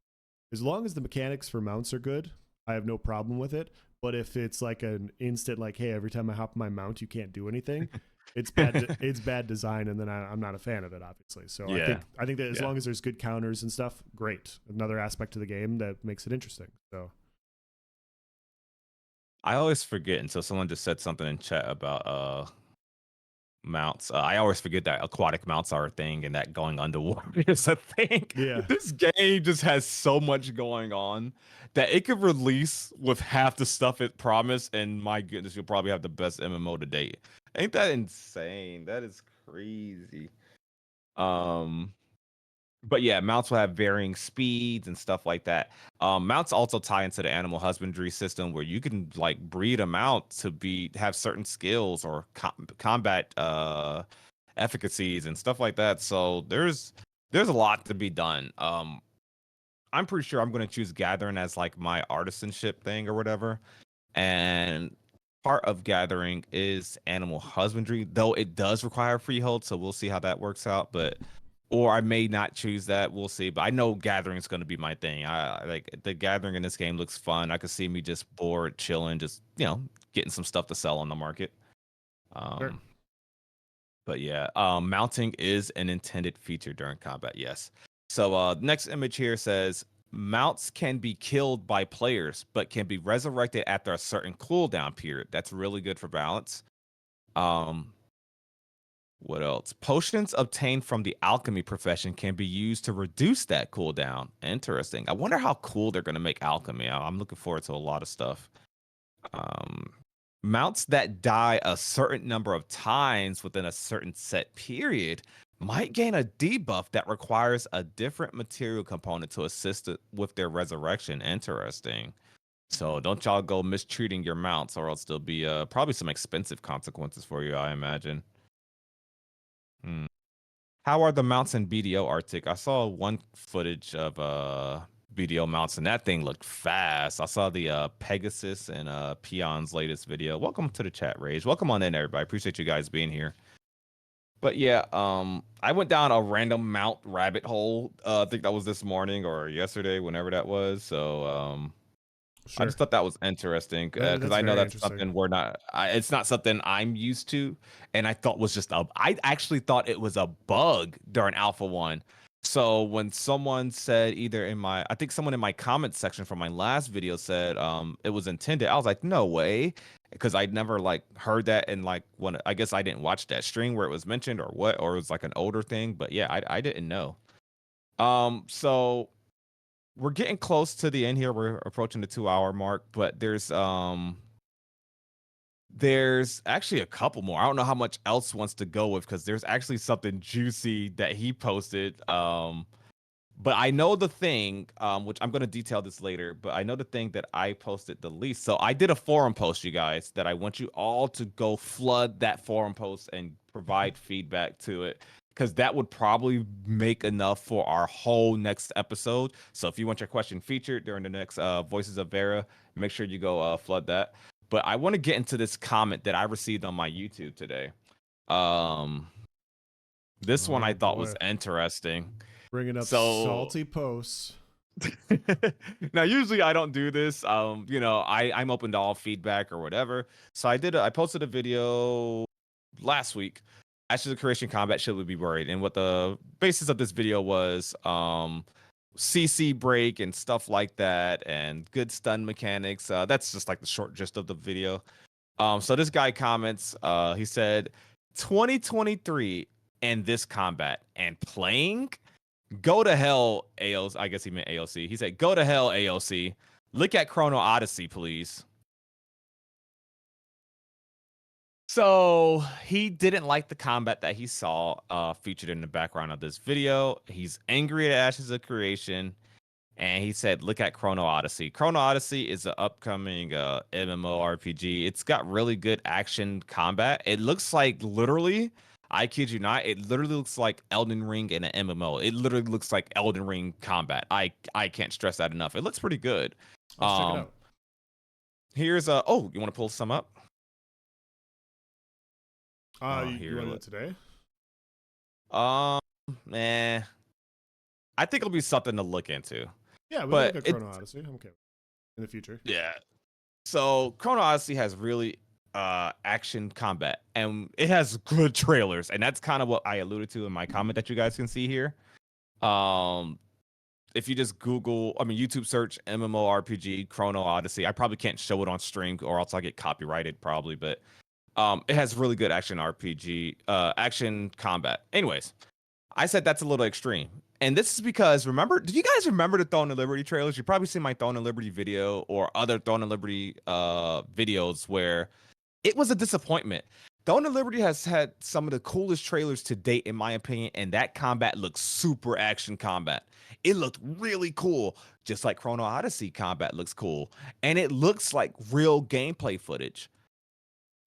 As long as the mechanics for mounts are good, I have no problem with it. But if it's like an instant, like, hey, every time I hop my mount, you can't do anything, it's bad. It's bad design, and then I'm not a fan of it, obviously. So Yeah. I think that as Yeah. long as there's good counters and stuff, great. Another aspect to the game that makes it interesting. So I always forget until someone just said something in chat about mounts. I always forget that aquatic mounts are a thing and that going underwater is a thing. yeah, This game just has so much going on that it could release with half the stuff it promised, and my goodness, you'll probably have the best MMO to date. Ain't that insane? That is crazy. Um, But yeah, mounts will have varying speeds and stuff like that. Mounts also tie into the animal husbandry system where you can like breed a mount to have certain skills or combat efficacies and stuff like that. So there's a lot to be done. I'm pretty sure I'm going to choose gathering as like my artisanship thing or whatever. And part of gathering is animal husbandry, though it does require freehold. So we'll see how that works out. Or I may not choose that. We'll see. But I know gathering is going to be my thing. I like the gathering in this game looks fun. I could see me just bored, chilling, just getting some stuff to sell on the market. Sure. But yeah, mounting is an intended feature during combat. Yes. So next image here says mounts can be killed by players, but can be resurrected after a certain cooldown period. That's really good for balance. What else? Potions obtained from the alchemy profession can be used to reduce that cooldown. Interesting. I wonder how cool they're going to make alchemy. I'm looking forward to a lot of stuff. Um, Mounts that die a certain number of times within a certain set period might gain a debuff that requires a different material component to assist with their resurrection. Interesting. So don't y'all go mistreating your mounts, or else there'll be probably some expensive consequences for you, I imagine. Hmm. How are the mounts in BDO Arctic? I saw one footage of BDO mounts, and that thing looked fast. I saw the Pegasus and Peon's latest video. Welcome to the chat, Rage. Welcome on in, everybody. Appreciate you guys being here. But yeah, I went down a random mount rabbit hole. I think that was this morning or yesterday, whenever that was. So I Sure. just thought that was interesting because I know very that's interesting. something it's not something I'm used to, and I thought was just I actually thought it was a bug during Alpha 1. So when someone said I think someone in my comments section from my last video said it was intended, I was like, no way, because I'd never like heard that, and like when I guess I didn't watch that stream where it was mentioned or what, or it was like an older thing, but yeah, I didn't know. So we're getting close to the end here. We're approaching the 2 hour mark, but there's actually a couple more. I don't know how much else wants to go with because there's actually something juicy that he posted. But I know the thing, which I'm going to detail this later, but I know the thing that I posted the least. So I did a forum post, you guys, that I want you all to go flood that forum post and provide feedback to it, because that would probably make enough for our whole next episode. So if you want your question featured during the next Voices of Verra, make sure you go flood that. But I want to get into this comment that I received on my YouTube today. This one I Oh thought was boy. interesting. Bringing up So salty posts. now usually I don't do this. I'm open to all feedback or whatever. So I posted a video last week. Ashes of Creation combat should be worried. And what the basis of this video was, CC break and stuff like that, and good stun mechanics. That's just like the short gist of the video. So this guy comments, he said 2023 and this combat and playing. Go to hell, AOC. I guess he meant AOC. He said, go to hell, AOC. Look at Chrono Odyssey, please. So he didn't like the combat that he saw featured in the background of this video. He's angry at Ashes of Creation. And he said, look at Chrono Odyssey. Chrono Odyssey is an upcoming MMORPG. It's got really good action combat. It looks like literally, I kid you not, it literally looks like Elden Ring in an MMO. It literally looks like Elden Ring combat. I can't stress that enough. It looks pretty good. Let's check it out. Here's you want to pull some up? You want to do it today? Eh. I think it'll be something to look into. Yeah, we'll look at Chrono Odyssey. I'm okay in the future. Yeah. So Chrono Odyssey has really action combat, and it has good trailers, and that's kind of what I alluded to in my comment that you guys can see here. If you just YouTube search MMORPG Chrono Odyssey, I probably can't show it on stream or else I'll get copyrighted probably, but it has really good action action combat. Anyways, I said that's a little extreme. And this is because, do you guys remember the Throne of Liberty trailers? You've probably seen my Throne of Liberty video or other Throne of Liberty videos where it was a disappointment. Dawn of Liberty has had some of the coolest trailers to date, in my opinion, and that combat looks super action combat. It looked really cool, just like Chrono Odyssey combat looks cool, and it looks like real gameplay footage.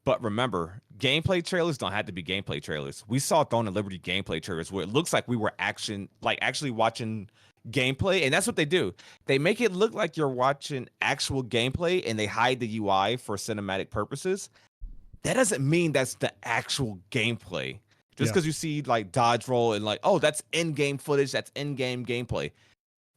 But remember, gameplay trailers don't have to be gameplay trailers. We saw Dawn of Liberty gameplay trailers where it looks like we were actually watching gameplay, and that's what they do. They make it look like you're watching actual gameplay, and they hide the UI for cinematic purposes. That doesn't mean that's the actual gameplay. Just Yeah. because you see like dodge roll and like, oh, that's in-game footage, that's in-game gameplay.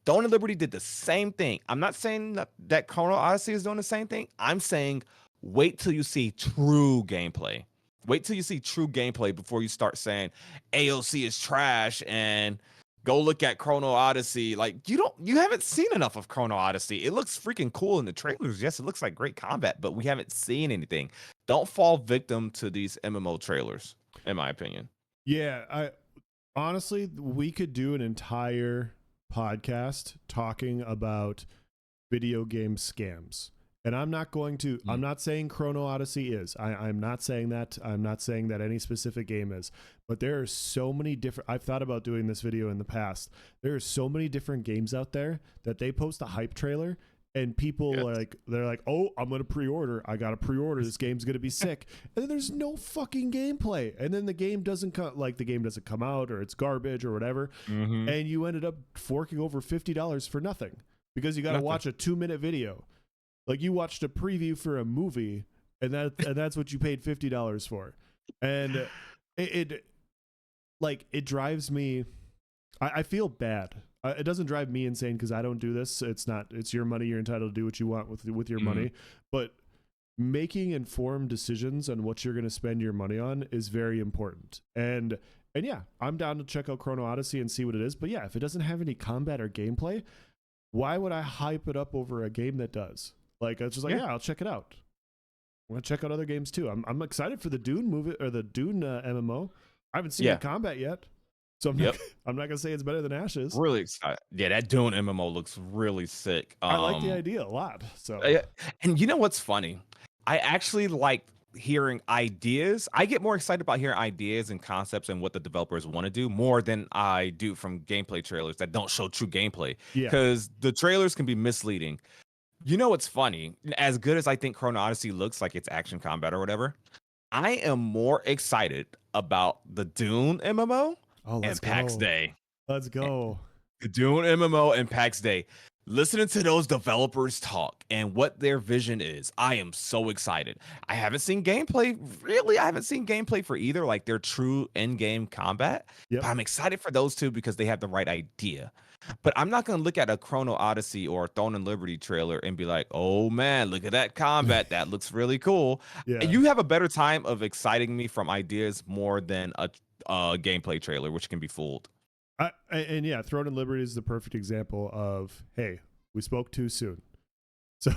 Dawn of Liberty did the same thing. I'm not saying that Chrono Odyssey is doing the same thing. I'm saying wait till you see true gameplay. Wait till you see true gameplay before you start saying AOC is trash and go look at Chrono Odyssey. Like you haven't seen enough of Chrono Odyssey. It looks freaking cool in the trailers. Yes, it looks like great combat, but we haven't seen anything. Don't fall victim to these MMO trailers, in my opinion. Yeah, I honestly, we could do an entire podcast talking about video game scams. And I'm not going to, I'm not saying Chrono Odyssey is. I'm not saying that. I'm not saying that any specific game is. But there are so many different, I've thought about doing this video in the past. There are so many different games out there that they post a hype trailer and people they're like, oh, I'm going to pre-order. I got to pre-order. This game's going to be sick. And then there's no fucking gameplay. And then the game doesn't come, the game doesn't come out or it's garbage or whatever. Mm-hmm. And you ended up forking over $50 for nothing because you got to watch a 2-minute video. Like you watched a preview for a movie and that's what you paid $50 for. And it drives me, I feel bad. It doesn't drive me insane because I don't do this. It's your money. You're entitled to do what you want with your money. But making informed decisions on what you're going to spend your money on is very important. And yeah, I'm down to check out Chrono Odyssey and see what it is. But yeah, if it doesn't have any combat or gameplay, why would I hype it up over a game that does? Like, it's just like, yeah, I'll check it out. I'm going to check out other games too. I'm excited for the Dune movie or the Dune MMO. I haven't seen the combat yet. So I'm not going to say it's better than Ashes. Really excited. Yeah, that Dune MMO looks really sick. I like the idea a lot. So, and you know what's funny? I actually like hearing ideas. I get more excited about hearing ideas and concepts and what the developers want to do more than I do from gameplay trailers that don't show true gameplay. Because the trailers can be misleading. You know what's funny? As good as I think Chrono Odyssey looks like it's action combat or whatever, I am more excited about the Dune MMO and PAX Day. Let's go. The Dune MMO and PAX Day. Listening to those developers talk and what their vision is, I am so excited. I haven't seen gameplay. Really, I haven't seen gameplay for either, like their true in-game combat. But I'm excited for those two because they have the right idea. But I'm not going to look at a Chrono Odyssey or Dawn and Liberty trailer and be like, oh man, look at that combat. That looks really cool. You have a better time of exciting me from ideas more than a gameplay trailer, which can be fooled. And yeah, Throne and Liberty is the perfect example of, hey, we spoke too soon. So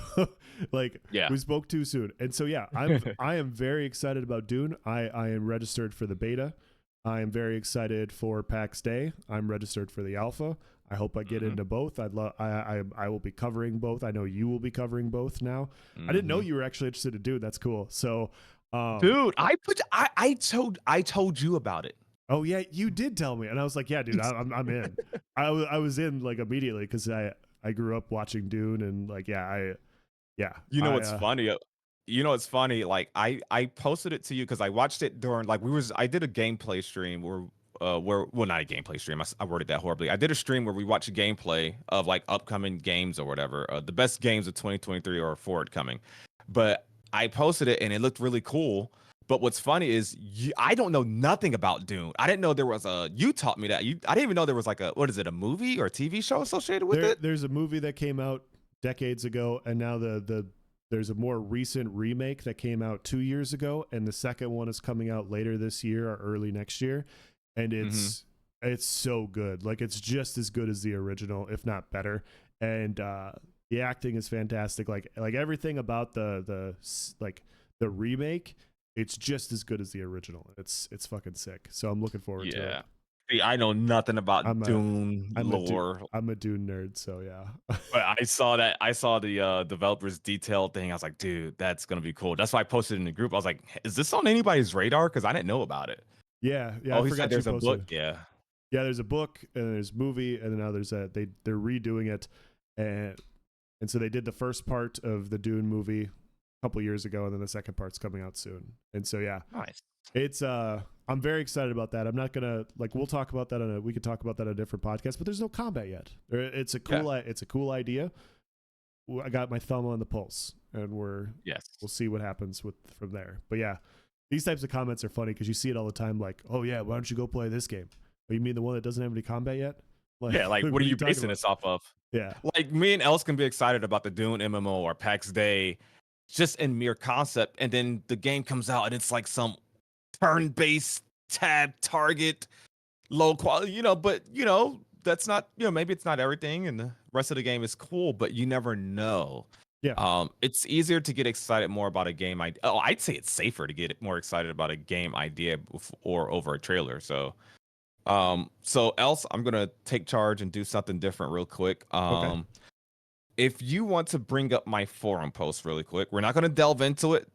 we spoke too soon. And so, yeah, I am very excited about Dune. I am registered for the beta. I am very excited for PAX Day. I'm registered for the alpha. I hope I get into both. I will be covering both. I know you will be covering both now. I didn't know you were actually interested in Dune. That's cool. So, dude, I told you about it. Oh yeah, you did tell me, and I was like, yeah, dude, I'm in. I was in like immediately because I grew up watching Dune, and like, You know what's funny? You know, it's funny. Like I posted it to you because I watched it during I did a gameplay stream where not a gameplay stream. I worded that horribly. I did a stream where we watched gameplay of like upcoming games or whatever, the best games of 2023 or forward-coming. But I posted it and it looked really cool. But what's funny is I don't know nothing about Dune. I didn't know there was you taught me that. I didn't even know there was like a a movie or a TV show associated with it? There's a movie that came out decades ago, and now there's a more recent remake that came out 2 years ago, and the second one is coming out later this year or early next year. And it's so good. Like, it's just as good as the original, if not better. And the acting is fantastic. Like everything about the remake, it's just as good as the original. It's fucking sick. So I'm looking forward to it. See, I know nothing about I'm a Dune lore. I'm a Dune nerd, so yeah. But I saw the developers detail thing. I was like, dude, that's gonna be cool. That's why I posted in the group. I was like, is this on anybody's radar? Because I didn't know about it. Yeah, I Oh, he said forgot you there's a book. posted. Yeah. Yeah, there's a book and there's a movie, and now there's they're redoing it, and so they did the first part of the Dune movie a couple years ago, and then the second part's coming out soon. And so yeah, Nice. it's I'm very excited about that. I'm not gonna we'll talk about that we could talk about that on a different podcast, but there's no combat yet. It's a cool idea. I got my thumb on the pulse, and we'll see what happens from there. But yeah, these types of comments are funny because you see it all the time. Like, oh yeah, why don't you go play this game? Oh, you mean the one that doesn't have any combat yet? Like, yeah, like what are you basing this off of? Yeah, like me and Els can be excited about the Dune MMO or PAX Day, just in mere concept, and then the game comes out and it's like some turn-based tab target, low quality, but that's not, maybe it's not everything, and the rest of the game is cool, but you never know. Yeah. It's easier to get excited more about a game idea. Oh, I'd say it's safer to get more excited about a game idea or over a trailer. So else I'm gonna take charge and do something different real quick. Okay. If you want to bring up my forum post really quick, we're not gonna delve into it.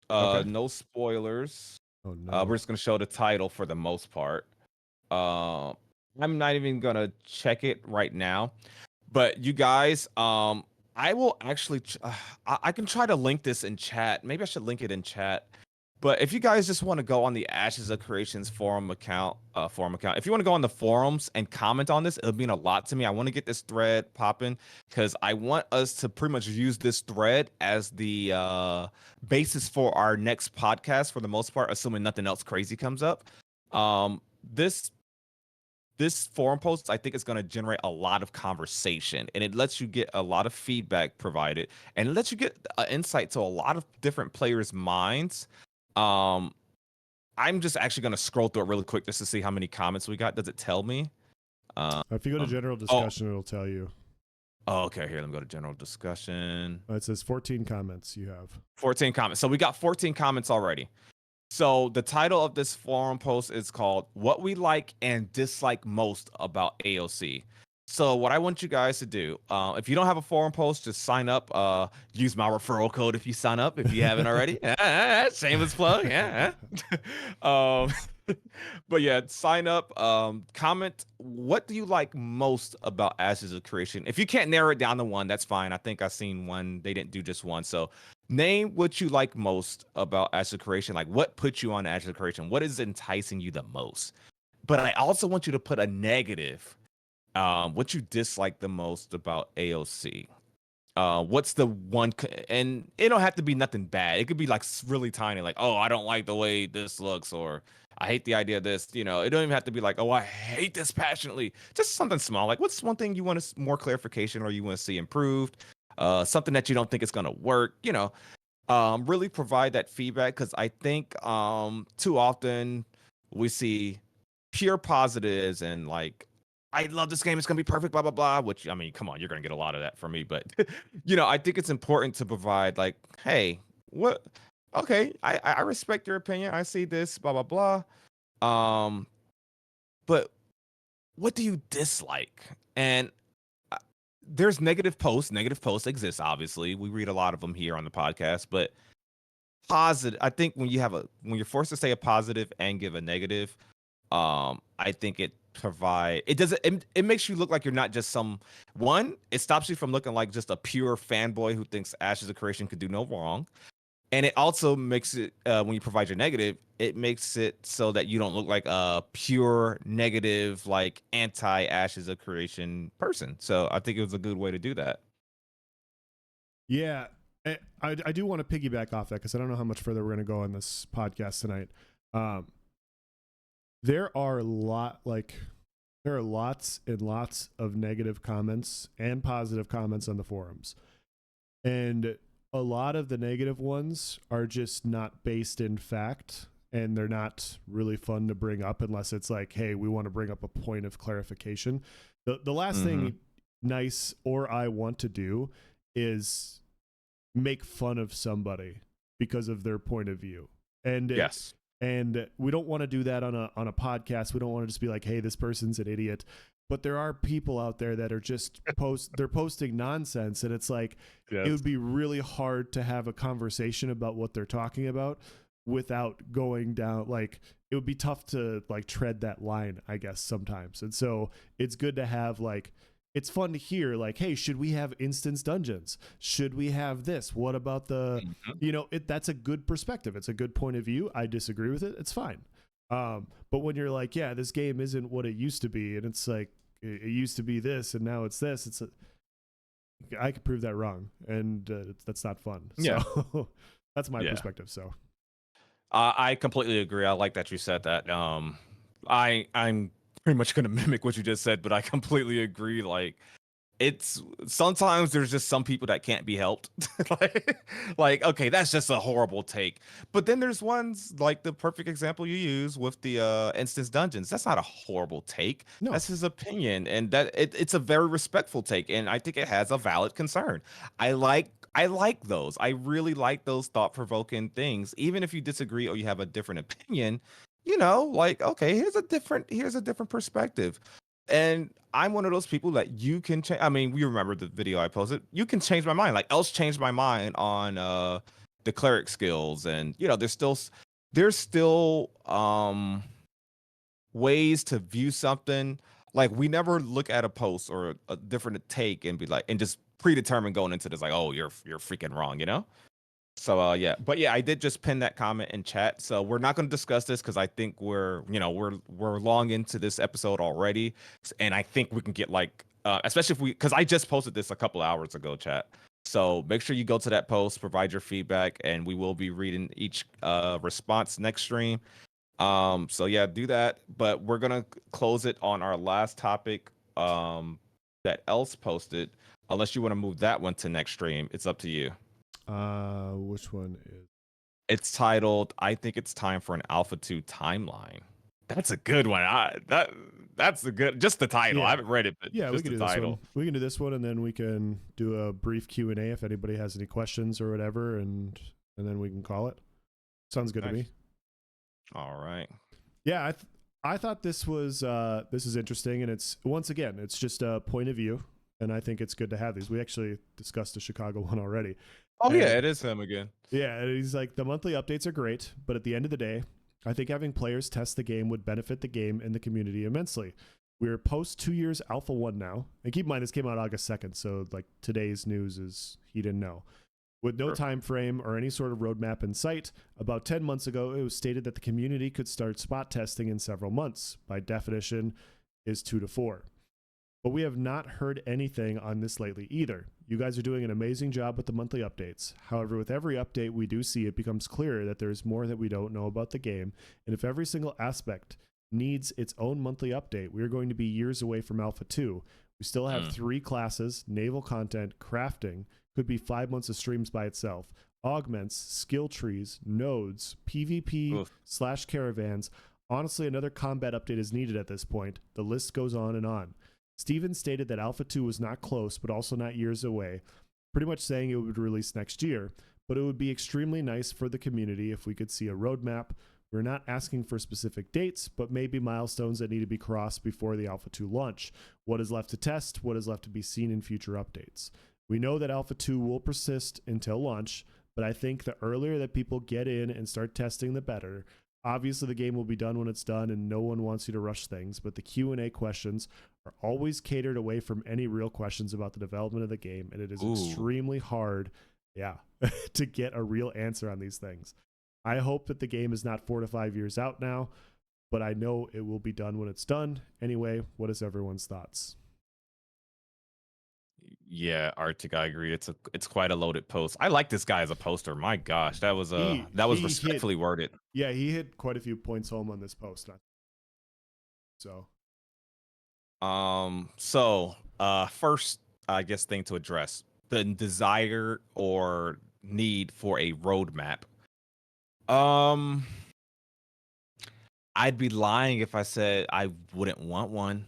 Okay. No spoilers. Oh no. We're just gonna show the title for the most part. I'm not even gonna check it right now, but you guys, I will actually, I can try to link this in chat. Maybe I should link it in chat. But if you guys just want to go on the Ashes of Creations forum account, if you want to go on the forums and comment on this, it'll mean a lot to me. I want to get this thread popping because I want us to pretty much use this thread as the basis for our next podcast for the most part, assuming nothing else crazy comes up. This forum post, I think, is going to generate a lot of conversation, and it lets you get a lot of feedback provided, and it lets you get insight to a lot of different players' minds. I'm just actually going to scroll through it really quick just to see how many comments we got. Does it tell me? If you go to general discussion, it'll tell you. Oh, okay. Here, let me go to general discussion. It says 14 comments you have. 14 comments. So we got 14 comments already. So the title of this forum post is called "What We Like and Dislike Most About AOC." So what I want you guys to do, if you don't have a forum post, just sign up. Use my referral code if you sign up, if you haven't already. Shameless plug. Yeah. But yeah, sign up. Comment. What do you like most about Ashes of Creation? If you can't narrow it down to one, that's fine. I think I've seen one. They didn't do just one. So name what you like most about Ashes of Creation. Like what puts you on Ashes of Creation? What is enticing you the most? But I also want you to put a negative. What you dislike the most about AOC? What's the one? And it don't have to be nothing bad. It could be like really tiny, like, oh, I don't like the way this looks, or I hate the idea of this. It don't even have to be like, oh, I hate this passionately. Just something small. Like, what's one thing you want more clarification or you want to see improved? Something that you don't think is gonna work. Really provide that feedback because I think too often we see pure positives and like, I love this game. It's gonna be perfect. Blah blah blah. Which, I mean, come on, you're gonna get a lot of that from me. But I think it's important to provide like, hey, what? Okay, I respect your opinion. I see this. Blah blah blah. But what do you dislike? And there's negative posts. Negative posts exist. Obviously, we read a lot of them here on the podcast. But positive. I think when you're forced to say a positive and give a negative, I think it makes you look like you're not just it stops you from looking like just a pure fanboy who thinks Ashes of Creation could do no wrong. And it also makes it, when you provide your negative, it makes it so that you don't look like a pure negative, like anti Ashes of Creation person. So I think it was a good way to do that. Yeah, I do want to piggyback off that because I don't know how much further we're going to go on this podcast tonight. There are lots and lots of negative comments and positive comments on the forums. And a lot of the negative ones are just not based in fact, and they're not really fun to bring up unless it's like, hey, we want to bring up a point of clarification. The last thing Nyce or I want to do is make fun of somebody because of their point of view. And yes. And we don't want to do that on a podcast. We don't want to just be like, hey, this person's an idiot. But there are people out there that are just they're posting nonsense, and it's like it would be really hard to have a conversation about what they're talking about without going down, like it would be tough to like tread that line, I guess, sometimes. And so it's good to have, like, it's fun to hear, like, hey, should we have instance dungeons? Should we have this? What about the, that's a good perspective. It's a good point of view. I disagree with it. It's fine. But when you're like, yeah, this game isn't what it used to be, and it's like, it used to be this, and now it's this, I could prove that wrong, and that's not fun. Yeah. So that's my perspective. So I completely agree. I like that you said that. I'm pretty much going to mimic what you just said, but I completely agree. Like, it's sometimes there's just some people that can't be helped. like, okay, that's just a horrible take. But then there's ones like the perfect example you use with the instance dungeons. That's not a horrible take. No. That's his opinion, and that it's a very respectful take, and I think it has a valid concern. I like those. I really like those thought-provoking things. Even if you disagree or you have a different opinion, like, okay, here's a different perspective. And I'm one of those people that you can change. I mean, we remember the video I posted. You can change my mind. Like, else changed my mind on the cleric skills, and there's still ways to view something. Like, we never look at a post or a different take and be like, and just predetermine going into this, like, oh, you're freaking wrong, So yeah, but yeah, I did just pin that comment in chat. So we're not going to discuss this because I think we're long into this episode already, and I think we can get like especially because I just posted this a couple hours ago, chat. So make sure you go to that post, provide your feedback, and we will be reading each response next stream. So yeah, do that. But we're gonna close it on our last topic that Else posted. Unless you want to move that one to next stream, it's up to you. Which one is? It's titled, I think it's time for an Alpha 2 timeline. That's a good one. That's a good, just the title. Yeah. I haven't read it, but yeah, just we can the do title. This one. We can do this one, and then we can do a brief Q&A if anybody has any questions or whatever, and then we can call it. Sounds good to me. All right. Yeah, I thought this is interesting, and it's, once again, it's just a point of view, and I think it's good to have these. We actually discussed the Chicago one already. Oh, and, yeah, it is him again. Yeah, and he's like, the monthly updates are great, but at the end of the day, I think having players test the game would benefit the game and the community immensely. We're post 2 years Alpha 1 now. And keep in mind, this came out August 2nd, so like today's news is he didn't know. With no time frame or any sort of roadmap in sight, about 10 months ago, it was stated that the community could start spot testing in several months. By definition, is 2 to 4. But we have not heard anything on this lately either. You guys are doing an amazing job with the monthly updates. However, with every update we do see, it becomes clearer that there's more that we don't know about the game. And if every single aspect needs its own monthly update, we're going to be years away from Alpha 2. We still have 3 classes, naval content, crafting, could be 5 months of streams by itself, augments, skill trees, nodes, PvP / caravans. Honestly, another combat update is needed at this point. The list goes on and on. Steven stated that Alpha 2 was not close, but also not years away, pretty much saying it would release next year, but it would be extremely nice for the community if we could see a roadmap. We're not asking for specific dates, but maybe milestones that need to be crossed before the Alpha 2 launch. What is left to test? What is left to be seen in future updates? We know that Alpha 2 will persist until launch, but I think the earlier that people get in and start testing, the better. Obviously, the game will be done when it's done, and no one wants you to rush things, but the Q&A questions are always catered away from any real questions about the development of the game, and it is extremely hard, to get a real answer on these things. I hope that the game is not 4 to 5 years out now, but I know it will be done when it's done. Anyway, what is everyone's thoughts? Yeah, Arctic, I agree. It's quite a loaded post. I like this guy as a poster. My gosh, that was respectfully worded. Yeah, he hit quite a few points home on this post. So first, I guess, thing to address, the desire or need for a roadmap. I'd be lying if I said I wouldn't want one.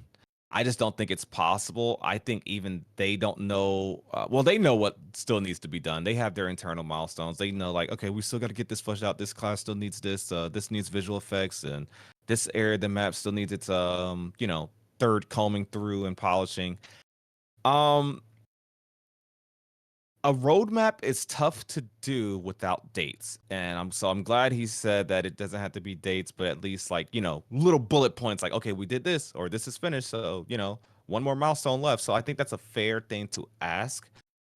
I just don't think it's possible. I think even they don't know. Well, they know what still needs to be done. They have their internal milestones. They know, like, okay, we still got to get this fleshed out. This class still needs this. This needs visual effects, and this area of the map still needs its, third combing through and polishing. Um, a roadmap is tough to do without dates, and I'm glad he said that it doesn't have to be dates, but at least, like, little bullet points, like, okay, we did this, or this is finished, so one more milestone left. So I think that's a fair thing to ask.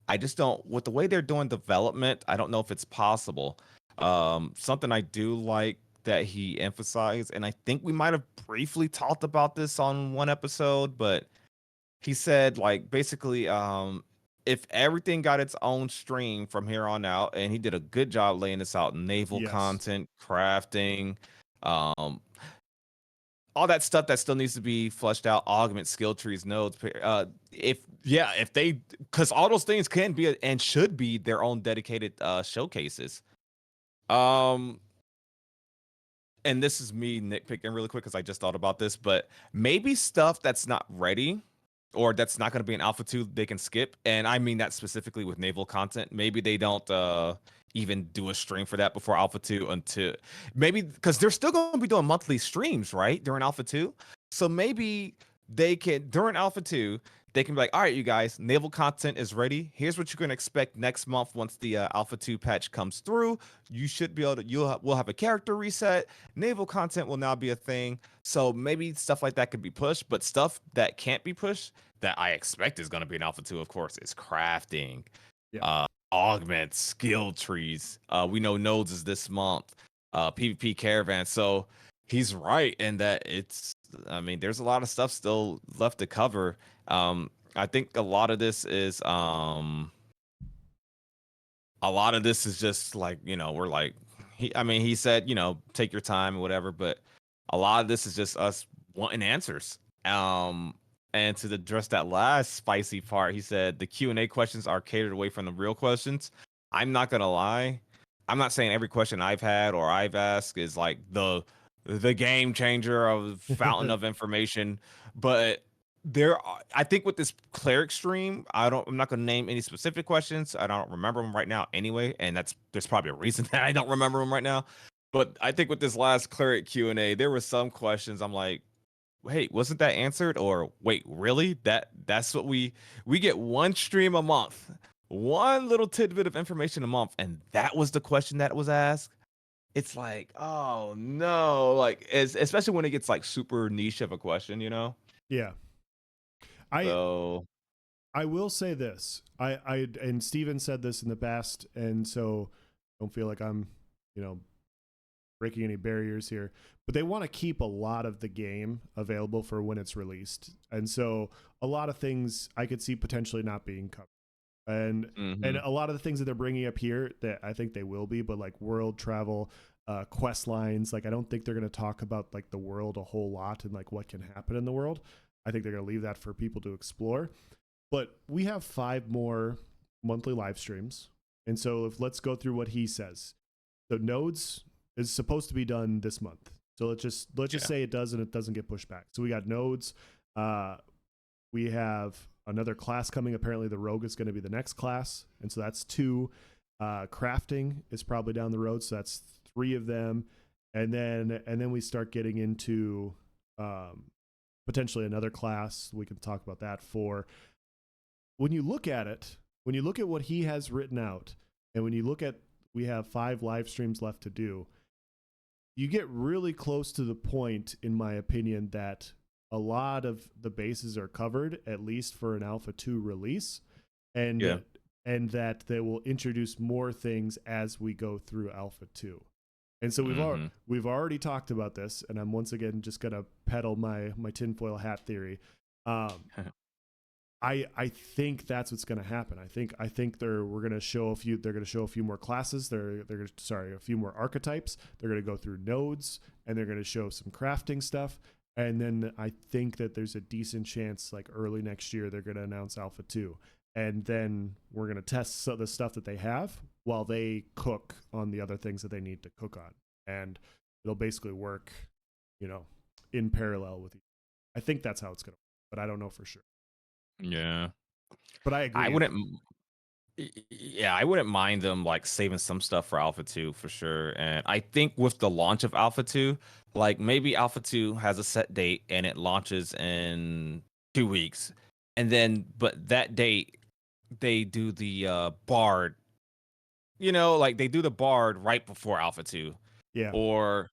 I just don't, with the way they're doing development, I don't know if it's possible. Something I do like that he emphasized, and I think we might have briefly talked about this on one episode, but he said, like, basically, if everything got its own stream from here on out, and he did a good job laying this out, naval Yes. content, crafting, um all that stuff that still needs to be fleshed out, augment skill trees, nodes, if they, because all those things can be and should be their own dedicated showcases. um and this is me nitpicking really quick because I just thought about this, but maybe stuff that's not ready or that's not going to be in Alpha 2, they can skip. And I mean that specifically with naval content. Maybe they don't even do a stream for that before Alpha 2 until maybe because they're still going to be doing monthly streams, right? During Alpha 2. So maybe they can, during Alpha 2, they can be like, all right, you guys, naval content is ready. Here's what you're going to expect next month once the Alpha 2 patch comes through. You should be able to, we'll have a character reset. Naval content will now be a thing. So maybe stuff like that could be pushed, but stuff that can't be pushed that I expect is going to be an Alpha 2, of course, is crafting, Yeah. augments, skill trees. We know nodes is this month, PvP caravan. So he's right in that I mean, there's a lot of stuff still left to cover. I think a lot of this is just like, we're like, he said, take your time or whatever, but a lot of this is just us wanting answers. And to address that last spicy part, he said the Q&A questions are catered away from the real questions. I'm not gonna lie. I'm not saying every question I've had or I've asked is like the game changer of fountain of information, but I think with this cleric stream, I'm not gonna name any specific questions. I don't remember them right now anyway, and there's probably a reason that I don't remember them right now. But I think with this last cleric Q&A, there were some questions I'm like, wait, wasn't that answered? Or wait, really? That's what we get one stream a month, one little tidbit of information a month, and that was the question that was asked. It's like, oh no, like especially when it gets like super niche of a question. Yeah. I So I will say this. I and Steven said this in the past, and so don't feel like I'm, you know, breaking any barriers here. But they want to keep a lot of the game available for when it's released. And so a lot of things I could see potentially not being covered. And a lot of the things that they're bringing up here that I think they will be, but like world travel, quest lines, like I don't think they're going to talk about like the world a whole lot and like what can happen in the world. I think they're going to leave that for people to explore. But we have 5 more monthly live streams. And so let's go through what he says. So nodes is supposed to be done this month. So let's just say it does and it doesn't get pushed back. So we got nodes. We have another class coming. Apparently the rogue is going to be the next class. And so that's 2. Crafting is probably down the road. So that's 3 of them. And then we start getting into potentially another class. We can talk about that 4. When you look at it, when you look at what he has written out, and when you look at, we have 5 live streams left to do, you get really close to the point, in my opinion, that a lot of the bases are covered, at least for an Alpha 2 release, and that they will introduce more things as we go through Alpha 2. And so we've already talked about this, and I'm once again just gonna peddle my tinfoil hat theory. I think that's what's going to happen. I think they're going to show a few more classes. They're going to, a few more archetypes. They're going to go through nodes, and they're going to show some crafting stuff. And then I think that there's a decent chance, like early next year, they're going to announce Alpha 2. And then we're going to test the stuff that they have while they cook on the other things that they need to cook on. And it'll basically work, in parallel with each. I think that's how it's going to work. but I don't know for sure. Yeah. But I I agree. wouldn't. Yeah, I wouldn't mind them like saving some stuff for Alpha 2 for sure. And I think with the launch of Alpha 2, like maybe Alpha 2 has a set date and it launches in 2 weeks. And then, but that date, they do the Bard, like they do the Bard right before Alpha 2. Yeah, Or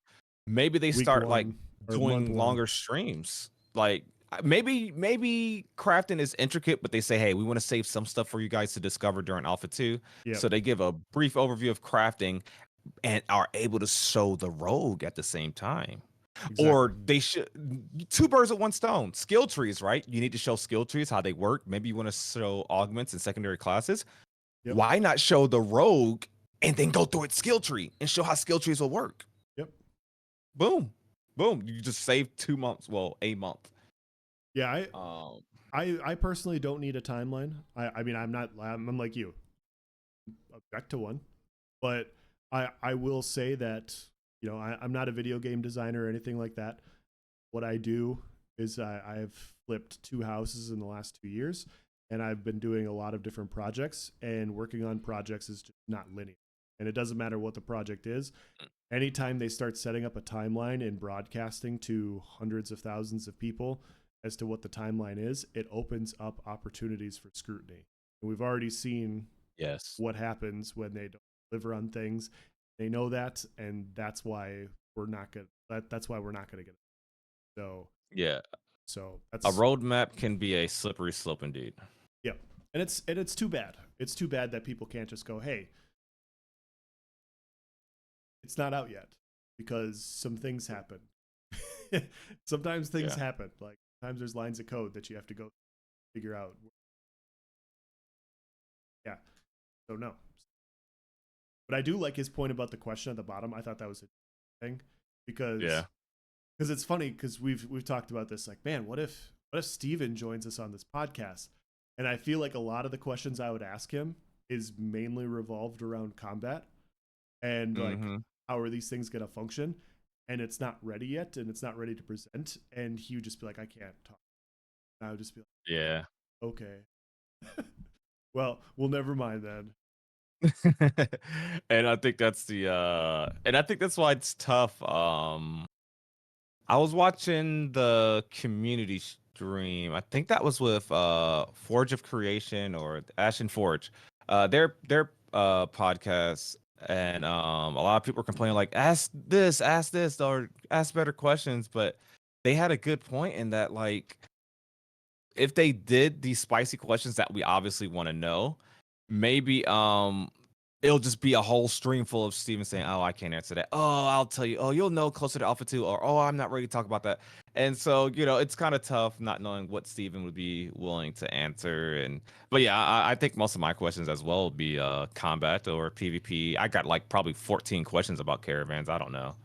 maybe they week start like one or month doing one. longer streams. Like maybe crafting is intricate, but they say, hey, we want to save some stuff for you guys to discover during Alpha 2. Yep, So they give a brief overview of crafting and are able to show the rogue at the same time. exactly. Or they should two birds with one stone. Skill trees, right? You need to show skill trees, how they work. Maybe you want to show augments and secondary classes. Yep, Why not show the rogue and then go through its skill tree and show how skill trees will work? yep. Boom. Boom. You just saved 2 months. Well, a month. Yeah, Um, I personally don't need a timeline. I mean, I'm like you, object to one, but I will say that I'm not a video game designer or anything like that. What I do is I've flipped 2 houses in the last 2 years, and I've been doing a lot of different projects, and working on projects is just not linear. And it doesn't matter what the project is. Anytime they start setting up a timeline and broadcasting to hundreds of thousands of people as to what the timeline is, it opens up opportunities for scrutiny. And we've already seen yes. what happens when they don't deliver on things. They know that, and that's why we're not good. That's why we're not going to get it. Yeah. So A that's roadmap can be a slippery slope indeed. yeah, and it's too bad. It's too bad that people can't just go, hey, it's not out yet, because some things happen. Sometimes things Yeah. happen. Like sometimes there's lines of code that you have to go figure out. Yeah. So no. But I do like his point about the question at the bottom. I thought that was a thing Yeah. because it's funny because we've talked about this. Like, man, what if Steven joins us on this podcast? And I feel like a lot of the questions I would ask him is mainly revolved around combat and like Mm-hmm. how are these things going to function, and it's not ready yet and it's not ready to present, and he would just be like, I can't talk. And I would just be like, Yeah. okay. Well, never mind then. And I think that's why it's tough. I was watching the community stream. I think that was with Forge of Creation or Ash and Forge. Their podcast, and a lot of people were complaining like ask this or ask better questions, but they had a good point in that like if they did these spicy questions that we obviously want to know, maybe it'll just be a whole stream full of Steven saying, "Oh, I can't answer that. Oh, I'll tell you. Oh, you'll know closer to Alpha 2, or oh, I'm not ready to talk about that." And so, it's kind of tough not knowing what Steven would be willing to answer. But yeah, I think most of my questions as well would be combat or PvP. I got like probably 14 questions about caravans. I don't know.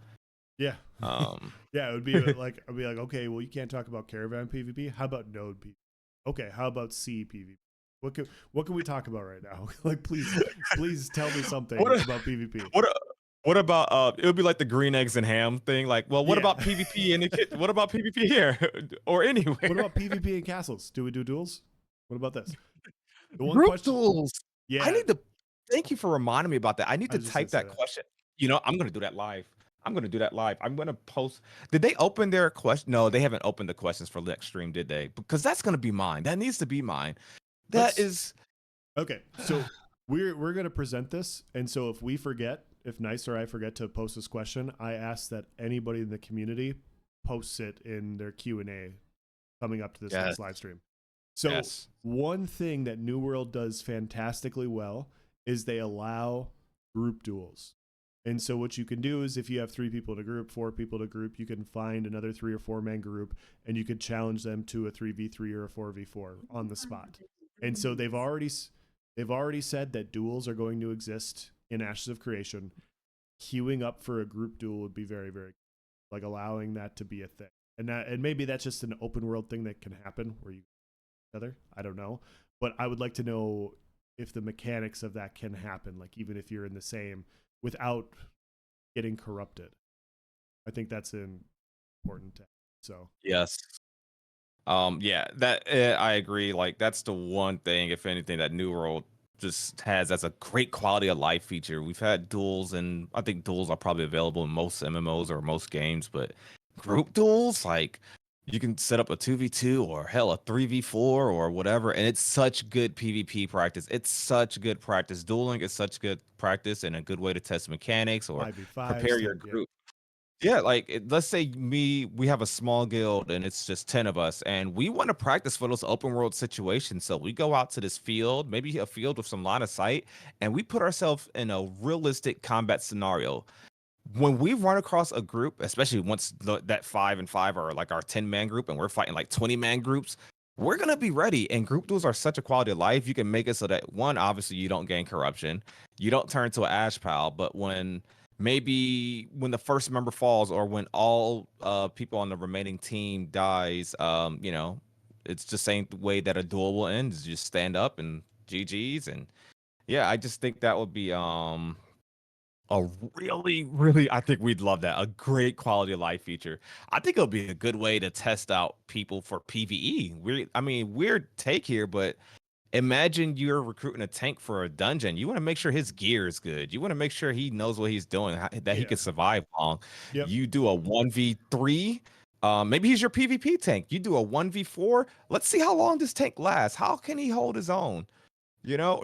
Yeah. Um, Yeah, it would be like I'd be like, okay, well, you can't talk about caravan PvP. How about node PvP? Okay, how about C PvP? What can we talk about right now? Like, please tell me something what about PvP. what what about it would be like the green eggs and ham thing, like, well, what Yeah. about PvP in the kit, what about PvP here or What anywhere? about PvP in castles? Do we do duels? What about this? The one Group question. duels. I Yeah, need to Thank you for reminding me about that. I need I to was just gonna type say that that. question. I'm gonna do that live. I'm gonna post. Did they open their question? No, they haven't opened the questions for next stream, did they? Because that's gonna be mine. That needs to be mine. That Let's is Okay. So we're gonna present this, and so if we forget, if Nice or I forget to post this question, I ask that anybody in the community posts it in their Q&A coming up to this yes, next live stream. So yes. one thing that New World does fantastically well is they allow group duels. And so what you can do is if you have 3 people in a group, 4 people in a group, you can find another 3 or 4 man group, and you could challenge them to a 3v3 or a 4v4 on the spot. And so they've already said that duels are going to exist in Ashes of Creation. Queuing up for a group duel would be very, very like allowing that to be a thing. And maybe that's just an open world thing that can happen where you other. I don't know, but I would like to know if the mechanics of that can happen, like even if you're in the same without getting corrupted. I think that's important. So Yes. Yeah, that I agree. Like that's the one thing, if anything, that New World just has as a great quality of life feature. We've had duels, and I think duels are probably available in most MMOs or most games, but group duels, like you can set up a 2v2 or hell a 3v4 or whatever, and it's such good PvP practice. It's such good practice. Dueling is such good practice and a good way to test mechanics or 5v5 prepare your stuff. Yeah. group. Yeah, like let's say we have a small guild and it's just 10 of us and we want to practice for those open world situations. So we go out to this field, maybe a field with some line of sight, and we put ourselves in a realistic combat scenario. When we run across a group, especially once that 5 and 5 are like our 10-man group and we're fighting like 20-man groups, we're gonna be ready. And group duels are such a quality of life. You can make it so that one, obviously, you don't gain corruption, you don't turn into an ash pal, but when the first member falls or when all people on the remaining team dies, it's the same way that a duel will end. Is just stand up and GG's. And yeah, I just think that would be a really, really, I think we'd love that. A great quality of life feature. I think it'll be a good way to test out people for PvE. Weird take here, but imagine you're recruiting a tank for a dungeon. You want to make sure his gear is good. You want to make sure he knows what he's doing, that he Yeah. can survive long. Yep. You do a 1v3. Maybe he's your PvP tank. You do a 1v4. Let's see how long this tank lasts. How can he hold his own?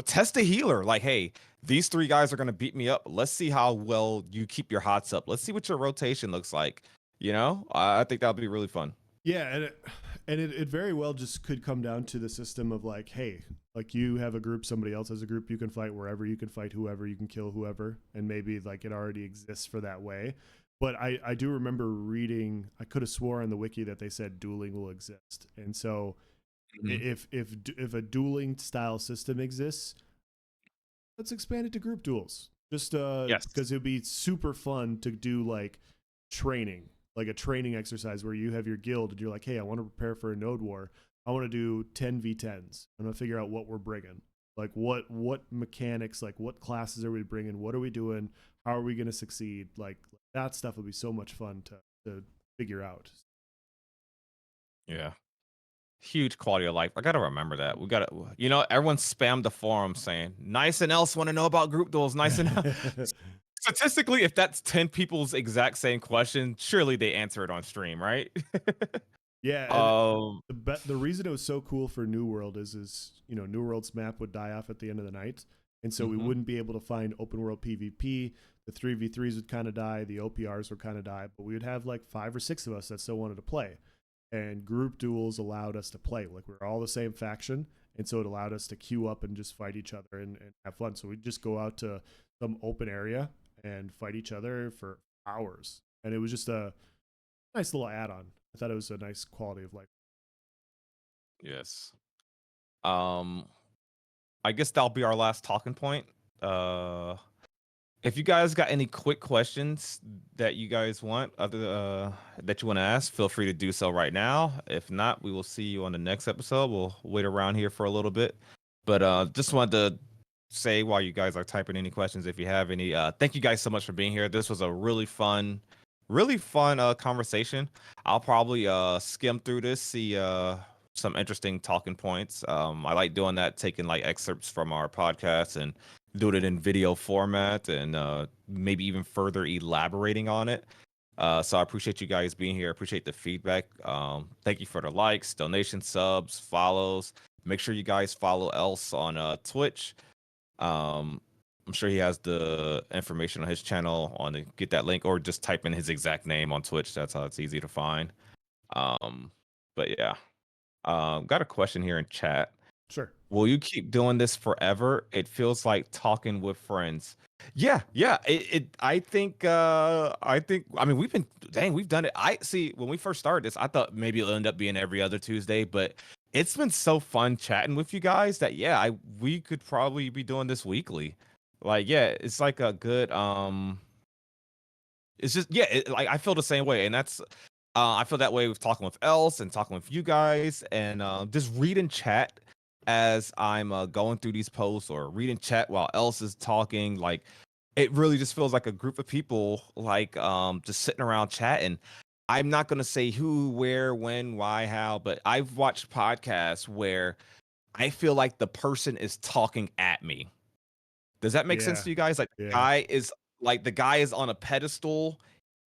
Test a healer. Like, hey, these three guys are going to beat me up. Let's see how well you keep your hots up. Let's see what your rotation looks like. I think that'll be really fun. Yeah, and it very well just could come down to the system of like, hey, like you have a group, somebody else has a group, you can fight wherever, you can fight whoever, you can kill whoever, and maybe like it already exists for that way. But I do remember reading, I could have swore on the wiki that they said dueling will exist, and so Mhm. if a dueling style system exists, let's expand it to group duels. Just Yes. because it'd be super fun to do like training, like a training exercise where you have your guild and you're like, hey, I want to prepare for a node war. I want to do 10v10s. I'm gonna figure out what we're bringing. Like what mechanics, like what classes are we bringing? What are we doing? How are we gonna succeed? Like that stuff would be so much fun to figure out. Yeah. Huge quality of life. I gotta remember that. We gotta, everyone spammed the forum saying, "Nice and else want to know about group duels." Nice and statistically, if that's 10 people's exact same question, surely they answer it on stream, right? Yeah, and um, the reason it was so cool for New World is New World's map would die off at the end of the night, and so we mhm. wouldn't be able to find open world PvP. The 3v3s would kind of die, the OPRs would kind of die, but we would have like 5 or 6 of us that still wanted to play. And group duels allowed us to play. Like we were all the same faction, and so it allowed us to queue up and just fight each other and have fun. So we'd just go out to some open area and fight each other for hours, and it was just a nice little add-on. I thought it was a nice quality of life. Yes. Um, I guess that'll be our last talking point. Uh, if you guys got any quick questions that you guys want, that you want to ask, feel free to do so right now. If not, we will see you on the next episode. We'll wait around here for a little bit. But just wanted to say while you guys are typing any questions, if you have any, thank you guys so much for being here. This was a really fun conversation. I'll probably skim through this, see some interesting talking points. I like doing that, taking like excerpts from our podcast and doing it in video format and maybe even further elaborating on it. So I appreciate you guys being here. I appreciate the feedback. Thank you for the likes, donations, subs, follows. Make sure you guys follow Else on Twitch. Um, I'm sure he has the information on his channel on to get that link, or just type in his exact name on Twitch. That's how it's easy to find. Um, but yeah, got a question here in chat. Sure. Will you keep doing this forever? It feels like talking with friends. Yeah, yeah. I mean, we've done it. I see when we first started this, I thought maybe it'll end up being every other Tuesday, but it's been so fun chatting with you guys that yeah, we could probably be doing this weekly. Like, yeah, it's like a good it's just yeah, like I feel the same way, and that's I feel that way with talking with Else and talking with you guys, and just reading chat as I'm going through these posts or reading chat while Else is talking. Like it really just feels like a group of people, like just sitting around chatting. I'm not gonna say who, where, when, why, how, but I've watched podcasts where I feel like the person is talking at me. Does that make sense Yeah. to you guys? Yeah. The guy is on a pedestal.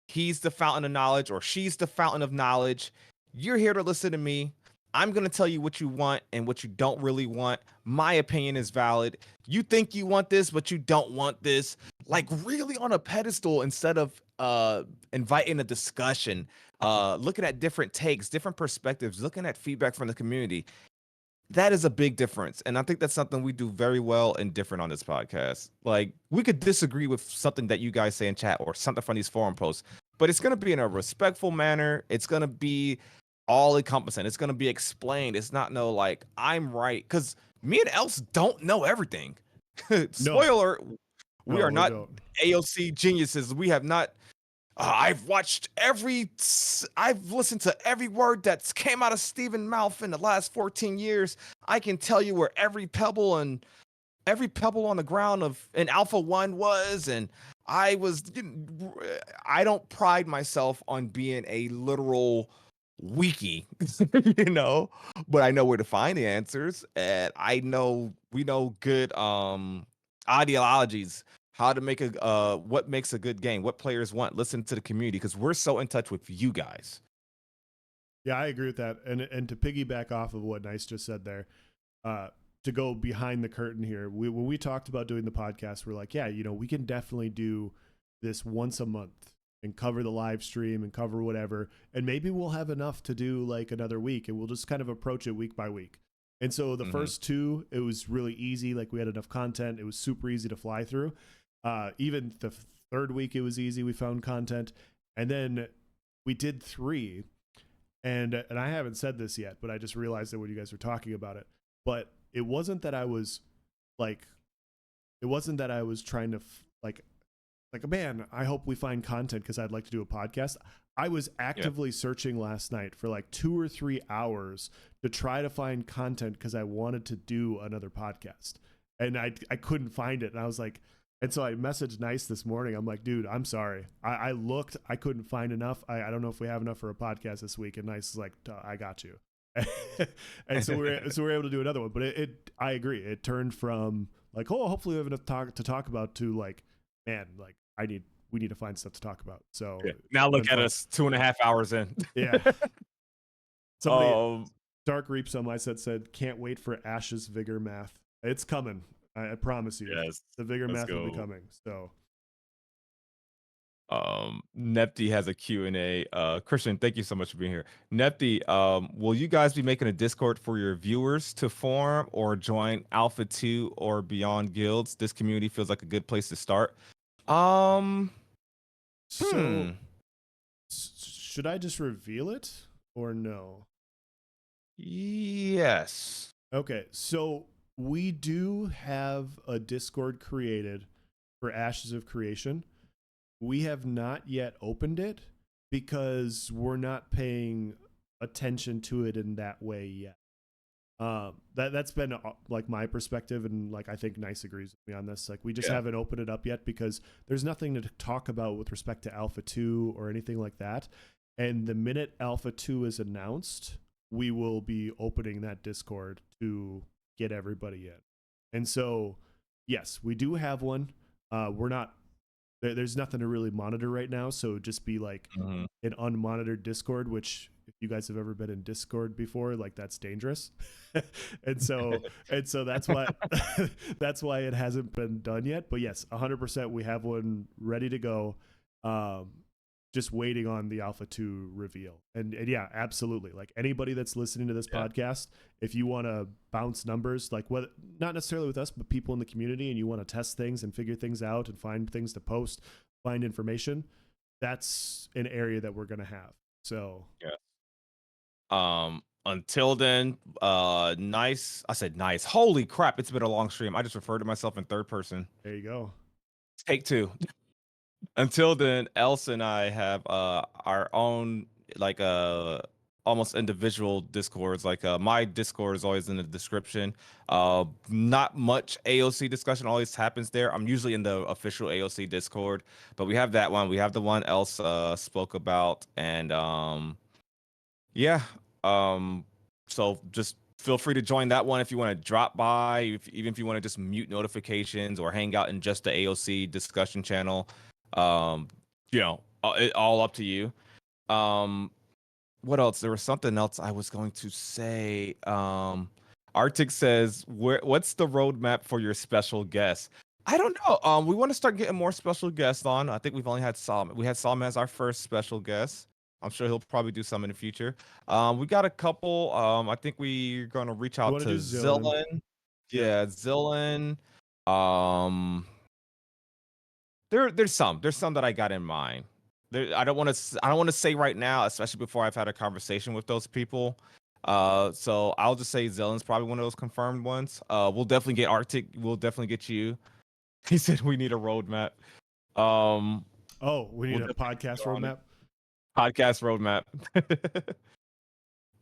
He's the fountain of knowledge, or she's the fountain of knowledge. You're here to listen to me. I'm going to tell you what you want and what you don't really want. My opinion is valid. You think you want this, but you don't want this. Like, really on a pedestal, instead of inviting a discussion, looking at different takes, different perspectives, looking at feedback from the community. That is a big difference. And I think that's something we do very well and different on this podcast. Like, we could disagree with something that you guys say in chat or something from these forum posts, but it's going to be in a respectful manner. It's going to be all encompassing. It's going to be explained. It's not no like, I'm right. Because me and Else don't know everything. No. Spoiler, we No, are we not don't. AOC geniuses. We have not I've listened to every word that's came out of Stephen mouth in the last 14 years. I can tell you where every pebble on the ground of an Alpha 1 was. And I don't pride myself on being a literal wiki, but I know where to find the answers. And we know good ideologies, how to make what makes a good game, what players want. Listen to the community, because we're so in touch with you guys. Yeah, I agree with that. And to piggyback off of what Nyce just said there, to go behind the curtain here, when we talked about doing the podcast, we're like, yeah, we can definitely do this once a month and cover the live stream and cover whatever. And maybe we'll have enough to do like another week, and we'll just kind of approach it week by week. And so the first two, it was really easy. Like, we had enough content. It was super easy to fly through. Even the third week, it was easy. We found content. And then we did 3. And I haven't said this yet, but I just realized that when you guys were talking about it. But it wasn't that I was trying to like, man, I hope we find content because I'd like to do a podcast. I was actively searching last night for like 2 or 3 hours to try to find content because I wanted to do another podcast. And I couldn't find it. And I was like, and so I messaged Nyce this morning. I'm like, dude, I'm sorry. I looked, I couldn't find enough. I don't know if we have enough for a podcast this week. And Nyce is like, I got you. And so we're able to do another one. But I agree. It turned from like, oh, hopefully we have enough to talk about, to like, man, like we need to find stuff to talk about. So Now look at us 2.5 hours in. Yeah. Somebody, Dark Reaps on my set said, can't wait for Ash's vigor math. It's coming. I promise you. Yes, the vigor math will be coming. So Nepti has a Q&A. Christian, thank you so much for being here. Nepti, will you guys be making a Discord for your viewers to form or join Alpha 2 or Beyond guilds? This community feels like a good place to start. So should I just reveal it or no? Yes. Okay, so we do have a Discord created for Ashes of Creation. We have not yet opened it because we're not paying attention to it in that way yet. That's been like my perspective, and like I think Nyce agrees with me on this. Like, we just haven't opened it up yet because there's nothing to talk about with respect to Alpha 2 or anything like that. And the minute Alpha 2 is announced, we will be opening that Discord to get everybody in. And so, yes, we do have one. We're not, there's nothing to really monitor right now. So just be like an unmonitored Discord, which if you guys have ever been in Discord before, like, that's dangerous. and so that's why that's why it hasn't been done yet. But yes, 100% we have one ready to go. Just waiting on the Alpha 2 reveal. And yeah, absolutely. Like, anybody that's listening to this podcast, if you want to bounce numbers, like, what, not necessarily with us, but people in the community, and you want to test things and figure things out and find things to post, find information, that's an area that we're going to have. So until then, Nyce. I said Nyce. Holy crap, it's been a long stream. I just referred to myself in third person. There you go. Take 2. Until then, Elsa and I have our own, like, almost individual discords. Like my Discord is always in the description. Not much AOC discussion always happens there. I'm usually in the official AOC Discord, but we have that one. We have the one else spoke about, and yeah. Um, so just feel free to join that one if you want to drop by, even if you want to just mute notifications or hang out in just the AOC discussion channel. Um, all up to you. Um, what else? There was something else I was going to say. Arctic says, what's the roadmap for your special guest? I don't know. We want to start getting more special guests on. I think we've only had Solomon. We had Solomon as our first special guest. I'm sure he'll probably do some in the future. We got a couple. I think we're gonna reach You out want to to do Zillan? Zillan. Yeah. Yeah, Zillan. Um, there's some that I got in mind. I don't want to say right now, especially before I've had a conversation with those people. So I'll just say Zillan's probably one of those confirmed ones. We'll definitely get Arctic. We'll definitely get you. He said we need a roadmap. Oh, we need We'll a definitely podcast get on it. roadmap. Podcast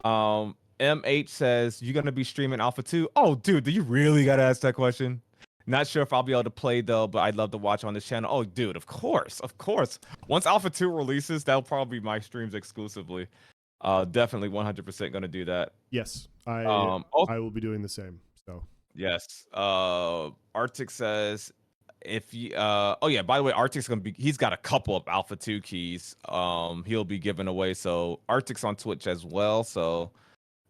roadmap. MH says, you gonna be streaming Alpha 2? Oh, dude, do you really gotta ask that question? Not sure if I'll be able to play though, but I'd love to watch on this channel. Oh, dude, of course, of course. Once Alpha 2 releases, that'll probably be my streams exclusively. Definitely 100% gonna do that. Yes, Oh, I will be doing the same. So yes. Arctic says, if you oh yeah, by the way, Arctic's gonna be, he's got a couple of Alpha 2 keys he'll be giving away. So Arctic's on Twitch as well. So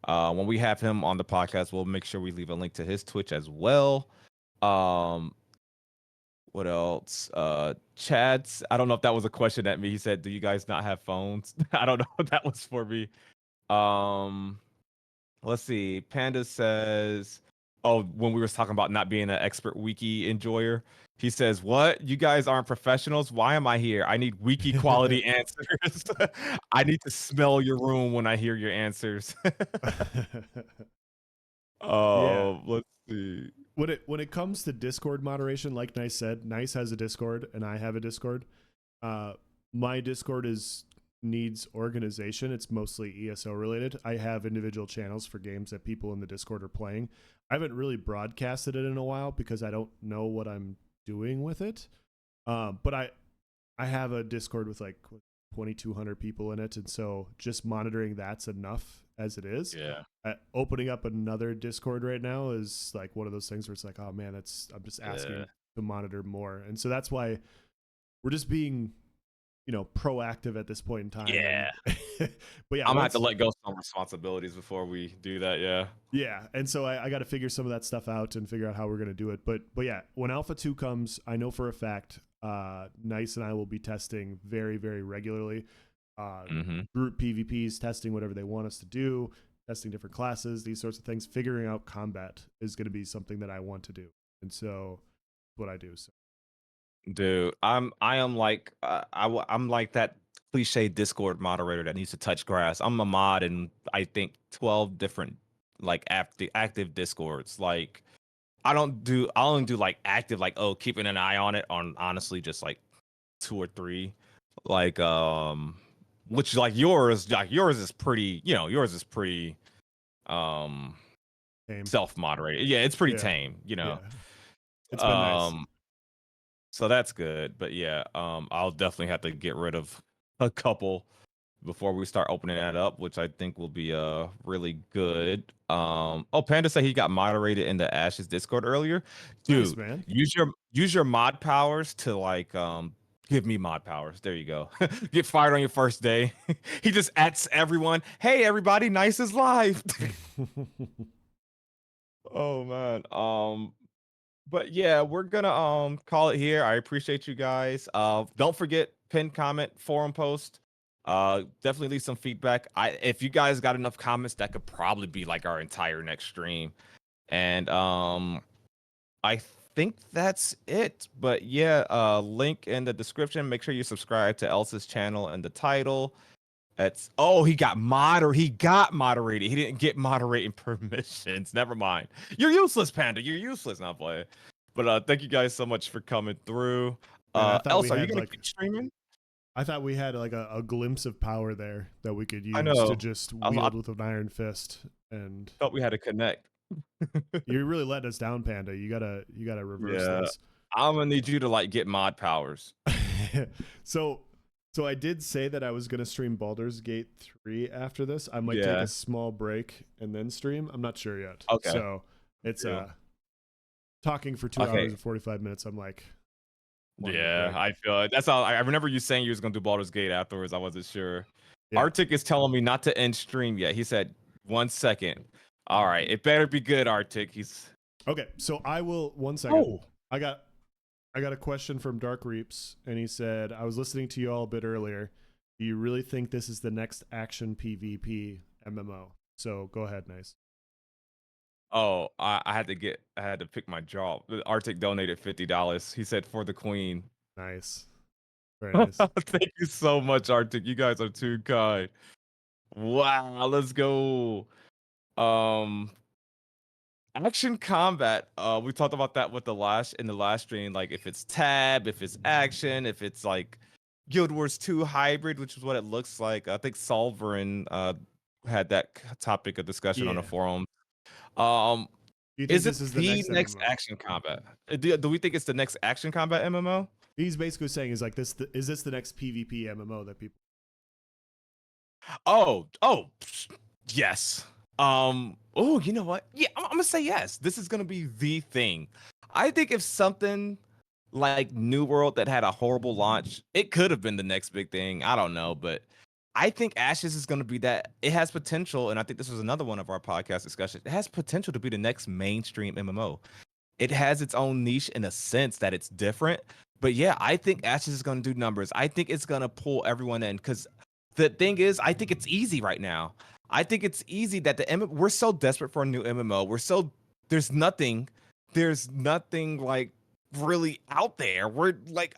when we have him on the podcast, we'll make sure we leave a link to his Twitch as well. What else? Chad's, I don't know if that was a question at me. He said, do you guys not have phones? I don't know if that was for me. Let's see. Panda says, oh, when we were talking about not being an expert wiki enjoyer, he says, what? You guys aren't professionals? Why am I here? I need wiki quality answers. I need to smell your room when I hear your answers. yeah. Let's see. When it comes to Discord moderation, like Nyce said, Nyce has a Discord and I have a Discord. My Discord needs organization. It's mostly ESO related. I have individual channels for games that people in the Discord are playing. I haven't really broadcasted it in a while because I don't know what I'm doing with it. But I have a Discord with like 2,200 people in it, and so just monitoring that's enough as it is. Yeah. Opening up another Discord right now is like one of those things where it's like, oh man, I'm just asking to monitor more, and so that's why we're just being, proactive at this point in time. Yeah. But yeah, I'm gonna have to let go of some responsibilities before we do that. Yeah. Yeah, and so I got to figure some of that stuff out and figure out how we're gonna do it. But yeah, when Alpha 2 comes, I know for a fact, Nyce and I will be testing very, very regularly. Group PvPs, testing whatever they want us to do, testing different classes, these sorts of things. Figuring out combat is going to be something that I want to do, and so that's what I do. So. Dude, I am like I'm like that cliche Discord moderator that needs to touch grass. I'm a mod in I think 12 different like active Discords. Like I only do like active, like, oh, keeping an eye on it, on honestly just like 2 or 3. Like which like yours is pretty, yours is pretty um Tame. self-moderated. Yeah, it's pretty tame, Yeah. It's been nice. So that's good. But yeah, I'll definitely have to get rid of a couple before we start opening that up, which I think will be really good. Oh, Panda said he got moderated in the Ashes Discord earlier. Dude, nice, man. use your mod powers to like give me mod powers. There you go. Get fired on your first day. He just asks everyone, hey everybody, Nyce is live. Oh man. But yeah, we're gonna call it here. I appreciate you guys. Don't forget, pin comment, forum post. Definitely leave some feedback. If you guys got enough comments, that could probably be like our entire next stream. And I think that's it. But yeah, link in the description. Make sure you subscribe to Elsa's channel and the title. He got moderated. He didn't get moderating permissions. Never mind. You're useless, Panda. You're useless. Not playing. But thank you guys so much for coming through. Man, I thought we Elsa, are you had gonna like keep streaming? I thought we had like a glimpse of power there that we could I use to know. just I wield with an iron fist. And thought we had to connect. you really let us down, Panda. You gotta reverse Yeah. this. I'm gonna need you to like get mod powers. so so I did say that I was gonna stream Baldur's Gate 3 after this. I might take Yeah. a small break and then stream. I'm not sure yet. Okay. So it's Yeah. talking for 2 Okay. hours and 45 minutes. I'm like, wanting a Yeah, break. I feel it. That's all. I remember you saying you was gonna do Baldur's Gate afterwards. I wasn't sure. Yeah. Arctic is telling me not to end stream yet. He said 1 second. All right, it better be good, Arctic. He's Okay, so I will 1 second. oh. I got a question from Dark Reaps, and he said, I was listening to you all a bit earlier. Do you really think this is the next action PvP MMO? So go ahead, Nice. Oh, I had to pick my jaw. Arctic donated $50. He said for the queen. Nice. Very nice. Thank you so much, Arctic. You guys are too kind. Wow, let's go. Um Action combat. We talked about that with the last stream. Like if it's tab, if it's action, if it's like Guild Wars 2 hybrid, which is what it looks like. I think Solverin had that topic of discussion on the Yeah. forum. Um, Do you think is this it is the the next next MMO? action combat? Do we think it's the next action combat MMO? He's basically saying is like this. Is this the next PvP MMO that people? Yes. Oh, you know what? Yeah, I'm gonna say yes. This is gonna be the thing. I think if something like New World that had a horrible launch, it could have been the next big thing. I don't know, but I think Ashes is gonna be that. It has potential, and I think this was another one of our podcast discussions. It has potential to be the next mainstream MMO. It has its own niche in a sense that it's different. But yeah, I think Ashes is gonna do numbers. I think it's gonna pull everyone in because the thing is, I think it's easy right now. I think it's easy that we're so desperate for a new MMO. There's nothing like really out there. We're like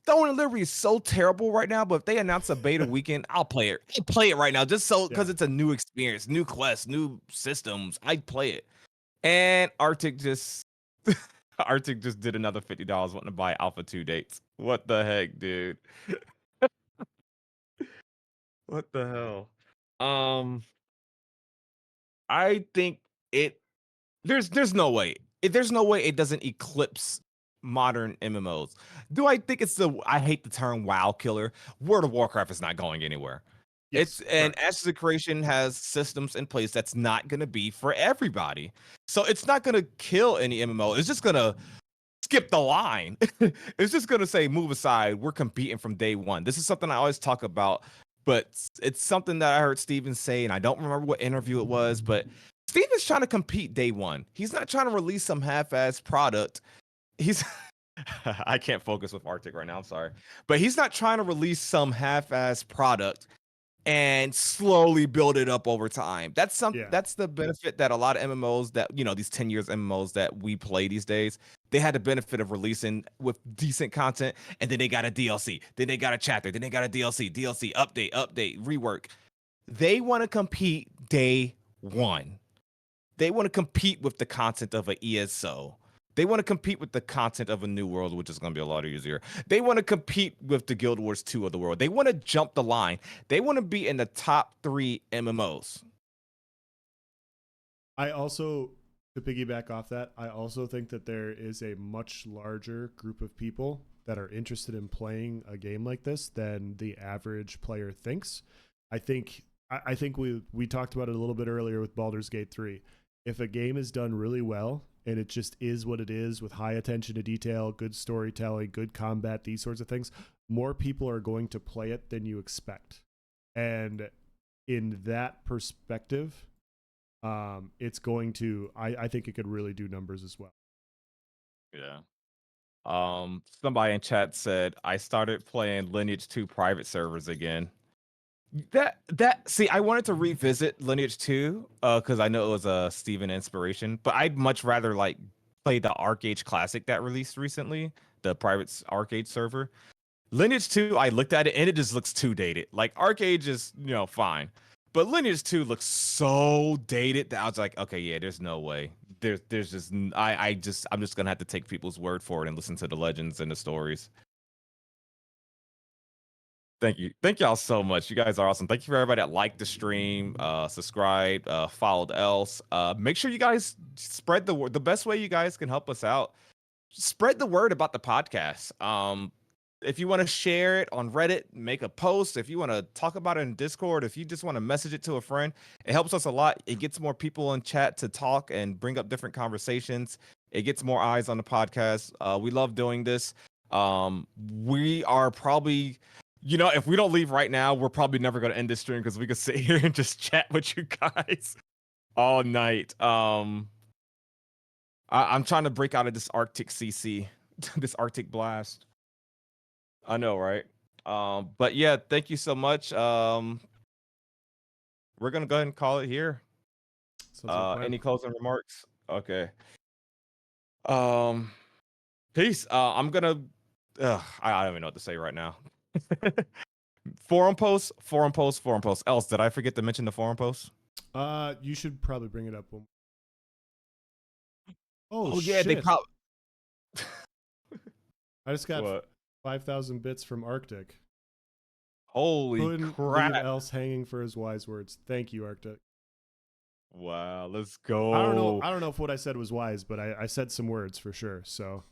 Throwing and Liberty is so terrible right now, but if they announce a beta weekend, I'll play it. I'll play it right now just so because Yeah. it's a new experience, new quests, new systems. I'd play it. And Arctic just did another $50 wanting to buy Alpha 2 dates. What the heck, dude? What the hell? Um, I think it there's no way. There's no way it doesn't eclipse modern MMOs. Do I think I hate the term WoW killer. World of Warcraft is not going anywhere. Yes. And Correct. Ashes of Creation has systems in place that's not gonna be for everybody. So it's not gonna kill any MMO. It's just gonna skip the line. It's just gonna say move aside. We're competing from day one. This is something I always talk about, but it's something that I heard Steven say, and I don't remember what interview it was, but Steven's trying to compete day one. He's not trying to release some half-ass product. He's I can't focus with Arctic right now, I'm sorry. But he's not trying to release some half-ass product and slowly build it up over time. Yeah. That's the benefit that a lot of MMOs that these 10 years MMOs that we play these days, they had the benefit of releasing with decent content, and then they got a DLC, then they got a chapter, then they got a DLC, update, rework. They want to compete day one. They want to compete with the content of an ESO. They want to compete with the content of a New World, which is going to be a lot easier. They want to compete with the Guild Wars 2 of the world. They want to jump the line. They want to be in the top 3 MMOs. I also, to piggyback off that, I also think that there is a much larger group of people that are interested in playing a game like this than the average player thinks. I think we talked about it a little bit earlier with Baldur's Gate 3. If a game is done really well and it just is what it is with high attention to detail, good storytelling, good combat, these sorts of things, more people are going to play it than you expect. And in that perspective, it's going to I think it could really do numbers as well. Yeah. Somebody in chat said I started playing Lineage 2 private servers again. That see, I wanted to revisit Lineage 2 because I know it was a Steven inspiration, but I'd much rather like play the Arcade Classic that released recently, the private arcade server. Lineage 2, I looked at it and it just looks too dated. Like Arcade is, fine. But Lineage 2 looks so dated that I was like, okay, yeah, there's no way. There's just I'm just gonna have to take people's word for it and listen to the legends and the stories. Thank y'all so much. You guys are awesome. Thank you for everybody that liked the stream, subscribed, followed else. Make sure you guys spread the word. The best way you guys can help us out, spread the word about the podcast. If you want to share it on Reddit, make a post. If you want to talk about it in Discord, if you just want to message it to a friend, it helps us a lot. It gets more people in chat to talk and bring up different conversations. It gets more eyes on the podcast. We love doing this. We are probably, if we don't leave right now, we're probably never going to end this stream because we could sit here and just chat with you guys all night. I'm trying to break out of this Arctic CC, this Arctic blast. I know, right? But yeah, thank you so much. We're gonna go ahead and call it here. Any closing remarks? Okay. Peace. I'm gonna. I don't even know what to say right now. Forum posts. Else, did I forget to mention the forum posts? You should probably bring it up. Oh yeah, shit. They probably. I just got 5,000 bits from Arctic. Holy crap! Leave Else hanging for his wise words. Thank you, Arctic. Wow, let's go. I don't know if what I said was wise, but I said some words for sure. So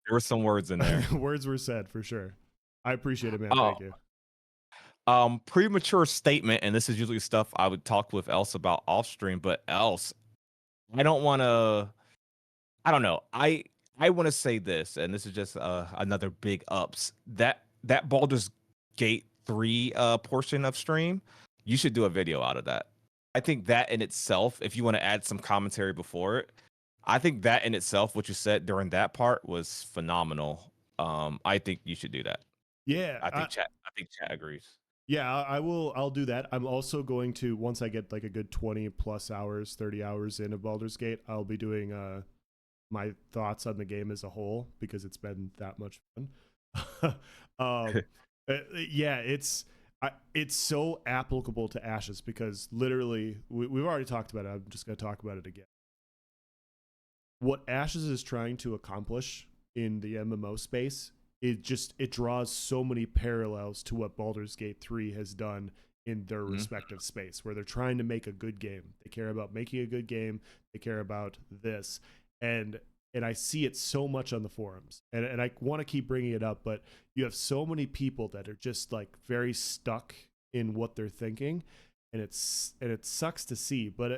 there were some words in there. Words were said for sure. I appreciate it, man. Thank you. Premature statement, and this is usually stuff I would talk with Else about off stream, but Else, I don't know. I want to say this, and this is just another big ups. That Baldur's Gate 3 portion of stream, you should do a video out of that. I think that in itself, if you want to add some commentary before it, I think that in itself, what you said during that part was phenomenal. I think you should do that. Yeah, I think chat agrees. Yeah, I'll do that. I'm also going to, once I get like a good 20 plus hours, 30 hours in of Baldur's Gate, I'll be doing my thoughts on the game as a whole because it's been that much fun. Yeah, it's so applicable to Ashes because literally we've already talked about it. I'm just going to talk about it again. What Ashes is trying to accomplish in the MMO space, it draws so many parallels to what Baldur's Gate 3 has done in their respective space, where they're trying to make a good game. They care about making a good game. They care about this. And I see it so much on the forums, and I want to keep bringing it up, but you have so many people that are just like very stuck in what they're thinking, and it sucks to see, but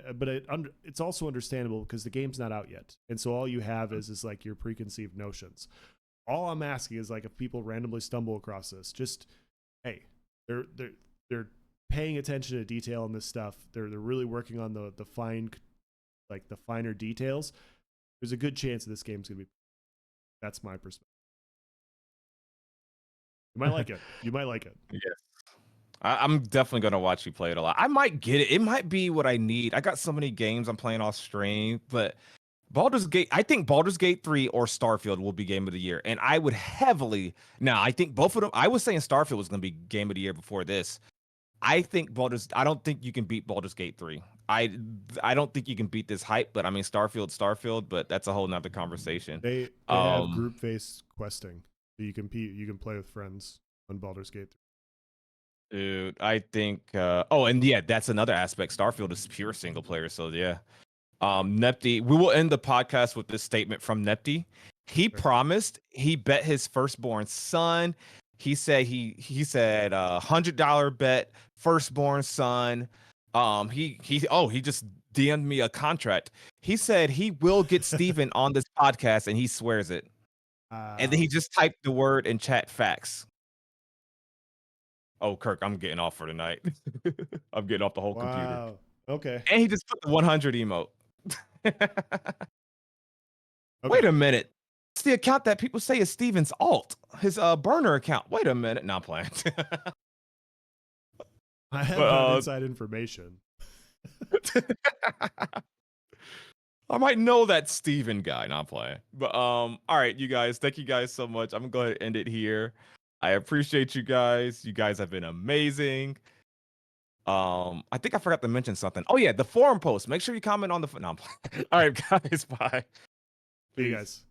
it's also understandable because the game's not out yet, and so all you have is like your preconceived notions. All I'm asking is like if people randomly stumble across this, just hey, they're paying attention to detail in this stuff. They're really working on the finer details. There's a good chance that this game's going to be. That's my perspective. You might like it. You might like it. Yes. I'm definitely going to watch you play it a lot. I might get it. It might be what I need. I got so many games I'm playing off stream, but I think Baldur's Gate 3 or Starfield will be game of the year. And I would I think both of them, I was saying Starfield was going to be game of the year before this. I don't think you can beat Baldur's Gate 3. I don't think you can beat this hype, but I mean Starfield, but that's a whole nother conversation. They have group-based questing. So you can play with friends on Baldur's Gate 3. Dude, I think and yeah, that's another aspect. Starfield is pure single player, so yeah. Nepti, we will end the podcast with this statement from Nepti. He promised, he bet his firstborn son. He said $100 bet, firstborn son. He just DM'd me a contract. He said he will get Steven on this podcast, and he swears it. And then he just typed the word in chat facts. Oh, Kirk, I'm getting off for tonight. I'm getting off the whole computer. Okay. And he just put the 100 emote. Wait a minute. It's the account that people say is Steven's alt, his burner account. Wait a minute. Not playing. I have inside information. I might know that Steven guy. Not playing. But all right, you guys. Thank you guys so much. I'm gonna go ahead and end it here. I appreciate you guys. You guys have been amazing. I think I forgot to mention something. Oh yeah, the forum post. Make sure you comment on the. No, all right, guys. Bye. See you guys.